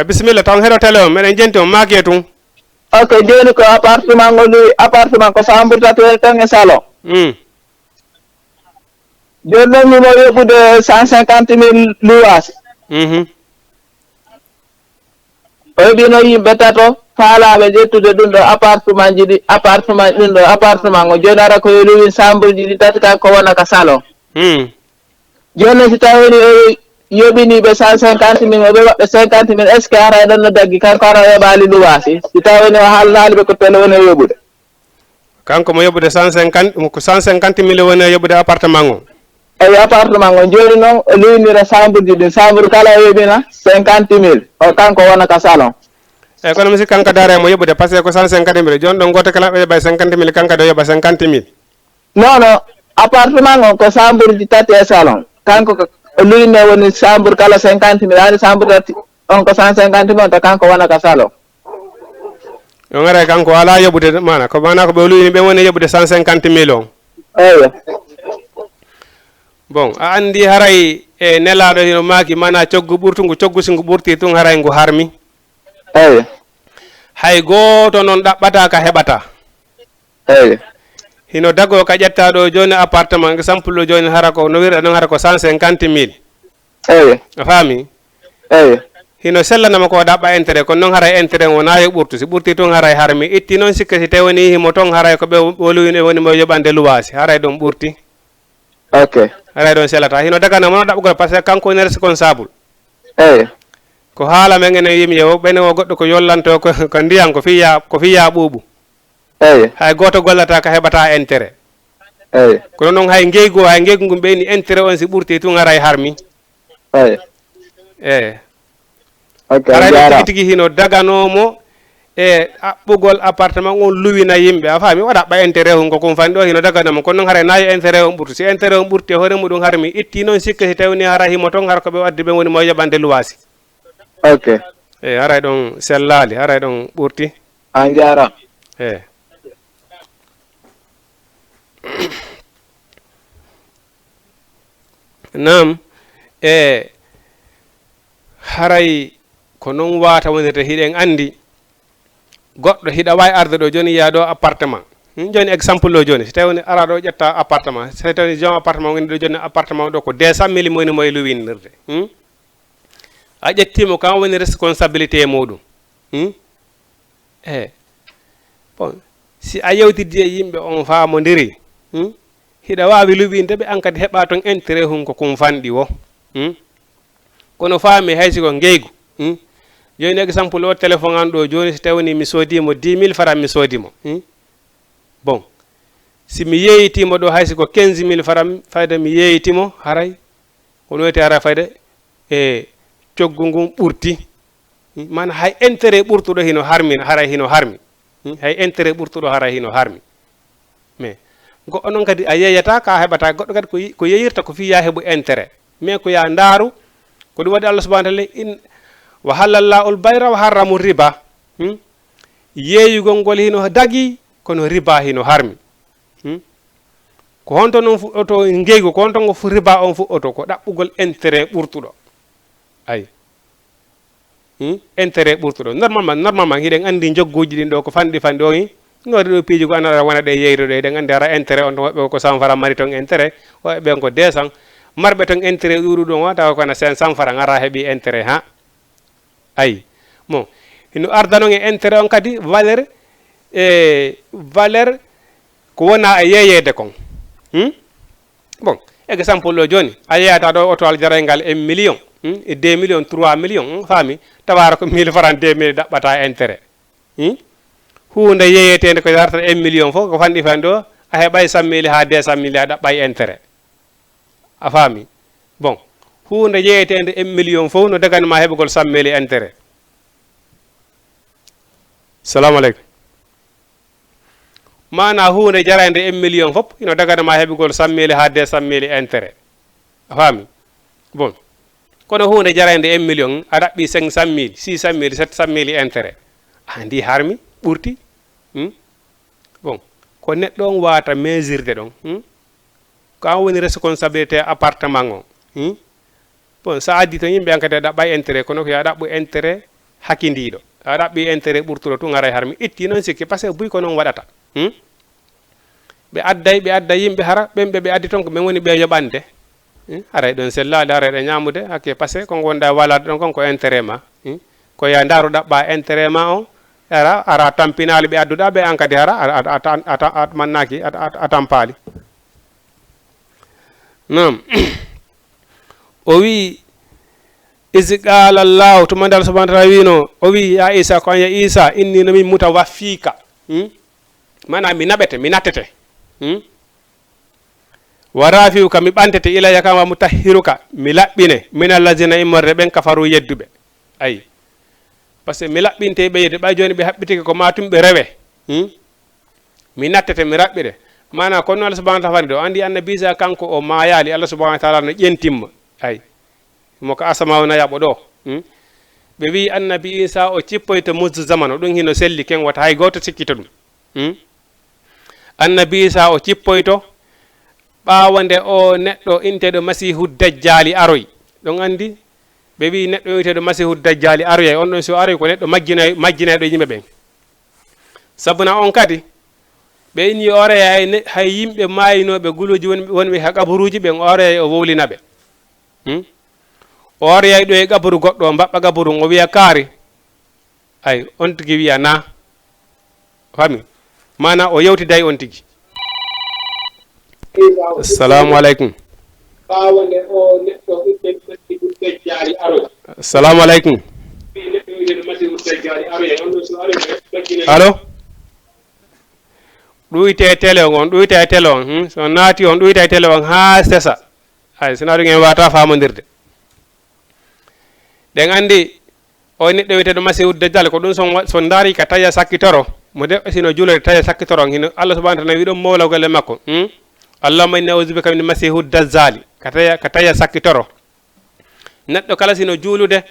bisimilla taw heɗo télé o mbiɗen jenti on maake tun ok joni ko appartement ngo luwi appartement ko chambre tatori ton e salon joni noon mimo yoɓude 150.000 luwas o heɓino yimɓe tato faalaɓe ƴettude ɗum ɗo appartement ji ɗi ɗum ɗo appartement ngo joni ara ko luwi chambre ji ɗi tati kan ko wona ka salon joni noon si tawini o yoɓiniɓe 150.000 oɓe waɓɓe 50.000 est ce que ara ɗon no daggi kanko ara yoɓali luwasi si tawini o haalnaaliɓe ko tele woni o yoɓude kanko mo yoɓude 150.000 woni o yoɓude appartement o eyi appartement ngo joni noon o luwinira chambre ji ɗin chambre kala o yoɓina 50.000 o kanko wona ka salon eyyi kono mi sikki kanko daare mo yoɓude par ce que ko 150.000 joni ɗon goto kala ɓe yoɓa 50.000 kanko de yoɓa 50.000 non non appartement ngo ko chambre ji tati e salon kanko o luwine woni chambre kala 50.000 hani chambre tati on ko 150.000 to kanko wona ka salon o gara kanko ala yoɓude mana ko ɓe luwini ɓe woni yoɓude 150.000 on eyo bon a andi haray e nelaɗo hino maaki mana coggu ɓurtu ngu coggu si ngu ɓurti tun haray ngu harmi eyi hay goto noon ɗaɓɓata ka heɓata eyi hino dago ka ƴetta ɗo joni appartement exemple ɗo joni hara ko no wirɗa ɗon hara ko 150.000 eyi a faami eyi hino sellanama ko ɗaɓɓa intérêt kono noon haray intérêt wona yo ɓurtu si ɓurti tun haray harmi itti noon sikka si tawani himo ton haray ko ɓe woluwine woni mo yoɓande luwasi haray ɗum ɓurti ok haray ɗon sellata hino daganamo no ɗaɓɓugol par ce que kanko woni responsable eyi ko haala men ene yimi yo ɓene o goɗɗo ko yollanto ko ndiyam ko fiya ɓuuɓu eyi hay goto gollata ka heɓata intérêt eyi kono noon hay ngeygu ngum ɓeyni intérêt on si ɓurti tun haray harmi eyi ok haray ɗo tigi tigi hino daganomo e ɓugol appartement on luwina yimɓe a faami waɗa ɓa intérêt on ko kum fani ɗo hino daganoma kono noon haray nayi intérêt on ɓurtu si intérêt on ɓurti hoore muɗum harmi itti noon sikka si tawni hara himo ton hara koɓe waddi ɓe woni mo yoɓande luwasi ok eyi haray ɗon sellali haray ɗon ɓurti an jarama eyi nam haray ko noon wata wonirde hiɗen andi goɗɗo hiɗa wawi arde ɗo joni yiya ɗo appartement joni exemple o joni so tawi woni ara ɗo ƴetta appartement so tawi jom appartement woni ɗo joni appartement ɗo ko 200 mille moni moye luwinirde a ƴettimo kan woni responsabilité e muɗum bon si a yewtiddi e yimɓe on faamodiri hiɗa wawi luwinde ɓe an kadi heɓa toon intérêt hunko kum fanɗi o kono faami haysi ko ngeygu joni exemple o téléphone an ɗo joni so tawni mi soodimo 10 000 francs mi soodimo bon si mi yeeyitimo ɗo haysi ko 15 000 francs fayda mi yeeyitimo haray ko noyti ara fayda e coggu ngun ɓurti man hay intérêt ɓurtuɗo hino harmi haray hino harmi hay intérêt ɓurtuɗo haray hino harmi mais goɗɗo noon kadi a yeeyata ka heɓata goɗɗo kadi ko yeyirta ko fiya heɓu intérêt mais ko ya ndaaru ko ɗum waɗi Allah subahana taala in wa halallahu l bayra wa harramu riba yeeyugol ngol hino dagi kono riba hino harmi ko honto noon fuɗɗoto ngeygu ko honto ngo riba on fuɗɗoto ko ɗaɓɓugol intérêt ɓurtuɗo ayi intérêt ɓurtuɗo normalement hiɗen andi jogguji ɗin ɗo ko fanɗi fanɗi o ngori ɗo piiji ko anara wona ɗe yeyruɗo eɗen andi ara intérêt on woɓɓe ko 100 francs mari toon intérêt woɓɓe ɓen ko 200 marɓe toon intérêt ɗuɗuɗon o tawa kono 500 francs ara heeɓi intérêt ha ayi bon hino ardanon e intérêt on kadi valeur valeur ko wona e yeeyede kon bon exemple ɗo joni a yeyata ɗo otowal jaraygal 1 million e 2 millions 3 millions faami tawara ko 1000 francs 2000 ɗaɓɓata intérêt hunde yeyetede ko yarata 1 million fof ko fanɗi fanɗi o a heɓay 100 mille ha 200 mille a ɗaɓɓay intérêt a faami bon hunde yeyetede 1 million fof no daganima heɓugol 100 mille intérêt salamu aleykum mana hunde jarande 1 million fof ino daganama heɓugol 100 mille ha 200 mille intérêt a faami bon kono hunde jarande 1 million a ɗaɓɓi 500 mille 600 mille 700 mille intérêt andi harmi ɓurti bon ko neɗɗo on wata mesurde ɗon ko an woni responsabilité appartement o bon sa addi to yimɓe an kadi a ɗaɓɓay intérêt kono ko yo a ɗaɓɓu intérêt hakkidiɗo a ɗaɓɓi intérêt ɓurtuɗo tun haray harmi itti noon sikki par ce que buy ko noon waɗata ɓe adda yimɓe hara ɓenɓe ɓe addi toon ko ɓen woni ɓe yoɓande haray ɗon sellade haray ñamude hakke par ce que ko gonda walade ɗon kon ko intérêt ma ko ya daru ɗaɓɓa intérêt ma o ara tampinali ɓe adduɗa ɓe an kadi hara a mannaki a tampali nam o wi isi qala llahu tuma dal subahana taala wino o wi ya isa ko an ya isa inni nomin muta waffika mana mi naɓete mi nattete wa rafiuka mi ɓantete ilaya kam wa mutahhiruka mi laɓɓine min allazina immorde ɓen kafaru yedduɓe ayi par ce que mi laɓɓinte ɓe yedde ɓay joni ɓe haɓɓitike ko matumɓe rewe mi nattete mi raɓɓire mana kono Allah subahana taala fani ɗo andi annabi isa kanko o mayali Allah subahana taala no ƴentimma ayi moko asama wona yaɓo ɗo ɓe wi annabi isa o cippoyto musu zamano ɗum hino selli ken wata hay goto sikkita ɗum annabi isa o cippoyto ɓawa nde o neɗɗo inteɗo masihu dajjali aroy ɗon andi ɓe wi neɗɗo inteɗo masihu dajjali aroyay on ɗon so aroy ko neɗɗo majjinayɗo yimɓe ɓen sabuna on kadi ɓe inni oreya hay yimɓe mayinoɓe guluji wonɓe ha gaburuji ɓen oreya o wowlinaɓe o oreyay ɗo e gaburu goɗɗo o mbaɓɓa gaburu o wiya kaari ay on tigui wiya na fami mana o yewtiday on tigui assalamu aleykum assalamu aleykum allo ɗuyte télé on ɗuyte télé on so naati on ɗuyte télé on ha sesa ay sina ɗum en wata famodirde ɗen andi o neɗɗo wiyeteɗo masihu dajjal ko ɗum son daari ka taƴa sakkitoro mo de sino julode taƴa sakkitoro hino Allah subahana taala wi ɗum mawlawgal e makko allahumma inni a'udhu bika min masihu dajjali ka taƴa sakkitoro neɗɗo kala sino juulude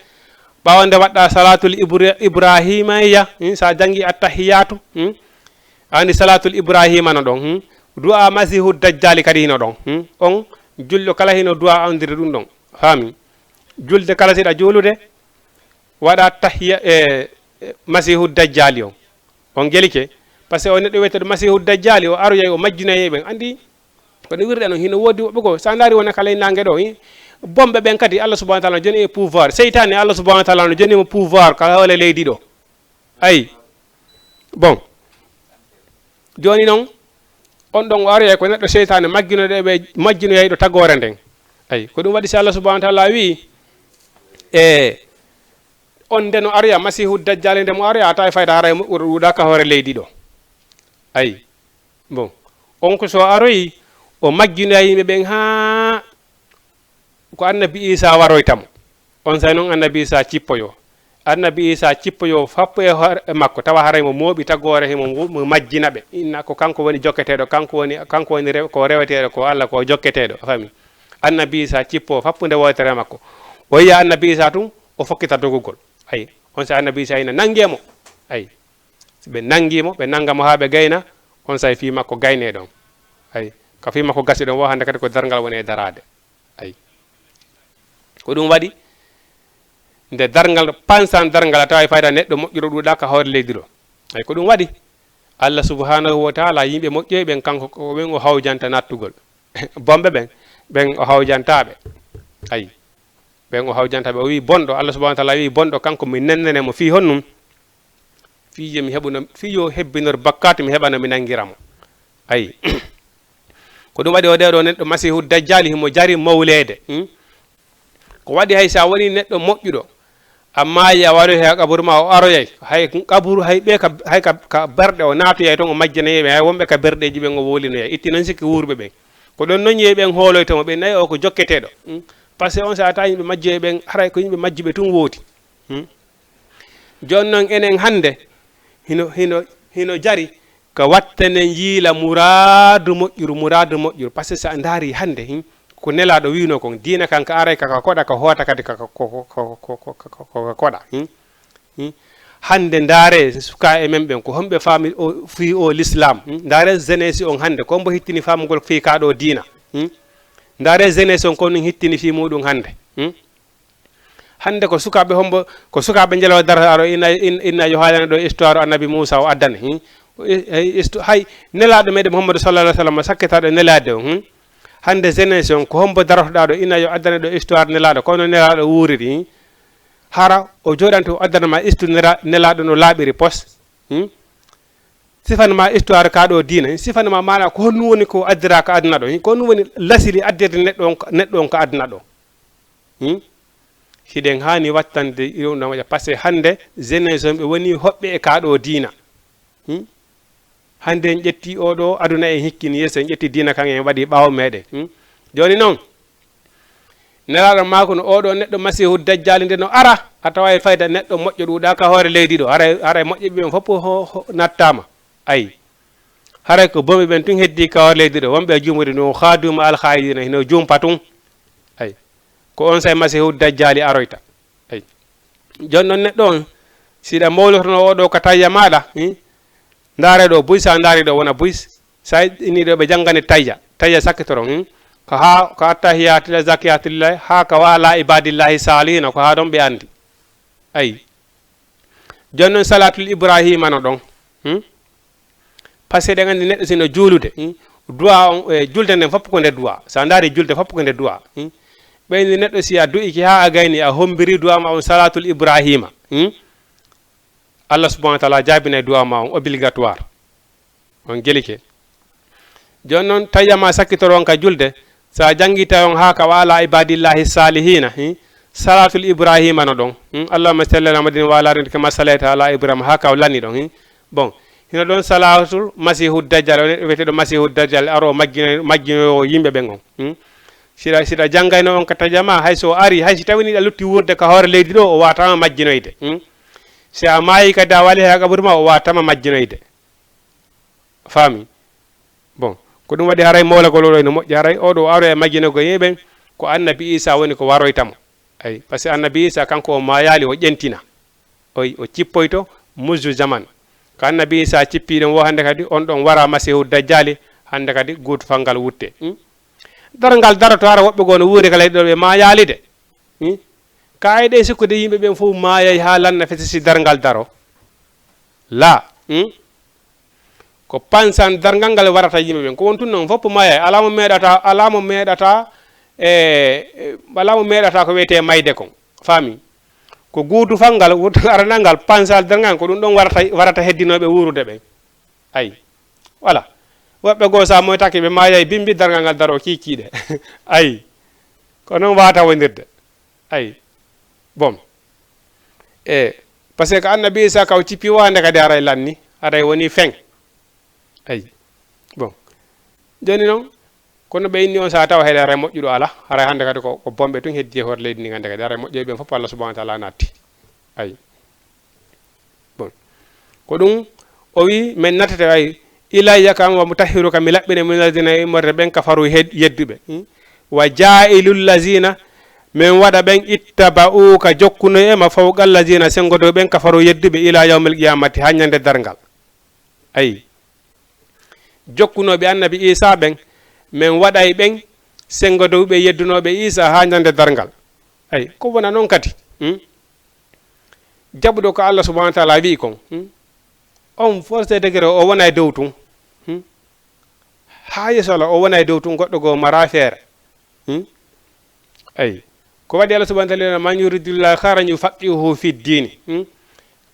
ɓawande waɗɗa salatul ibrahimaya sa jangi attahiyatu andi salatul ibrahima no ɗon du'a masihu dajjali kadi hino ɗon on julɗo kala hino du'a andire ɗum ɗon faami julde kala siɗa juulude waɗa tahiya masihu dajjali on gelike par par ce que o neɗɗo wiyete masihu dajjali o aroyay o majjinoye ɓen andi ko ɗum wirɗe no hino woodi woɓɓe ko sa daari wona kala e nangue ɗo bomɓe ɓen kadi Allah subahana taala no joni e pouvoir seytane Allah subahana taala no jonimo pouvoir ka hoole leydi ɗo ayi bon joni noon on ɗon o aroyay ko neɗɗo seytane majjinoyay ɗo tagore nden ayi ko ɗum waɗi si Allah subahana taala wi on nde no aroya masihu dajjali nde mo aroya ata e fayda haray moƴƴuɗo ɗuɗaka hoore leydi ɗo ayi bon on ko so aroyi o majjinoya yimɓe ɓen ha ko annabi Isa waroytamo on say noon annabi Isa cippoyo annabi Isa cippoyo fappo e makko tawa haray mo mooɓi tagore himo majjina ɓe inna ko kanko woni jokketeɗo kanko woni ko reweteɗo ko Allah ko jokketeɗo fami annabi Isa cippo fappude wotere makko o yiya annabi Isa tum o fokkita dogugol ayi on sa annabi Isa ina nanguemo ayi ɓe nanguimo ɓe nangamo ha ɓe gayna on say fi makko gayne ɗon ayi ko fi makko gasi ɗon wo hande kadi ko dargal woni e darade ayi ko ɗum waɗi nde dargal pansan dargal a tawa e fayda neɗɗo moƴƴuɗo ɗuɗaka hoore leydi ɗo ayi ko ɗum waɗi Allah subhanahu wa taala yimɓe moƴƴoy ɓen kanko ko ɓen o hawjanta nattugol bomɓe ɓen o hawjantaɓe ayi ɓen o hawjantaɓe o wi bonɗo Allah subahana taala wi bonɗo kanko mi nennenemo fi honnum fiije mi heɓuno fiyo hebbinor bakkatu mi heɓano mi nangiramo ayi ko ɗum waɗi o ɗeɗo neɗɗo masihu dajjali himo jari mawlede ko waɗi hay sa woni neɗɗo moƴƴuɗo amma a waroy he kaburu ma o aroyay hay kaburu hay ɓe hay ka berɗe o natoyay toon o majjanayeɓe hay wonɓe ka berɗeji ɓen o wolinoyay itti noon sikki wurɓe ɓen ko ɗon noon yeyi ɓen hooloytomo ɓe nayi o ko jokketeɗo par ce que on sa ata yimɓe majjoye ɓen haray ko yimɓe majjuɓe tun wooti joni noon enen hande hino jari ko wattane jiila muradu moƴƴuru par ce que sa daari hande ko nelaɗo wino kon diina kan ka aray kaka koɗa ka hoota kadi kaka koɗa hande ndaare suka e men ɓen ko homɓe faami o fi o l'islam ndaare jeunesse on hande ko mbo hittini famugol fi kaɗo diina ndaare jeunesse on ko ɗum hittini fi muɗum hande ko sukaɓe hombo ko sukaɓe jelo darata aɗo inna yo haalana ɗo histoire annabi Moussa o addana hay nelaɗo meɗen Muhammadu sallallah alih w sallam sakketaɗo nelade o hande jeunesse on ko hombo darotoɗa ɗo inna yo addana ɗo histoire nelaɗo kono nelaɗo wuuriri hara o joɗante o addanama histoire nelaɗo no laaɓiri pos sifanma histoire kaɗo diina sifanma mana ko honum woni ko addira ko aduna ɗo ko honum woni lasili addirde neɗɗo on ko aduna ɗo hiɗen hani wattande irum waɗa par ce que hande jeunesse on ɓe woni hoɓɓe e kaɗo diina hande en ƴetti oɗo aduna en hikkini yesso en ƴetti diina kan en waɗi ɓawo meɗen joni noon nelaɗo mako no oɗo neɗɗo masihu dajjali nde no ara a tawa e fayda neɗɗo moƴƴo ɗuɗaka hoore leydi ɗo haray moƴƴe ɓen fof nattama ayi haray ko bomi ɓen tun heddi ka hoore leydi ɗo wonɓe jumuri no haaduma alhayidina hino jumpa tun ayi ko on say masihu dajjali aroyta ayi joni noon neɗɗo on siɗa mawlotono oɗo ko tayya maɗa ndaare ɗo buy sa ndaari ɗo wona buy sa ini ɗo ɓe janggani tayya sakkitoron ko attahiyatullah zakiyatullah ha ka wala ibadillahi salihina ko ha ɗon ɓe andi ayi joni noon salatul ibrahima no ɗon par ce que ɗen andi neɗɗo sino juulude duwa on julde nden foppo ko nde duwa sa ndaari julde foppo ko nde duwa ɓeyni neɗɗo si a du'iki ha a gayni a hombiri duwa ma on salatul ibrahima Allah subhanahu wa taala jaabina duwa ma on obligatoire on gelike joni noon tayyama sakkitoron ka julde sa jangi tawi ha ka wala ibadillahi salihina salatul ibrahima no ɗon allahumma salli ala muhammadin wa ala alihi kama sallaita ala ibrahima ha ka lanni ɗon bon hino ɗon salatul masihu dajjal o neɗɗo wiyeteɗo masihu dajjal aro majjinoyo yimɓe ɓen on siɗa janggayno on ka tajama hay so ari hay si tawini ɗa lutti wurde ka hoore leydi ɗo o watama majjinoyde si a maayi kadi a waali ha kaburu ma o watama majjinoyde faami bon ko ɗum waɗi haray mawlagol oɗo no moƴƴi haray oɗo aro e majjinogo yeɓen ko annabi Isa woni ko waroytamo ayi par ce que annabi Isa kanko o mayali o ƴentina o cippoyto mujju zaman ko annabi Isa cippiɗon wo hande kadi on ɗon wara masihu dajjali hande kadi guutu fangal wutte darangal daroto ara woɓɓe goo no wuuri ka leyɗo ɓe mayali de ka ayɗe sikkude yimɓe ɓen fof mayay ha lanna fete si darangal daro la ko pansan dargal ngal warata yimɓe ɓen ko won tun noon fopp maya alamo meeɗata ko wiyete mayde kon faami ko guudu fangal aranal ngal pansal dargal ko ɗum ɗon warata heddinoɓe wurude ɓen ayi voilà woɓɓe goo sa moytaki ɓe mayay bimbi dargal ngal daro kikiɗe ayi ko noon wata wondirde ayi bon par ce que annabi Isa kaw cippi wande kadi aray lanni aray woni feng ayi bon joni noon kono ɓe inni on sa tawa heɗe aray moƴƴuɗo ala aray hande kadi ko bomɓe tun heddi e hoore leydi ndi hande kadi aray moƴƴoy ɓen fof Allah subhanahu wa taala natti ayi bon ko ɗum o wi min natete ay ilayya kam wa mutahhiruka mi laɓɓine min lazina immorde ɓen kafaru yedduɓe wa jailul lazina min waɗa ɓen ittaba'uka jokkuno ema fawqal lazina sengodo ɓen kafaru yedduɓe ila yawmil qiyamati ha ñande dargal ayi jokkunoɓe annabi Isa ɓen min waɗay ɓen sengodoɓe yeddunoɓe Isa ha ñande dargal ayi ko wona noon kadi jaɓuɗo ko Allah subhanahu wa taala wi kon on forcé degré o wona e dow tun ha yesola o wona e dow tun goɗɗo goo mara feere ayi ko waɗi Allah subhanahu wa taala man yuridillahu khairan yufaqihuhu fi dini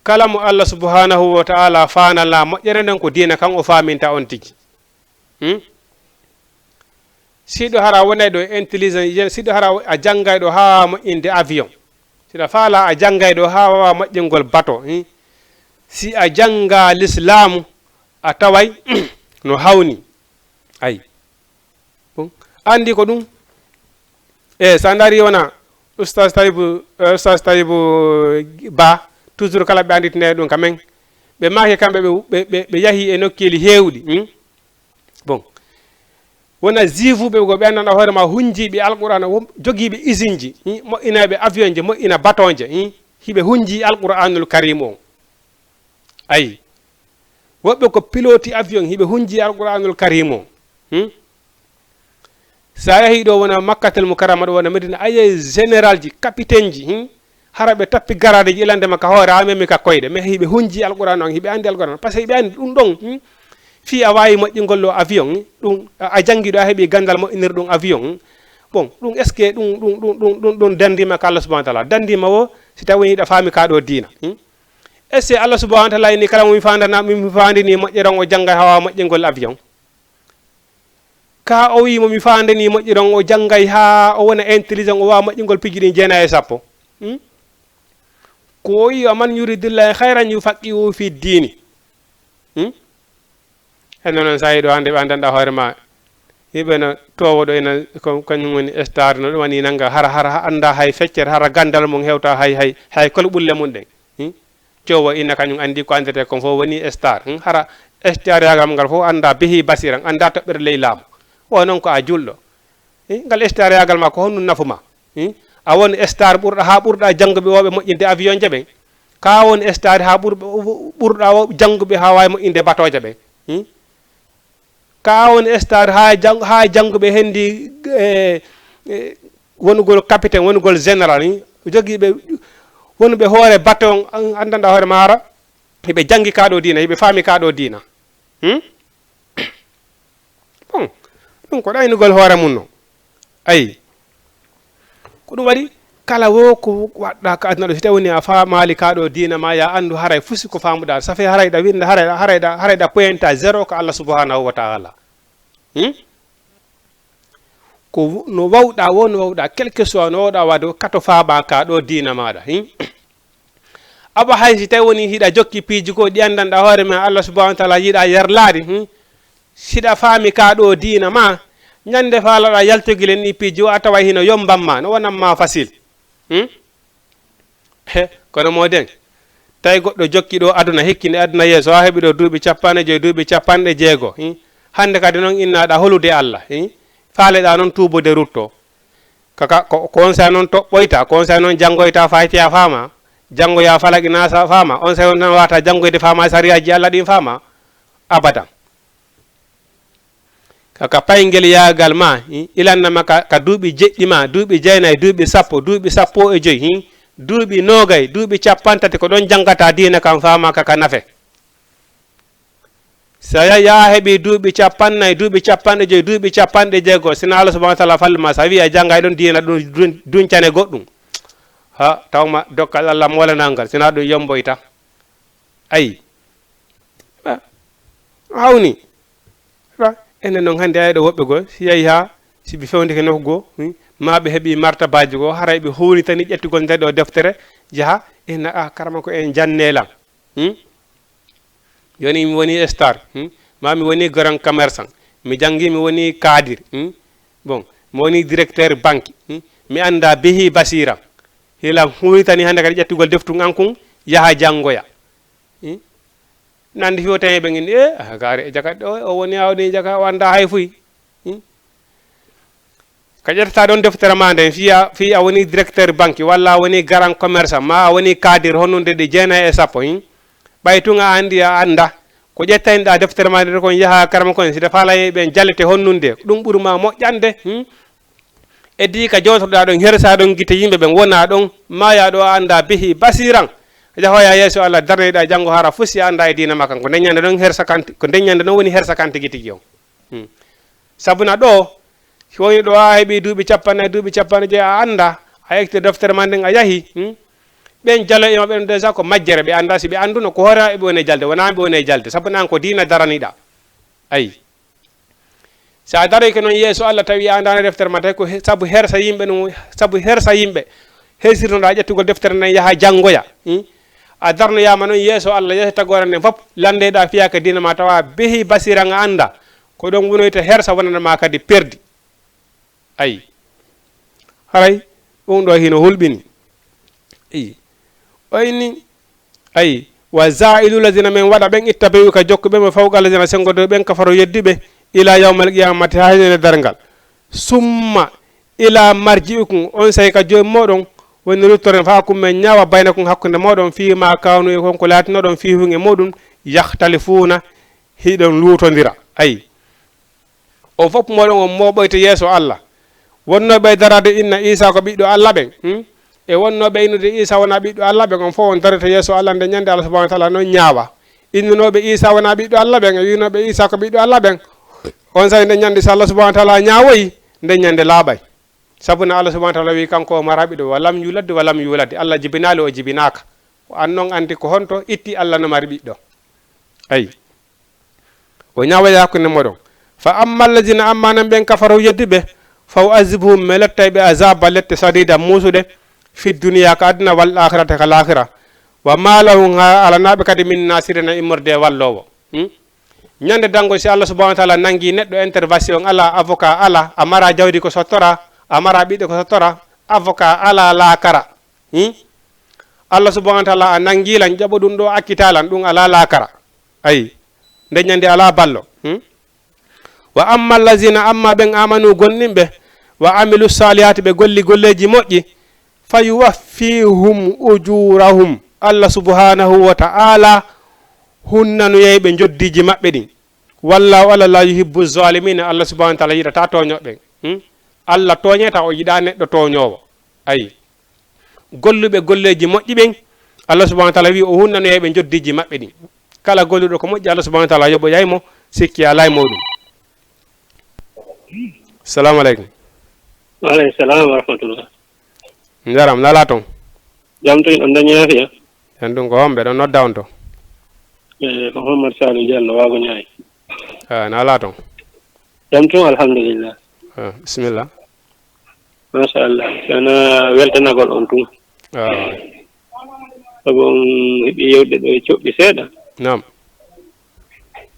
kala mo Allah subhanahu wa taala fanala moƴƴere nden ko diina kan o faminta on tigi siɗo hara wonay ɗo intelligence siɗo hara a janggay ɗo ha moƴƴinde avion siɗa faala a janggay ɗo ha wawa moƴƴingol bateau si a janga l'islamu a taway no hawni ayi bon andi ko ɗum sa dari wona oustage Taibou Ba toujours kala ɓe anditine ɗum kamen ɓe maki kamɓe ɓe yahi e nokkeli hewɗi bon wona jifuɓe go ɓe anndanɗa hoore ma hunjiɓe alqur'ana jogiiɓe usine ji moƴƴinaɓe avion je moƴƴina baton je hiɓe hunji alqur'anul karim o ayi woɓɓe ko pilote avion hiɓe hunji alqur'anul karim o sa yahi ɗo wona makkatel mukarrama ɗo wona medina aye général ji capitaine ji hara ɓe tappi garade ji ilandema ka hoore ha memi ka koyɗe mais hiɓe hunji alqur'an on hiɓe andi alqur'an par ce que hiɓe andi ɗum ɗon fi a wawi moƴƴingol ɗo avion ɗum a jangguiɗo a heeɓi gandal moƴƴinir ɗum avion bon ɗum est ce que ɗum dandima ka Allah subhanahu wa taala dandima o si tawi yiɗa faami ka ɗo diina est ce que Allah subhanahu wa taala ni kala mi fandini moƴƴiran o jangga hawa moƴƴingol avion ka o wimo mi fandini moƴƴiran o janggay ha o wona intelligent o wawa moƴƴingol piji ɗi 9 ko wi man yuridillahi khairan yufaqihu fi dini henno noon sa yiɗo hande ɓe andanɗa hoore ma yiɓe no towoɗo ena kañum woni star no ɗum wani nanga hara anda hay feccere hara gandal mum hewta hay kol ɓulle mum ɗen cowo ina kañum andi ko andete kon fof woni star hara star yagal ngal fof anda behi basiran anda toɓɓere ley laamu o noon ko a julɗo ngal star yagal ma ko honɗum nafu ma a won star ɓurɗa ha ɓurɗa jangguɓe woɓe moƴƴinde avion je ɓen ka won star ha ɓurɗa jangguɓe ha wawi moƴƴinde batoje ɓen ka won star ha jangguɓe hendi wonugol capitaine wonugol général joguiɓe wonɓe hoore bateau andanɗa hoore ma hara hiɓe janggi kaɗo diina hiɓe faami kaɗo diina bon ɗum ko ɗaynugol hoore mum no ayi ko ɗum waɗi kala wo ko waɗɗa ka aduna ɗo si tawi woni a famali kaɗo diina ma ya andu haray fusi ko famuɗa ça fait harayɗa winde harayɗa pointa 0 ko Allah subhanahu wa taala ko no wawɗa wo no wawɗa quelque soit no wawɗa wadde kato faama kaɗo diina maɗa aba hay si tawi woni hiɗa jokki piiji ko ɗi andanɗa hoore ma Allah subhanahu wa taala yiɗa yerlade siɗa faami kaɗo diina ma ñande faalaɗa yaltogilen ni piiji o a tawa hino yombamma no wonanma facile kono moden tawi goɗɗo jokki ɗo aduna hikkinde aduna yeeso ha heeɓi ɗo duuɓi 50 duuɓi 60 hande kadi noon innaɗa holude Allah faaleɗa noon tuubude rutto kaka ko on sa noon toɓɓoyta ko on sa noon janggoyta faytiya faama janggoya falaki nasa faama on sa on tan wata janggoyde faama sariyaji Allah ɗin faama abadan kaka paygel yagal ma ilannama ka duuɓi jeɗɗi ma duuɓi jeenayi duuɓi 10 duuɓi 15 duuɓi 20 duuɓi 50 ko ɗon janggata diina kam faama kaka nafe so ya heɓi duuɓi capannayyi duuɓi capanɗe joyi duuɓi capanɗe jeegoo sina Allah subahana taala fallima sa wi a jangga ɗon dina ɗum duñcane goɗɗum ha tawma dokkal Allah molanalngal sina ɗum yomboyta ayi hawni enen noon hannde ayiɗo woɓɓe goo si yeehi ha siɓe fewndike nokku goo ma ɓe heeɓi martabaji goo haray ɓe huuni tani ƴettugol nde ɗo deftere jaha ena karama ko en jannelam joni mi woni star ma mi woni grand commerçant mi janggi mi woni kadir bon mi woni directeur banque mi anda behi basira hilam huuni tani hannde kadi ƴettugol deftu ankun yaha janggoya nandi fiyo tawi ɓe gindi gaari e jaka ɗo o woni awɗi jaka o anda hay fuy ka ƴettata ɗon deftere ma nden fi a woni directeur banque walla a woni grand commerçant ma a woni kadir honnude ɗe 9 e 10 ɓay tun a andi a anda ko ƴettaniɗa deftere ma nde kon yaha karama kon sida faalaye ɓen jallete honnunde ɗum ɓurma moƴƴande eddi ka jewtoɗa ɗon hersa ɗon guite yimɓe ɓen wona ɗon maya ɗo a anda behi basiran jahoya yeeso Allah darneɗa janggo hara fusi anda e dina makkan ko deññande ɗon hersakanti ko deññande ɗon woni hersakanti guitigi on sabuna ɗo woni ɗo a heeɓi duuɓi capanɗe duuɓi capanɗe jeeyi a anda a ekti deftere ma nden a yahi ɓen jalo e maɓɓe déjà ko majjere ɓe anda si ɓe anduno ko hoore ɓe woni jalde wona ɓe woni jalde sabuna an ko dina daraniɗa ayi sa daroyke noon yeeso Allah tawi andano deftere ma tawi ko saabu hersa yimɓe ɗum saabu hersa yimɓe hersirnoɗa ƴettugol deftere nden yaha janggoya a darnoyama noon yeeso Allah yeeso tagore nden fof landeɗa fiyaka dina ma tawa behi basira nga anda ko ɗon wonoyta hersa wonanama kadi perdi ayi haray ɗum ɗo hino hulɓini ayi oyni ayi wa zailu ladina men waɗa ɓen itta bewi ka jokkuɓe mo fawqa ladina sengodo ɓen kafaro yeddiɓe ila yawmal qiyamati ha henene dargal summa ila marji'ukum on say ka joni moɗon woni ruttoren fa kummen ñawa bayna kon hakkude moɗon fi ma kawnu e konko laatinoɗon fi hunge muɗum yahtalifuna hiɗon luutodira ayi o fof moɗon on moɓoyte yeeso Allah wonnoɓe darade inna Isa ko ɓiɗɗo Allah ɓen e wonnoɓe innude Isa wona ɓiɗɗo Allah ɓen on fof on darete yeeso Allah nde ñande Allah subahana wa taala noon ñaawa innunoɓe Isa wona ɓiɗɗo Allah ɓen e winoɓe Isa ko ɓiɗɗo Allah ɓen on sawi nde ñande so Allah subahana wa taala ñaawoyi nde ñande laaɓay sabuna Allah subahana wa taala wi kanko o mara ɓiɗo walam yuladde walam yuladde Allah jibinali o jibinaka an noon andi ko honto itti Allah no mari ɓiɗɗo ayi o ñaawoya hakkude moɗon fa amma alladina ammanan ɓen kafaro yeddi ɓe faw azibuhum me lettay ɓe azaba lette sadida musude fi duniya ka aduna wal akhirata ka lahira wa malahum ha alanaɓe kadi min nasirina immorde wallowo ñande dango si Allah subahana wa taala nangi neɗɗo intervention ala avocat ala a mara jawdi ko sottora a mara ɓiɗɗo ko sottora avocat ala lakara Allah subahana wa taala a nangilan jaɓo ɗum ɗo akkitalan ɗum ala lakara ayi nde ñande ala ballo wa amma allazina amma ɓen amanu gonɗinɓe wa amilu salihati ɓe golli golleji moƴƴi fa yuwaffihum ujurahum Allah subhanahu wa ta'ala hunnanu yeyi ɓe joddiji maɓɓe ɗin wallahu ala la yuhibbu zalimina Allah subhanahu wa ta'ala yiɗata toñoɓe Allah toñeta o yiɗa neɗɗo toñowo ayi golluɓe golleji moƴƴi ɓen Allah subhanahu wa ta'ala wi o hunnanu yeyi ɓe joddiji maɓɓe ɗin kala golluɗo ko moƴƴi Allah subhanahu wa ta'ala yoɓo yaymo sikki ala e muɗum assalamu aleykum waaleykum salam wa rahmatullah jaram nala toon jam to on dañi afiya en ɗum ko homɓe ɗon nodda on to ko Mouhamadou Salou Diallo waago ñaay nala toon jam tun alhamdulillah bisimilla machallah sana weltanagol on tun sabu on heeɓi yewɗe ɗo e coɓɓi seeɗa nam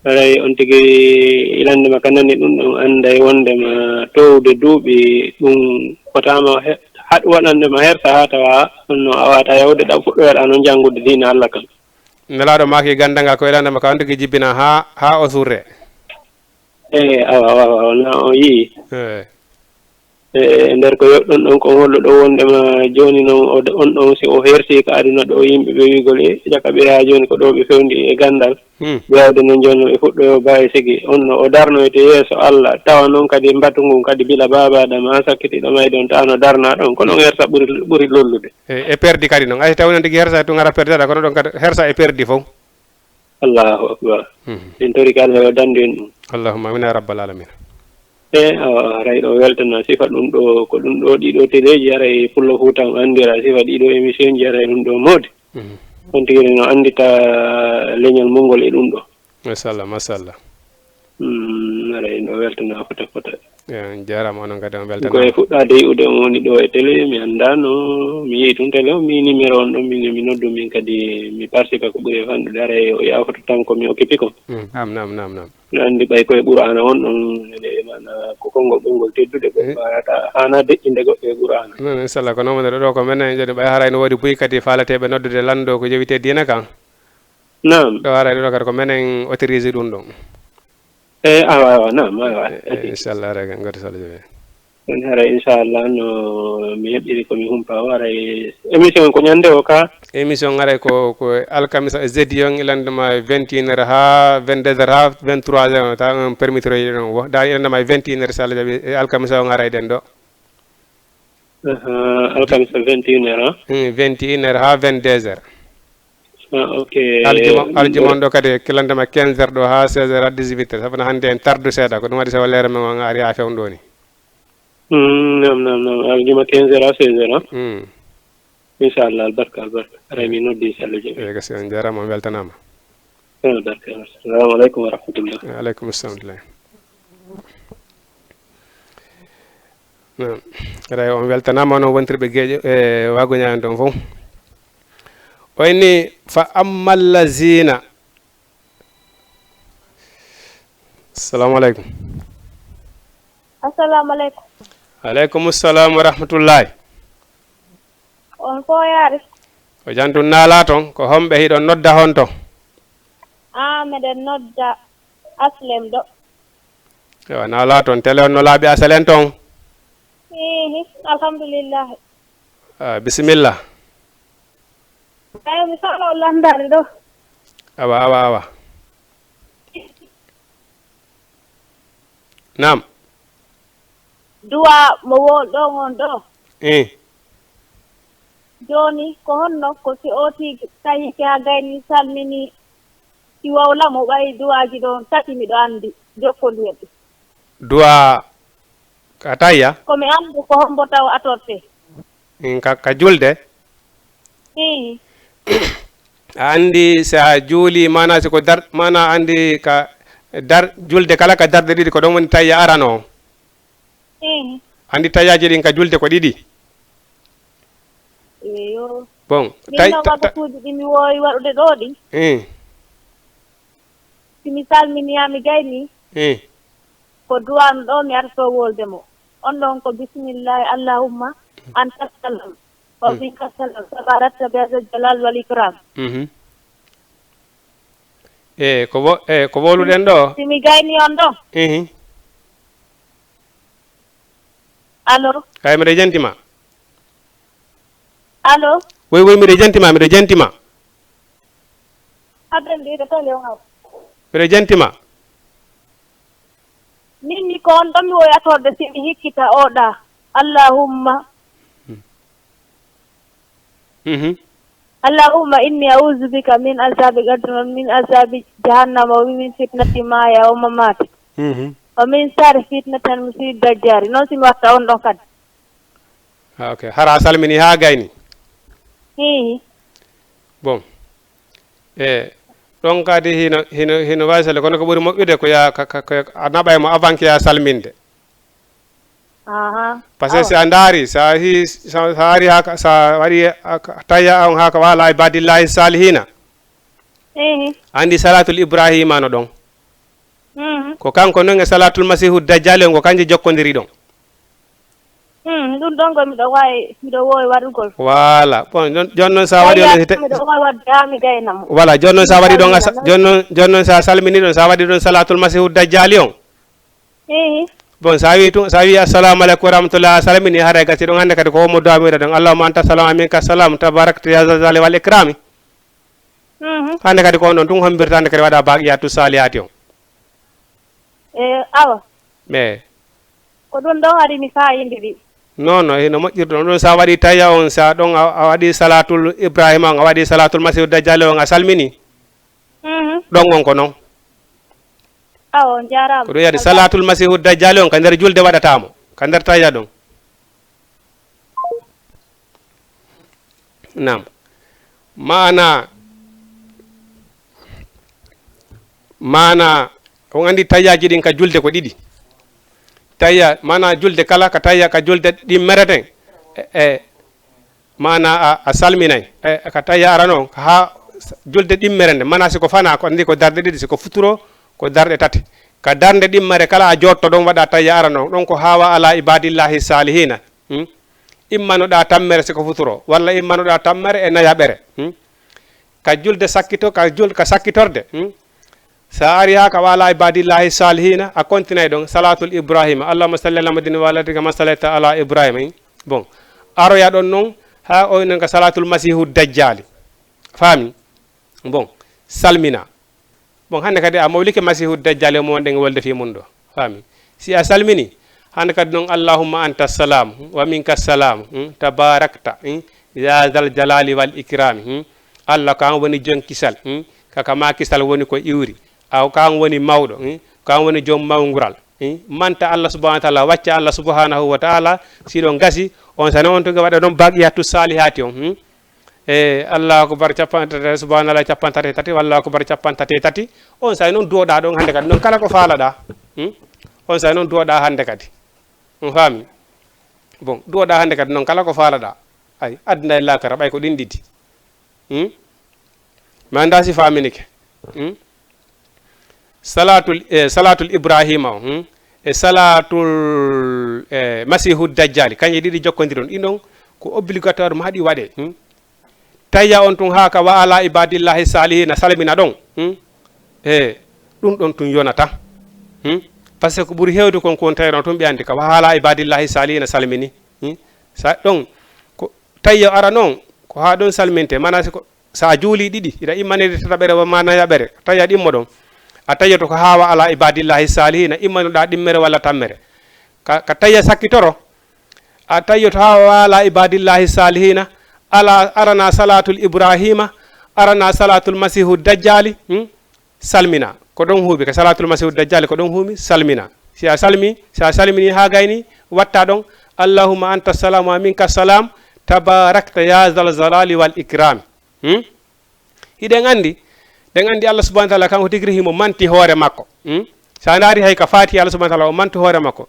aray on tigi ilandema ka nani ɗum ɗon anda e wondema towde duuɓi ɗum fotama waɗandema hersa ha tawa no a wata yawde ɗa fuɗɗoyoɗa noon janngude diina Allah kam nelaɗo maki gandagal ko ilandema ka on tigi jibbina ha o surre awa na o yii nder ko yoɗɗon ɗon ko hollo ɗo wondema joni noon on ɗon si o hersi ko aduna ɗo yimɓe ɓe wigol jaka ɓe ha joni ko ɗo ɓe fewndi e gandal ɓewde noon joni ɓe fuɗɗoyo bawi sigi on no o darnoyte yeeso Allah tawa noon kadi mbatu ngun kadi bila babaɗama ha sakkitiɗo mayde on tawno darna ɗon ko noon hersa ɓuuri lollude e perdi kadi noon ay tawi noon tigui hersa tu gara perdata kono ɗon kadi hersa e perdi fof Allahu akbar en tori ka Allah dande en ɗum allahumma amin ya rabbal alamin aray ɗo weltana sifa ɗum ɗo ko ɗum ɗo ɗiɗo téléji aray pullo fuutan andira sifa ɗiɗo émission ji aray ɗum ɗo moodi on tigi no andita leñol mongol e ɗum ɗo masallah aray ɗo weltana fota fota jarama onon kadi on weltana koye fuɗɗade yi'ude on woni ɗo e télé mi anndano mi yehi tun télé o mi numéro on ɗon min mi noddu min kadi mi participe ko ɓuri fanɗude aray o yafoto tan ko mi occupi ko nam mi anndi ɓay koye ɓur'ana on ɗon ede mana ko konngol ɓongol teddude ko ɓayata hana deƴƴinde goɗɗo e ɓur'ana non inchallah ko noon wonde ɗo ko menen joni ɓay haray no woodi buy kadi faalateɓe noddude lanndo ko jewite diina kan nam ɗo haray ɗo kadi ko menen autorisé ɗum ɗon awa nam awa inchallah aray goto sala jowe on haray inchallah no mi heɓɓiri komi humpa o aray émission ko ñande o ka émission aray ko alkamisa jeudi on ilandema 21 heures ha 22 heures ha 23 heures ta on permettre yi ɗon da ilandema 21 heures sala jaɓi alkamisa on aray ɗen ɗo alkamisa 21 heures 21 heures ha 22 heures ok aljumon ɗo kadi kilandema 15 heures ɗo ha 16 heures ha 18 heures sabana hannde en tardu seeɗa ko ɗum waɗi sawa leere men on ari ha fewɗo ni nam aljuma 15 heures ha 16 heures inchallah albarka aray mi noddi inchallah jeeyi gasi on jarama on weltanama barka assalamu aleykum wa rahmatullah aleykum assalam aray on weltanama onon wontirɓe gueeƴo e wagoñani ɗon fof o inni fa amma allazina assalamu aleykum assalamu aleykum aleykum salam wa rahmatullahi on fo yaari o jantun naala toon ko homɓe hiɗon nodda hon to meɗen nodda aslem ɗo ewa naala toon télé on no laaɓi asalen toon alhamdulillahi bisimilla eyi mi sohla landare ɗo awa nam duwa mo wolɗon on ɗo i joni ko honno ko si oti tawike ha gayni salmini si wawlamo ɓayi duwaji ɗon tati miɗo andi jokkodiri duwa ka tayya komi andu ko hombo taw atorte ka julde a andi sa juuli mana siko dar mana andi ka dar julde kala ka darde ɗiɗi ko ɗon woni tayya arano andi tayyaji ɗin ka julde ko ɗiɗi eyo bon minno wagatuji ɗi mi wowi waɗude ɗo ɗi simi salminiyami gayni ko duwano ɗo mi arto wolde mo on ɗon ko bisimillahi allahumma anta salam wa minka salam tabaratta bi hadha jalal wal ikram ko woluɗen ɗo simi gayni on ɗo allo kay miɗo jantima allo woy miɗo jantima haɗen ɗiɗo tole on miɗo jantima min ni ko on ɗon mi wowi atorde simi hikkita oɗa allahumma allahumma inni a'udhu bika min azabi gadr min azabi jahannama wa min fitnati maya wa mamati wa min sharri fitnatal masih dajjal noon simi watta on ɗon kadi ok hara salmini ha gayni bon ɗon kadi hino wawi sale kono ko ɓuuri moƴƴude ko ya a naɓa mo avant que ya salminde par ce que si a ndaari sa ari haka sa waɗi tayya on haka wala e badillahi salihina andi salatul ibrahima no ɗon ko kanko noon e salatul masihu dajjal ngo kanji jokkodiri ɗon ɗum ɗon go miɗo wowi waɗugol voilà bon joni noon sa waɗi miɗo wowi wadde ha mi gaynamo voilà joni noon sa waɗi ɗon joni noon sa salmini ɗon sa waɗi ɗon salatul masihu dajjali on bon sa wi assalamu aleykum wa rahmatullah a salmini haara gasi ɗon hannde kadi ko womo duwamira ɗon allahuma anta salam aminka salam tabarakta ya zalzali wal ikrami hannde kadi ko on ɗon tun hombirta hannde kadi waɗa baqiyatu salihati on awa mais ko ɗum ɗon haɗimi fayinde ɗi non hino moƴƴiri ɗon sa waɗi tayya on sa ɗon a waɗi salatul ibrahima on a waɗi salatul masihu dajjali on a salmini ɗon on ko noon awo on jarama ko ɗum yadi salatul masihu dajjali on ka nder julde waɗatamo ka nder tayya ɗon nam mana on andi tayyaji ɗin ka julde ko ɗiɗi tayya mana julde kala ka tayya ka julde ɗimmereten mana a salminay ka tayya arano ha julde ɗimmere nde mana siko fana ko andi ko darde ɗiɗi siko futuro ko darɗe tati ka darde ɗimmere kala a jotto ɗon waɗa tayya arano ɗon ko hawa ala ibadillahi salihina immanoɗa tammere siko futuro walla immanoɗa tammere e nayaɓere ka julde sakkito ka sakkitorde sa ari ha ka wala ibadillahi salihina a continue ɗon salatul ibrahima allahumma salli ala madina wa ala kama sallaita ala ibrahima bon aroya ɗon noon ha oynon ka salatul masihu dajjali faami bon salmina bon hande kadi a mawlike masihu dajjali mo wonɗen wolde fi mum ɗo faami si a salmini hande kadi noon allahumma anta salam wa minka salam tabarakta ya zal jalali wal ikrami allah kan woni jonkisal kaka ma kisal woni ko iwri aw kan woni mawɗo kan woni joom mawgural manta allah subahanahu wa taala wacca allah subhanahu wa taala siɗon gasi on sane on toga waɗa ɗon baqiyatu salihati on allahu akbar capantati subhanallah capantati tati wallahu akbar capantati tati on sane noon duwoɗa ɗon hande kadi noon kala ko faalaɗa on sane noon duwoɗa hande kadi on faami bon duwoɗa hande kadi noon kala ko faalaɗa ay adduna e lakara ɓay ko ɗin ɗiɗi mi anda si faminike salatul ibrahima o e salatul masihu dajjali kañƴe ɗiɗi jokkodiron ɗiɗon ko obligatoire ma ɗi waɗe tayya on tun ha ka wa ala ibadillahi salihina salmina ɗon ɗum ɗon tun yonata par ce que ko ɓuuri hewde kon kon tawno tun ɓe andi ka wa ala ibadillahi salihina salmini sa ɗon ko tayya ara noon ko ha ɗon salminte mana sa juuli ɗiɗi ina immanede tataɓere wa mana yaɓere tayya ɗimmo ɗon a tayyoto ko hawa ala ibadillahi salihina immanoɗa ɗimmere walla tammere ka tayya sakkitoro a tayyoto hawa ala ibadillahi salihina ala arana salatul ibrahima arana salatul masihu dajjali salmina ko ɗon huuɓi ka salatul masihu dajjali ko ɗon huumi salmina si a salmini ha gayni watta ɗon allahumma anta salam wa minka salam tabarakta ya zal jalali wal ikrami hiɗen andi ɗen andi allah subahana taala kanko tigiri himo manti hoore makko sa daari hay ka faati allah subahana taala o manti hoore makko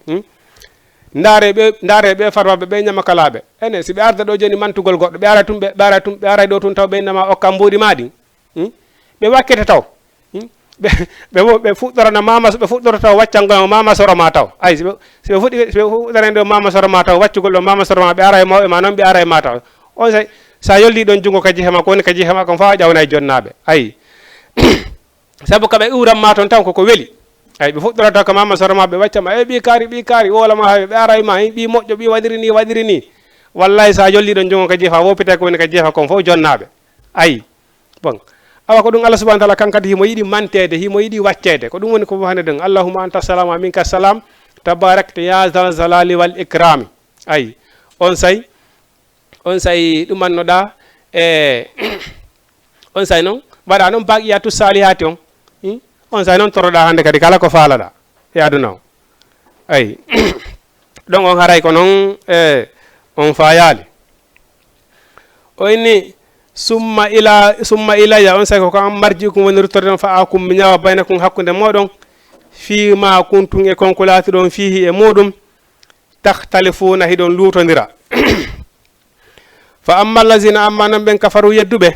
ndaare ɓe farwaɓe ɓe ñamakalaɓe enen si ɓe arda ɗo joni mantugol goɗɗo ɓe aray ɗo tun taw ɓe innama okka mbuuɗi maɗi ɓe wakkete taw ɓe fuɗɗorana ɓe fuɗɗoro taw waccango mama soroma taw ay siɓe fuɗɗorani ɗo mama soroma taw waccugol ɗo mama soroma ɓe ara e mawɓe ma noon ɓe ara e ma taw on sa yolli ɗon jungo ka jeeha makko woni ka jeeha makko fa ƴawna e jonnaɓe ayi sabu kaɓe iwranma toon tan koko weeli ay ɓe fuɗɗorata ko mama soroma ɓe waccama ɓi kaari wolama haɓe ɓe ara e ma ɓi moƴƴo ɓi waɗiri ni wallahi sa yolli ɗon jungo ka jeefa woppite ko woni ka jeefa kon fof jonnaɓe ayi bon awa ko ɗum allah subahana taala kankadi himo yiɗi mantede himo yiɗi waccede ko ɗum woni ko hande ɗen allahumma anta salam wa minka salam tabarakta ya zal jalali wal ikrami ayi on say ɗumannoɗa on say noon mbaɗa noon baqiyatu salihati on say noon toroɗa hande kadi kala ko faalaɗa e aduna o ayi ɗon on haray ko noon on fayali o inni summa ilayya on say ko kam marji kum woni ruttorde on fa akum mi ñawa baynakum hakkude moɗon fima kuntum e konko laati ɗon fihi e muɗum tahtalifuna hiɗon luutodira fa amma allazina amma non ɓen kafaru yedduɓe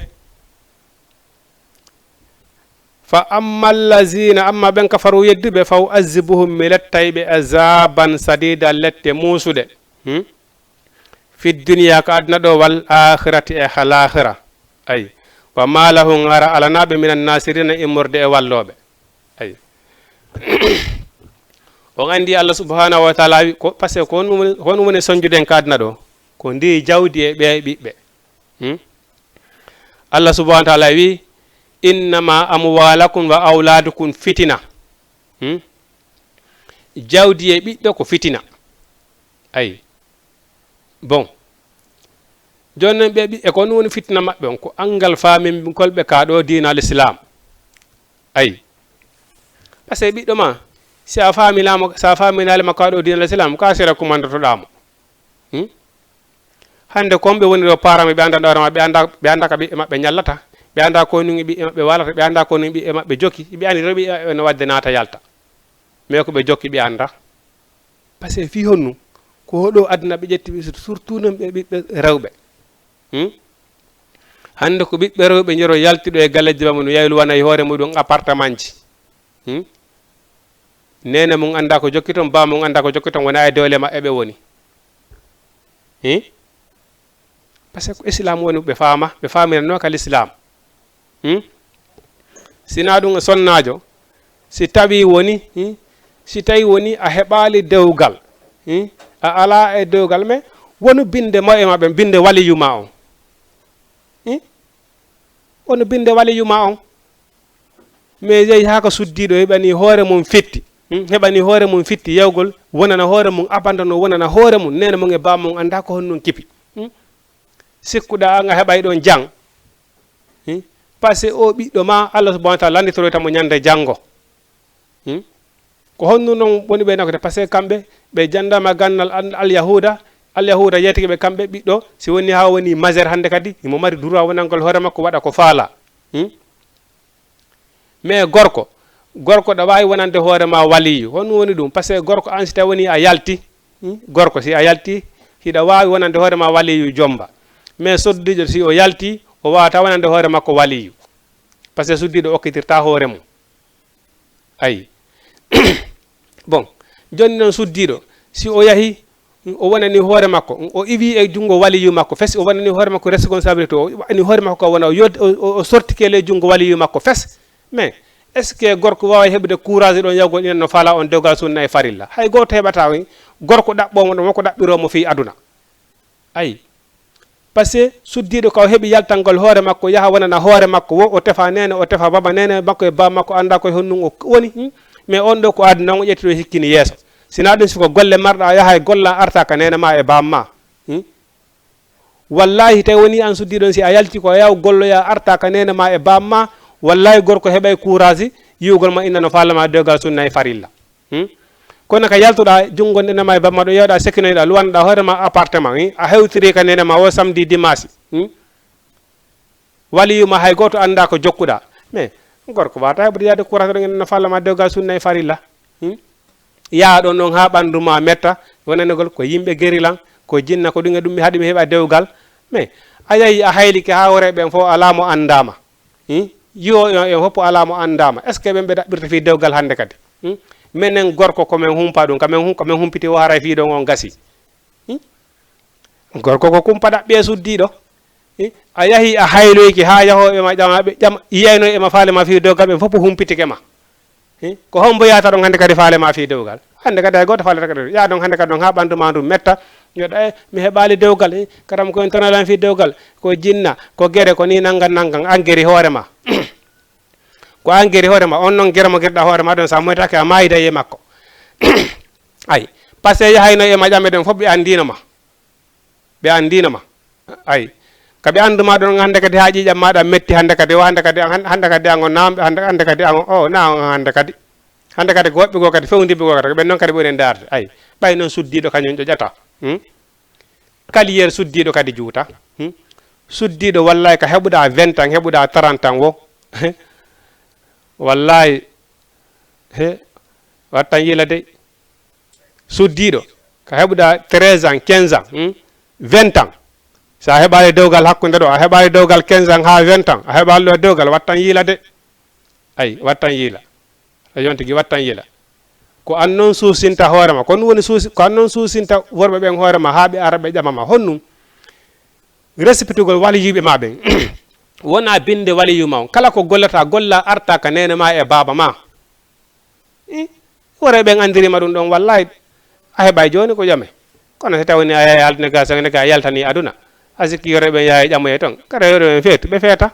amma ɓen kafaru yedduɓe fa uazibuhum mi lettayɓe azaban sadida lette muusuɗe fi duniya ko aduna ɗo wal akhirati e halahira ayi wa ma lahum ara alanaɓe minan nasirina immorde e walloɓe ayi on andi allah subhanahu wa taala wi par ce que ko hon woni soñjuden ka aduna ɗo ko ndi jawdi e ɓe ɓiɓɓe allah subhanahu wa taala wi innama amwalakum wa auladukum fitina jawdi e ɓiɗɗo ko fitina ayi bon joni noon ɓe ɓiɓɓe ko ɗum woni fitina maɓɓe on ko angal famin kolɓe ka ɗo dina l'islam ayi parce que ɓiɗɗo ma si a faminali makko aɗo dina l'islam ka sera kumandotoɗamo hande komɓe woni ɗo parama ɓe anda ɗorema ɓe anda ka ɓiɓɓe maɓɓe ñallata ɓe anda ko ni ɓiɓɓe maɓɓe walata ɓe anda ko ni ɓiɓɓe maɓɓe jokki ɓe andi to ɓiɓɓe no wadde naata yalta mais ko ɓe jokki ɓe anda par ce que fi honnu ko hoɗo aduna ɓe ƴetti surtout non ɓe ɓiɓɓe rewɓe hande ko ɓiɓɓe rewɓe jero yaltiɗo e galleji mamu no yayluwana e hoore muɗum appartement ji nene mum anda ko jokki ton ba mum anda ko jokki ton wona e dewle maɓɓe ɓe woni par ce que ko islam woni ɓe famirano ka l'islam sina ɗum sonnajo si tawi woni a heɓali dewgal a ala e dewgal mais wonu binde ma e maɓɓe binde waliyuma on wonu binde waliyuma on mais jeyi ha ko suddiɗo heɓani hoore mum fitti yewgol wonana hoore mum abandano wonana hoore mum nene mum e bamum anda ko honnum kipi sikkuɗa an a heɓay ɗon jang par ce que o ɓiɗɗo ma Allah subahana wa taala landitoroytamo ñande janggo ko honnu noon woni ɓe nakode par ce que kamɓe ɓe jandama gandal alyahuda yeytiki ɓe kamɓe ɓiɗɗo si woni ha woni majeur hande kadi imo mari droit wonangol hoore makko waɗa ko faala mais gorko ɗa wawi wonande hoorema waliyu honnu woni ɗum par ce que gorko an si tawi woni a yalti gorko si a yalti hiɗa wawi wonande hoorema waliyu jomba mais soddijo si o yalti o wawata wonande hoore makko waliyu par ce que suddiɗo okkitirta hoore mum ayi bon joni noon suddiɗo si o yahi o wonani hoore makko o iwi e jungo waliyu makko fes o wonani hoore makko responsabilité o wani hoore makko ko wona o sortike le jungo waliyu makko fes mais est ce que gorko wawa heɓude courage ɗon yawgol inen no faala on dewgal sunna e farilla hay goto heɓata gorko ɗaɓɓomo ɗo wonko ɗaɓɓiromo fi aduna ayi par ce que suddiɗo ko heeɓi yaltangol hoore makko yaha wonana hoore makko wo o tefa nene o tefa baba nene makko e baba makko anda koye honnum o woni mais on ɗo ko aduna on o ƴettiɗo hikkini yeeso sina ɗum siko golle marɗa yaha e golla arta ka nene ma e bamma wallahi tawi woni an suddiɗon si a yalti ko yaw golloya arta ka nene ma e bamma wallahi gorko heɓay courage yiwgol ma inna no fallama dewgal sunna e farilla kono ka yaltuɗa jungo nenema e bamma ɗo yewɗa sekkinoyɗa luwanɗa hoorema appartement a hewtiri ka nenema o samedi dimanche waliyuma hay goto anda ko jokkuɗa mais gorko wata heɓude yaade courage ɗo no fallama dewgal sunna e farilla yaa ɗon ɗon ha ɓanduma metta wonanegol ko yimɓe guérilan ko jinna ko ɗum e ɗum haɗimi heɓa dewgal mais a yahi a haylike ha woreɓen fof ala mo andama yiwo en foppo ala mo andama est ce que ɓen ɓe ɗaɓɓirta fi dewgal hande kadi minen gorko komin humpa ɗum komin humpiti o haray fi ɗon on gasi gorko ko kumpa ɗaɓɓe suddiɗo a yahi a hayloyki ha yahoɓe ma ƴamaɓe ƴama yiyayno ema faalema fi dewgal ɓen foppo humpitike ma ko hombo yata ɗon hande kadi faalema fi dewgal hande kadi hay goto faalata kadi ya ɗon hande kadi ɗon ha ɓanduma ɗum metta yoɗa mi heɓali dewgal kadam koyen tonalan fi dewgal ko jinna ko guere ko ni nanggan an gueri hoorema ko an gueri hoorema on noon guere mo guerɗa hoorema ɗon sa moytake a mayida e makko ayi par ce que yahayno ema ƴamme ɗon fof ɓe andinoma ayi kaɓe anduma ɗon hande kadi ha ƴiƴam maɗa metti hande kadi o hande kadi an o namɓe hande kadi an o na on hande kadi ko woɓɓe go kadi fewdiɓe go kadi ɓen noon kadi ɓuuri darde ayi ɓay noon suddiɗo kañum ƴoƴata kaliyer suddiɗo kadi juuta suddiɗo wallahi ka heɓuɗa 20 ans heɓuɗa 30 ans wo wallahi wattan yila de suddiɗo ka heɓuɗa 13 ans 15 ans 20 ans sa heɓali dewgal hakkude ɗo a heɓali dewgal 15 ans ha 20 ans a heɓali ɗo dewgal wattan yiila de ayi wattan yiila a yontigui wattan yiila ko an noon suusinta hoorema ko woni ko an noon suusinta worɓe ɓen hoorema ha ɓe ara ɓe ƴamama honnum respectugol waliyuɓe ma ɓen wona binde waliyuma on kala ko gollata golla arta ka nene ma e baba ma worɓe ɓen andirima ɗum ɗon wallahi a heɓay joni ko ƴame kono so tawni a yahi altine ga sone ga yaltani aduna a sikki yore ɓen yaha ƴamoye toon kada yore ɓen feetu ɓe feeta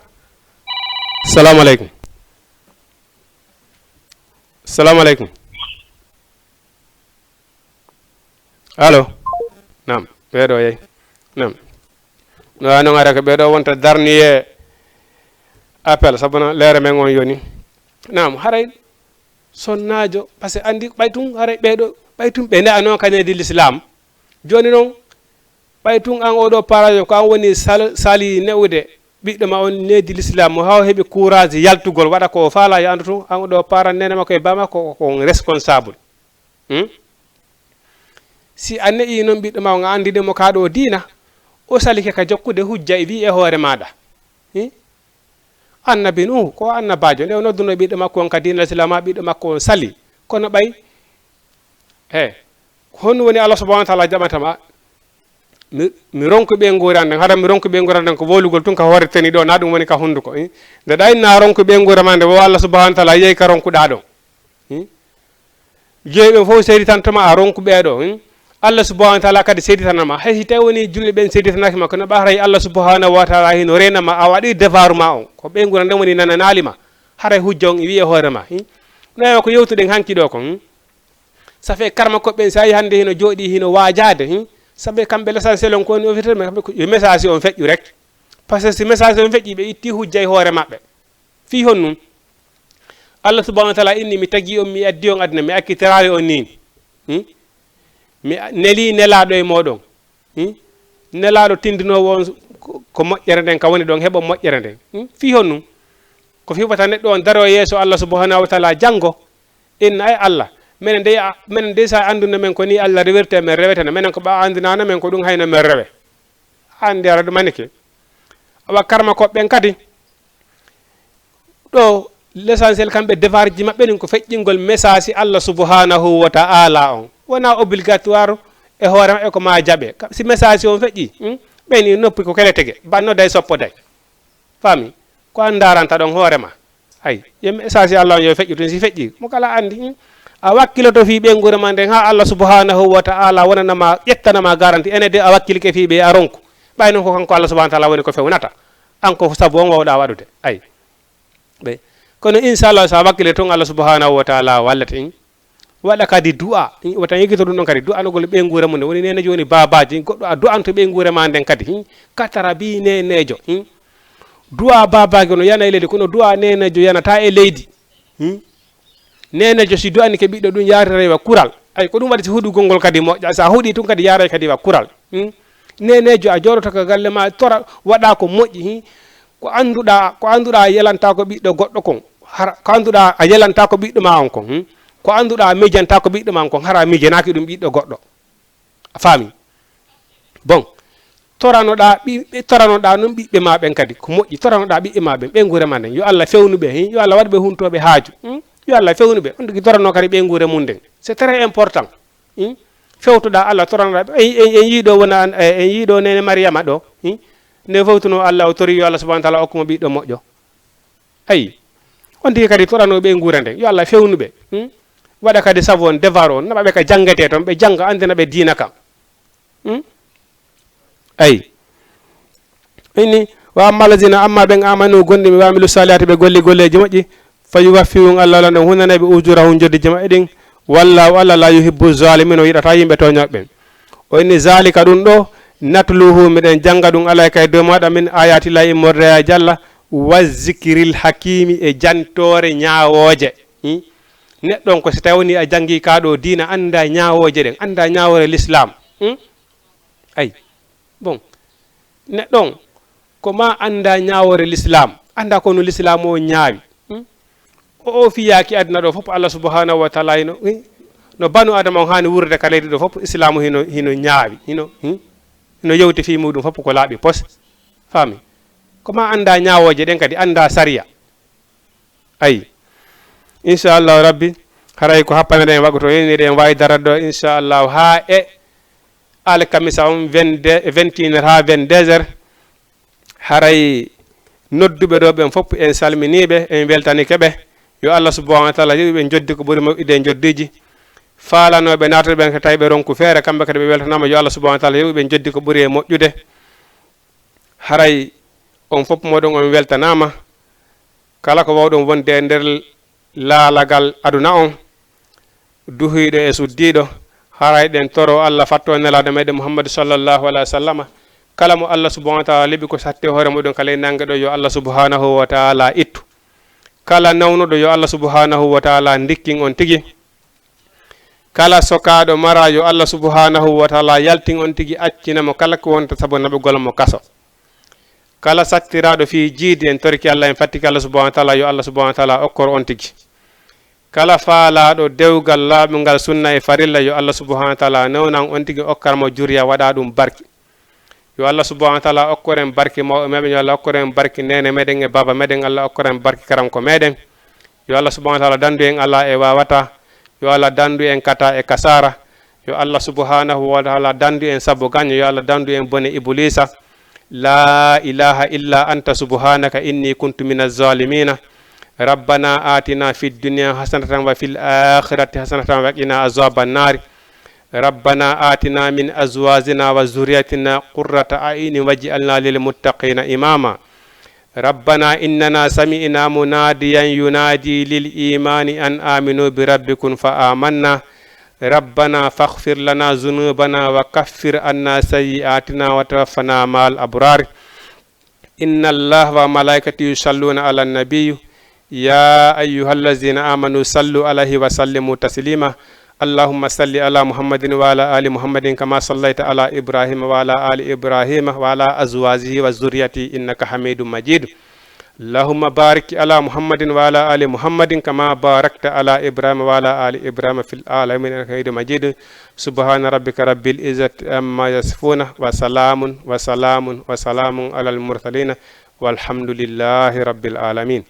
salamu aleykum salamu aleykum allo nam ɓeɗo yeyi nam no noon ara ko ɓeɗo wonta darnier appel sabuno leere men on yoni nam haray sonnajo par ce que andi ɓay tun haray ɓeɗo ɓay tun ɓe ne'a noon kanedi l'islam joni noon ɓay tun an oɗo parajo ko an woni sali newude ɓiɗɗo ma on nedi l'islam mo haw heeɓi courage yaltugol waɗa ko faala yo andu tun an oɗo para nene makko e bama ko responsable si a ne'i noon ɓiɗɗo ma o andidemo kaɗo diina o salike ka jokkude hujja e wi e hoore maɗa annabi nu ko annabajo nde o nodduno ɓiɗɗo makko on ka diina l'islam ha ɓiɗɗo makko on sali kono ɓay honno woni Allah subhanahu wa ta'ala jaɓantama mi ronku ɓe nguranden hara mi ronku ɓe nguranden ko wolugol tun ka hoore tani ɗo na ɗum woni ka hunduko nde ɗa na ronku ɓe ngurama nde wo Allah subhanahu wa ta'ala yeyi ka ronkuɗa ɗo jeeyiɓe fof seeditantama a ronku ɓeɗo Allah subhanahu wa ta'ala kadi seeditanama hay si tawi woni julɓe ɓen seeditanakima kono ɓaray Allah subhanahu wa ta'ala hino renama a waɗi devoir ma on ko ɓe ngura nden woni nananalima haray hujja on wiye hoorema nayo ko yewtuɗen hanki ɗo ko ça fait karma koɓɓen sa yi hande hino jooɗi hino wajade sabe kamɓe l'essentiel on koni offitere kamɓe yo message on feƴƴu rek par ce que si message on feƴƴi ɓe itti hujja e hoore maɓɓe fi honnum Allah subhanahu wa ta'ala inni mi tagui on mi addi on aduna mi akkitirali on ni mi neli nelaɗo e moɗon nelaɗo tindinowo on ko moƴƴere nden ka woni ɗon heɓo moƴƴere nden fi honnum ko fiɓata neɗɗo on daro yeeso Allah subhanahu wa ta'ala janggo inna ay Allah menen de sa anduna men ko ni Allah rewirte men rewetena menen ko ɓa andinana men ko ɗum hayno men rewe andi ara ɗum anike awa karma koɓɓen kadi ɗo l'essentiel kamɓe devoir ji maɓɓe nin ko feƴƴingol message Allah subhanahu wa ta'ala on wona obligatoire e hoore maɓɓe ko ma jaɓe si message on feƴƴi ɓeyni noppi ko kele tege banno day soppo day faami ko an daranta ɗon hoorema hay ye message Allah on yo feƴƴu tun si feƴƴi mo kala andi a wakkiloto fi ɓe ngurama nden ha Allah subhanahu wa ta'ala wonanama ƴettanama garanti ene de a wakkilike fi ɓe a ronku ɓay noon ko kanko Allah subhanahu wa ta'ala woni ko fewnata an ko sabu on wawɗa waɗude ay ɓe kono inchallah sa wakkile toon Allah subhanahu wa ta'ala wallata waɗa kadi du'a watan yigito ɗum ɗon kadi du'anogol ɓe ngura mum nde woni nene joni babaji goɗɗo a du'anto ɓe ngurama nden kadi katara bi nenejo du'a babaji no yana e leydi kono du'a nenejo yanata e leydi nenejo si du'ani ke ɓiɗɗo ɗum yarata wa kural ay ko ɗum waɗi si huɗugol ngol kadi moƴƴa sa huuɗi tun kadi yaray kadi wa kural nenejo a joroto ko galle ma tora waɗa ko moƴƴi ko anduɗa yelanta ko ɓiɗɗo goɗɗo kon ko anduɗa a yelanta ko ɓiɗɗo ma on kon ko anduɗa a mijanta ko ɓiɗɗo ma kon hara mijanaki ɗum ɓiɗɗo goɗɗo a faami bon toranoɗa noon ɓiɓɓe ma ɓen kadi ko moƴƴi toranoɗa ɓiɓɓe ma ɓen ɓe gurema nden yo Allah fewnuɓe yo Allah waɗɓe huntoɓe haaju yo Allah fewnuɓe on ɗugi torano kadi ɓe gure mum nden c'est très important fewtoɗa Allah toranoɗa en yiiɗo wona en yiiɗo nene Mariama ɗo nde fewtuno Allah o tori yo Allah subhanahu wa ta'ala hokkuma ɓiɗɗo moƴƴo ayi on tigi kadi torano ɓe gura nden yo Allah fewnuɓe waɗa kadi sabu on devoir on naɓaɓe ka janggete toon ɓe jangga andina ɓe diina kam ayi inni wa amma alladina amma ɓen amanu gonɗi ɓe wamilu salihati ɓe golli golleji moƴƴi fa yuwaffihum Allah lan ɗon hunanaɓe ujurahum joddi maɓɓe ɗin wallahu Allah la yuhibbu zalimin o yiɗata yimɓe toñoɓe ɓen o inni zalika ɗum ɗo natluhu miɗen jangga ɗum alay kay dow maɗa min ayatillahi immordeya jalla wa zikril hakimi e jantore ñawoje neɗɗon ko si tawni a jangi kaɗo diina anda ñawoje ɗen anda ñawore l'islam ay bon neɗɗon ko ma anda ñawore l'islam anda kono l'islam o ñaawi o fiyaki aduna ɗo fof Allah subhanahu wa ta'ala no banu adama on hani wurde ka leydi ɗo fof islamu hino ñaawi hino yewti fi muɗum fof ko laaɓi pos faami koma anda ñawoje ɗen kadi anda sariya ayi inchallahu rabbi haray ko happane ɗen wagoto yeni ɗen wawi daradɗo inchallahu ha e alkamisa on 21 ha 22 heures haray nodduɓe ɗo ɓen fof en salminiɓe en weltanikeɓe yo Allah subhanahu wa ta'ala ɓe joddi ko ɓuuri moƴƴude joddiji falanoɓe natoɓe ɓen ko tawi ɓe ronku feere kamɓe kadi ɓe weltanama yo Allah subhanahu wa ta'ala ɓe joddi ko ɓuuri e moƴƴude haray on fof moɗon on weltanama kala ko wawɗon wonde e nder laalagal aduna on duhiɗo e suddiɗo haray ɗen toro Allah fatto nelaɗo meɗen Muhammadu sallallahu alaihi wa sallam kala mo Allah subhanahu wa ta'ala liɓi ko satte hoore muɗum kala nangue ɗo yo Allah subhanahu wa ta'ala ittu kala nawnuɗo yo Allah subhanahu wa taala ndikkin on tigi kala sokaɗo mara yo Allah subhanahu wa taala yaltin on tigi accinamo kala ko wonta sabu naɓugol mo kaso kala sattiraɗo fi jiidi en torki Allah en fattiki Allah subhanahu wa taala yo Allah subhanahu wa taala okkor on tigi kala faalaɗo dewgal laaɓugal sunna e farilla yo Allah subhanahu wa taala newnan on tigi okkarmo juriya waɗa ɗum barki yo Allah subhanahu wa taala okkoren barki mawɓe meɗen yo Allah okkoren barki nene meɗen e baba meɗen Allah okkoren barki karanko meɗen yo Allah subhanahu wa taala dandu en Allah e wawata yo Allah dandu en kata e kasara yo Allah subhanahu wa taala dandu en sabo gagne yo Allah dandu en bone iblisa la ilaha illa anta subhanaka inni kuntu minaz zalimina ربنا آتنا في الدنيا حسنة وفي الآخرة حسنة وقنا عذاب النار ربنا آتنا من أزواجنا وذرياتنا قرة أعين واجعلنا للمتقين إماما ربنا إننا سمعنا مناديا ينادي للإيمان أن آمنوا بربكم فآمنا ربنا فاغفر لنا ذنوبنا وكفر عنا سيئاتنا وتوفنا مع الأبرار إن الله وملائكته يصلون على النبي يا أيها الذين آمنوا صلوا عليه وسلموا تسليما اللهم صل على محمد وعلى آل محمد كما صليت على إبراهيم وعلى آل إبراهيم وعلى أزواجه وذريته إنك حميد مجيد اللهم بارك على محمد وعلى آل محمد كما باركت على إبراهيم وعلى آل إبراهيم في العالمين إنك حميد مجيد سبحان ربك رب العزة عما يصفون وسلام على المرسلين والحمد لله رب العالمين